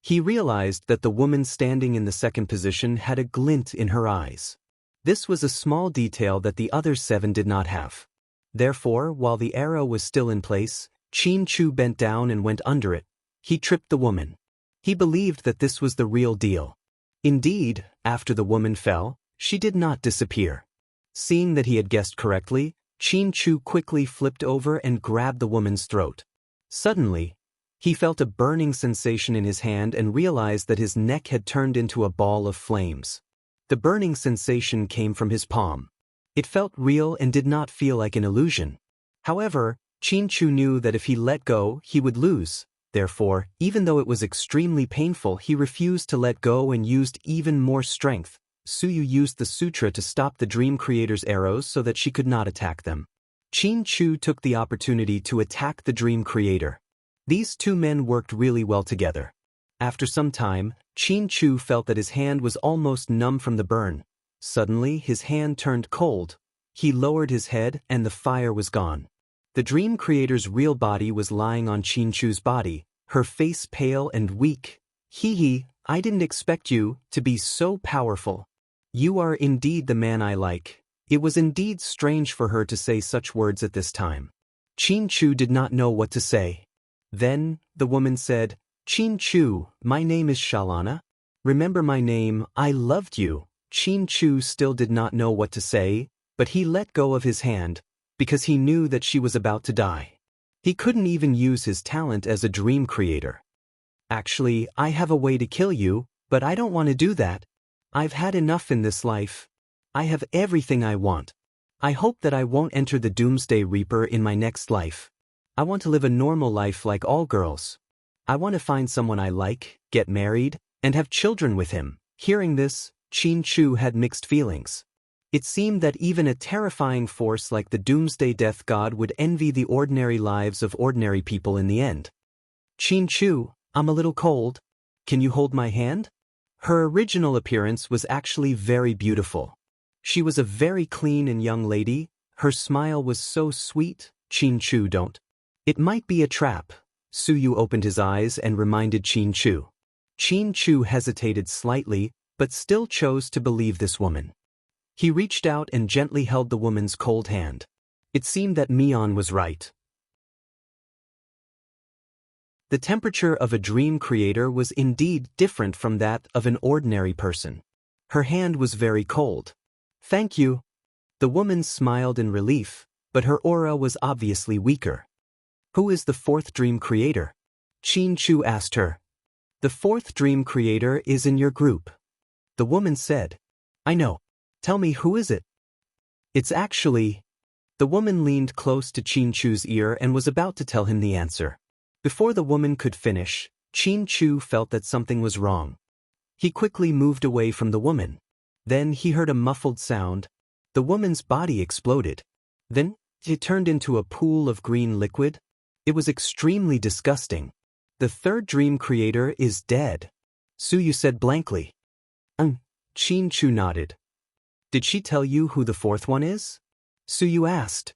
He realized that the woman standing in the second position had a glint in her eyes. This was a small detail that the other 7 did not have. Therefore, while the arrow was still in place, Qin Chu bent down and went under it. He tripped the woman. He believed that this was the real deal. Indeed, after the woman fell, she did not disappear. Seeing that he had guessed correctly, Qin Chu quickly flipped over and grabbed the woman's throat. Suddenly, he felt a burning sensation in his hand and realized that his neck had turned into a ball of flames. The burning sensation came from his palm. It felt real and did not feel like an illusion. However, Qin Chu knew that if he let go, he would lose. Therefore, even though it was extremely painful, he refused to let go and used even more strength. Su Yu used the sutra to stop the dream creator's arrows so that she could not attack them. Qin Chu took the opportunity to attack the dream creator. These 2 men worked really well together. After some time, Qin Chu felt that his hand was almost numb from the burn. Suddenly, his hand turned cold. He lowered his head and the fire was gone. The dream creator's real body was lying on Qin Chu's body, her face pale and weak. Hee, I didn't expect you to be so powerful. You are indeed the man I like. It was indeed strange for her to say such words at this time. Qin Chu did not know what to say. Then, the woman said, Qin Chu, my name is Shalana. Remember my name, I loved you. Qin Chu still did not know what to say, but he let go of his hand, because he knew that she was about to die. He couldn't even use his talent as a dream creator. Actually, I have a way to kill you, but I don't want to do that. I've had enough in this life. I have everything I want. I hope that I won't enter the Doomsday Reaper in my next life. I want to live a normal life like all girls. I want to find someone I like, get married, and have children with him. Hearing this, Qin Chu had mixed feelings. It seemed that even a terrifying force like the Doomsday Death God would envy the ordinary lives of ordinary people in the end. Qin Chu, I'm a little cold. Can you hold my hand? Her original appearance was actually very beautiful. She was a very clean and young lady. Her smile was so sweet. Qin Chu don't. It might be a trap. Su Yu opened his eyes and reminded Qin Chu. Qin Chu hesitated slightly, but still chose to believe this woman. He reached out and gently held the woman's cold hand. It seemed that Mian was right. The temperature of a dream creator was indeed different from that of an ordinary person. Her hand was very cold. Thank you. The woman smiled in relief, but her aura was obviously weaker. Who is the 4th dream creator? Qin Chu asked her. The 4th dream creator is in your group. The woman said. I know. Tell me, who is it? It's actually... The woman leaned close to Qin Chu's ear and was about to tell him the answer. Before the woman could finish, Qin Chu felt that something was wrong. He quickly moved away from the woman. Then he heard a muffled sound. The woman's body exploded. Then, it turned into a pool of green liquid. It was extremely disgusting. The 3rd dream creator is dead. Su Yu said blankly. Qin Chu nodded. Did she tell you who the 4th one is? Su Yu asked.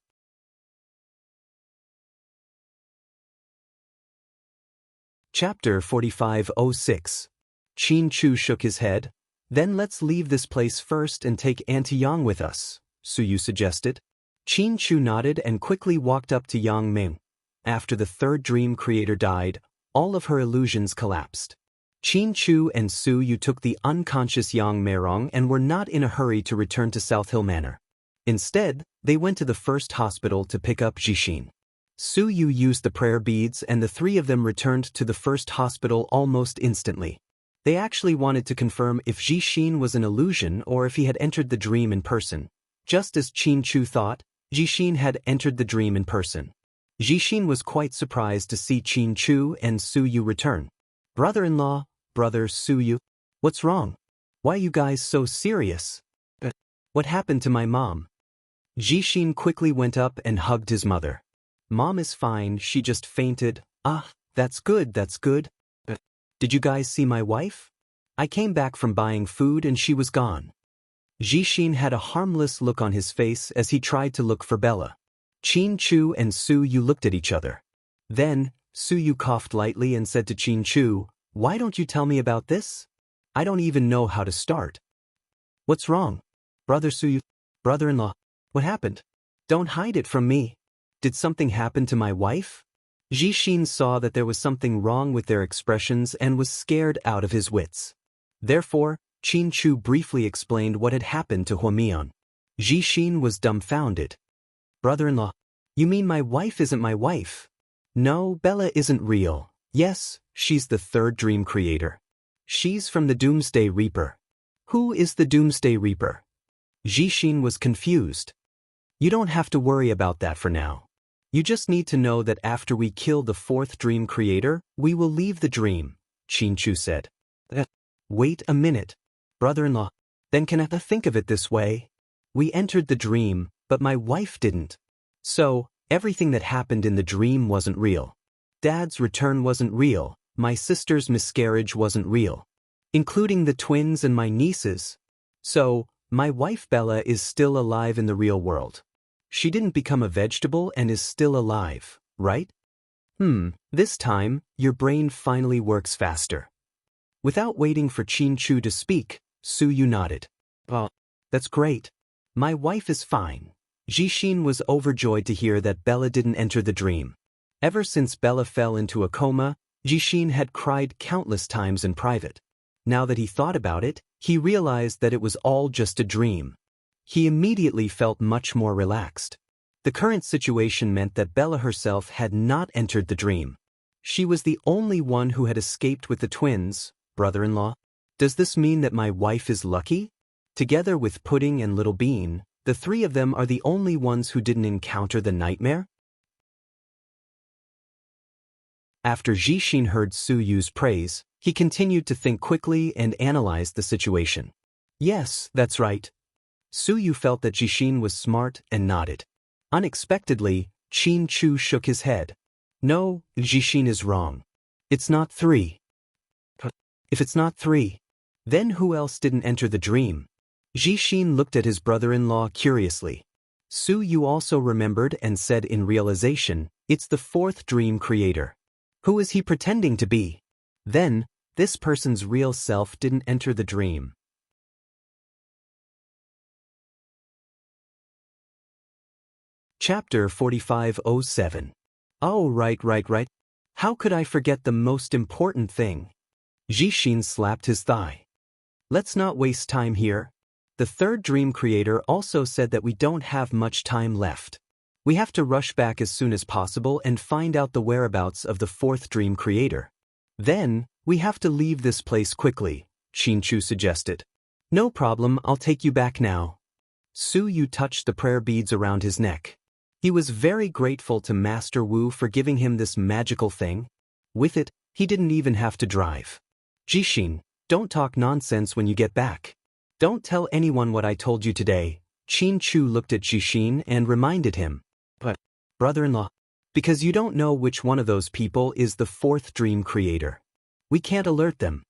Chapter 4506. Qin Chu shook his head. Then let's leave this place first and take Auntie Yang with us, Su Yu suggested. Qin Chu nodded and quickly walked up to Yang Ming. After the 3rd dream creator died, all of her illusions collapsed. Qin Chu and Su Yu took the unconscious Yang Meirong and were not in a hurry to return to South Hill Manor. Instead, they went to the first hospital to pick up Jixin. Su Yu used the prayer beads and the three of them returned to the first hospital almost instantly. They actually wanted to confirm if Jixin was an illusion or if he had entered the dream in person. Just as Qin Chu thought, Jixin had entered the dream in person. Jixin was quite surprised to see Qin Chu and Su Yu return. Brother-in-law, brother Su Yu, what's wrong? Why are you guys so serious? What happened to my mom? Jixin quickly went up and hugged his mother. Mom is fine, she just fainted. Ah, that's good, that's good. Did you guys see my wife? I came back from buying food and she was gone. Jixin had a harmless look on his face as he tried to look for Bella. Qin Chu and Su Yu looked at each other. Then, Su Yu coughed lightly and said to Qin Chu, "Why don't you tell me about this? I don't even know how to start." What's wrong? Brother Su Yu, brother-in-law, what happened? Don't hide it from me. Did something happen to my wife? Jixin saw that there was something wrong with their expressions and was scared out of his wits. Therefore, Qin Chu briefly explained what had happened to Huamian. Jixin was dumbfounded. Brother-in-law, you mean my wife isn't my wife? No, Bella isn't real. Yes, she's the third dream creator. She's from the Doomsday Reaper. Who is the Doomsday Reaper? Jixin was confused. You don't have to worry about that for now. You just need to know that after we kill the fourth dream creator, we will leave the dream, Qin Chu said. Wait a minute. Brother-in-law, then can I think of it this way? We entered the dream, but my wife didn't. So, everything that happened in the dream wasn't real. Dad's return wasn't real, my sister's miscarriage wasn't real. Including the twins and my nieces. So, my wife Bella is still alive in the real world. She didn't become a vegetable and is still alive, right? This time, your brain finally works faster. Without waiting for Qin Chu to speak, Su Yu nodded. Well, that's great. My wife is fine. Jixin was overjoyed to hear that Bella didn't enter the dream. Ever since Bella fell into a coma, Jixin had cried countless times in private. Now that he thought about it, he realized that it was all just a dream. He immediately felt much more relaxed. The current situation meant that Bella herself had not entered the dream. She was the only one who had escaped with the twins, brother-in-law. Does this mean that my wife is lucky? Together with Pudding and Little Bean, the three of them are the only ones who didn't encounter the nightmare? After Jixin heard Su Yu's praise, he continued to think quickly and analyzed the situation. Yes, that's right. Su Yu felt that Jixin was smart and nodded. Unexpectedly, Qin Chu shook his head. No, Jixin is wrong. It's not 3. If it's not 3, then who else didn't enter the dream? Jixin looked at his brother-in-law curiously. Su Yu also remembered and said in realization, it's the fourth dream creator. Who is he pretending to be? Then, this person's real self didn't enter the dream. Chapter 4507. Oh, right. How could I forget the most important thing? Jixin slapped his thigh. Let's not waste time here. The third dream creator also said that we don't have much time left. We have to rush back as soon as possible and find out the whereabouts of the fourth dream creator. Then, we have to leave this place quickly, Qin Chu suggested. No problem, I'll take you back now. Su Yu touched the prayer beads around his neck. He was very grateful to Master Wu for giving him this magical thing. With it, he didn't even have to drive. Jixin, don't talk nonsense when you get back. Don't tell anyone what I told you today. Qin Chu looked at Jixin and reminded him. But, brother-in-law, because you don't know which one of those people is the fourth dream creator. We can't alert them.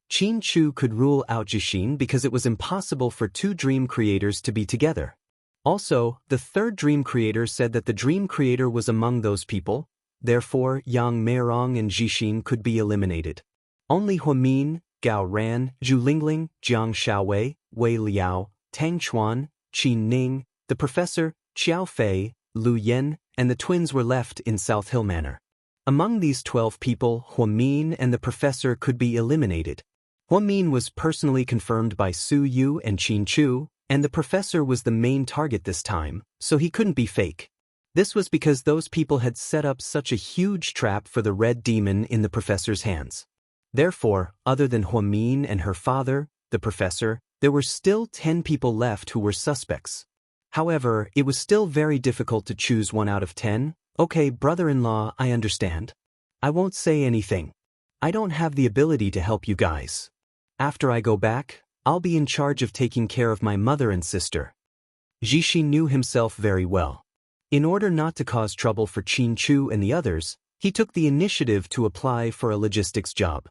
Qin Chu could rule out Jixin because it was impossible for two dream creators to be together. Also, the third dream creator said that the dream creator was among those people, therefore Yang Meirong and Jixin could be eliminated. Only Huamin, Gao Ran, Zhu Lingling, Jiang Xiaowei, Wei Liao, Tang Chuan, Qin Ning, the professor, Xiao Fei, Lu Yen, and the twins were left in South Hill Manor. Among these 12 people, Huamin and the professor could be eliminated. Huamin was personally confirmed by Su Yu and Qin Chu, and the professor was the main target this time, so he couldn't be fake. This was because those people had set up such a huge trap for the red demon in the professor's hands. Therefore, other than Huamin and her father, the professor, there were still 10 people left who were suspects. However, it was still very difficult to choose 1 out of 10. Okay, brother-in-law, I understand. I won't say anything. I don't have the ability to help you guys. After I go back, I'll be in charge of taking care of my mother and sister. Jixi knew himself very well. In order not to cause trouble for Qin Chu and the others, he took the initiative to apply for a logistics job.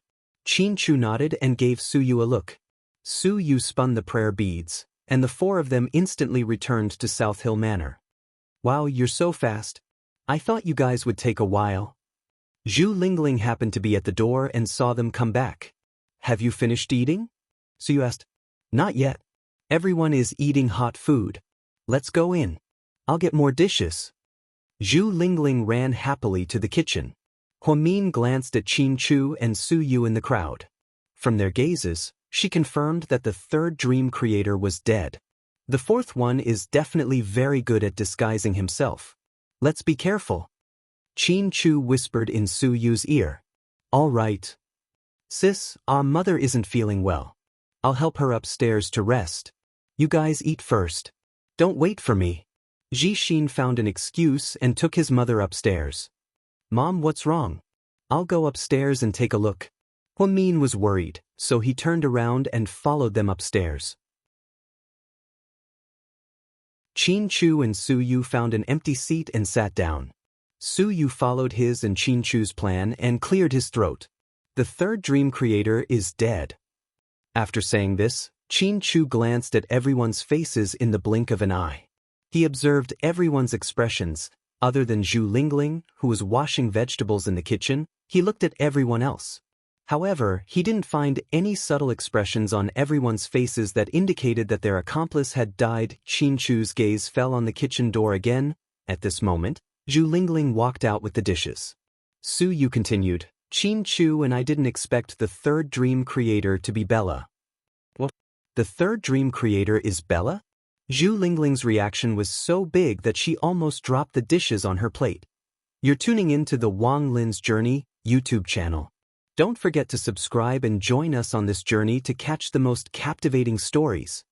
Qin Chu nodded and gave Su Yu a look. Su Yu spun the prayer beads, and the 4 of them instantly returned to South Hill Manor. Wow, you're so fast. I thought you guys would take a while. Zhu Lingling happened to be at the door and saw them come back. Have you finished eating? Su Yu asked. Not yet. Everyone is eating hot food. Let's go in. I'll get more dishes. Zhu Lingling ran happily to the kitchen. Huamin glanced at Qin Chu and Su Yu in the crowd. From their gazes, she confirmed that the 3rd dream creator was dead. The 4th one is definitely very good at disguising himself. Let's be careful. Qin Chu whispered in Su Yu's ear. All right. Sis, our mother isn't feeling well. I'll help her upstairs to rest. You guys eat first. Don't wait for me. Jixin found an excuse and took his mother upstairs. Mom, what's wrong? I'll go upstairs and take a look. Huamin was worried, so he turned around and followed them upstairs. Qin Chu and Su Yu found an empty seat and sat down. Su Yu followed his and Qin Chu's plan and cleared his throat. The 3rd dream creator is dead. After saying this, Qin Chu glanced at everyone's faces in the blink of an eye. He observed everyone's expressions. Other than Zhu Lingling, who was washing vegetables in the kitchen, he looked at everyone else. However, he didn't find any subtle expressions on everyone's faces that indicated that their accomplice had died. Qin Chu's gaze fell on the kitchen door again. At this moment, Zhu Lingling walked out with the dishes. Su Yu continued, Qin Chu and I didn't expect the 3rd dream creator to be Bella. What? The 3rd dream creator is Bella? Zhu Lingling's reaction was so big that she almost dropped the dishes on her plate. You're tuning in to the Wang Lin's Journey YouTube channel. Don't forget to subscribe and join us on this journey to catch the most captivating stories.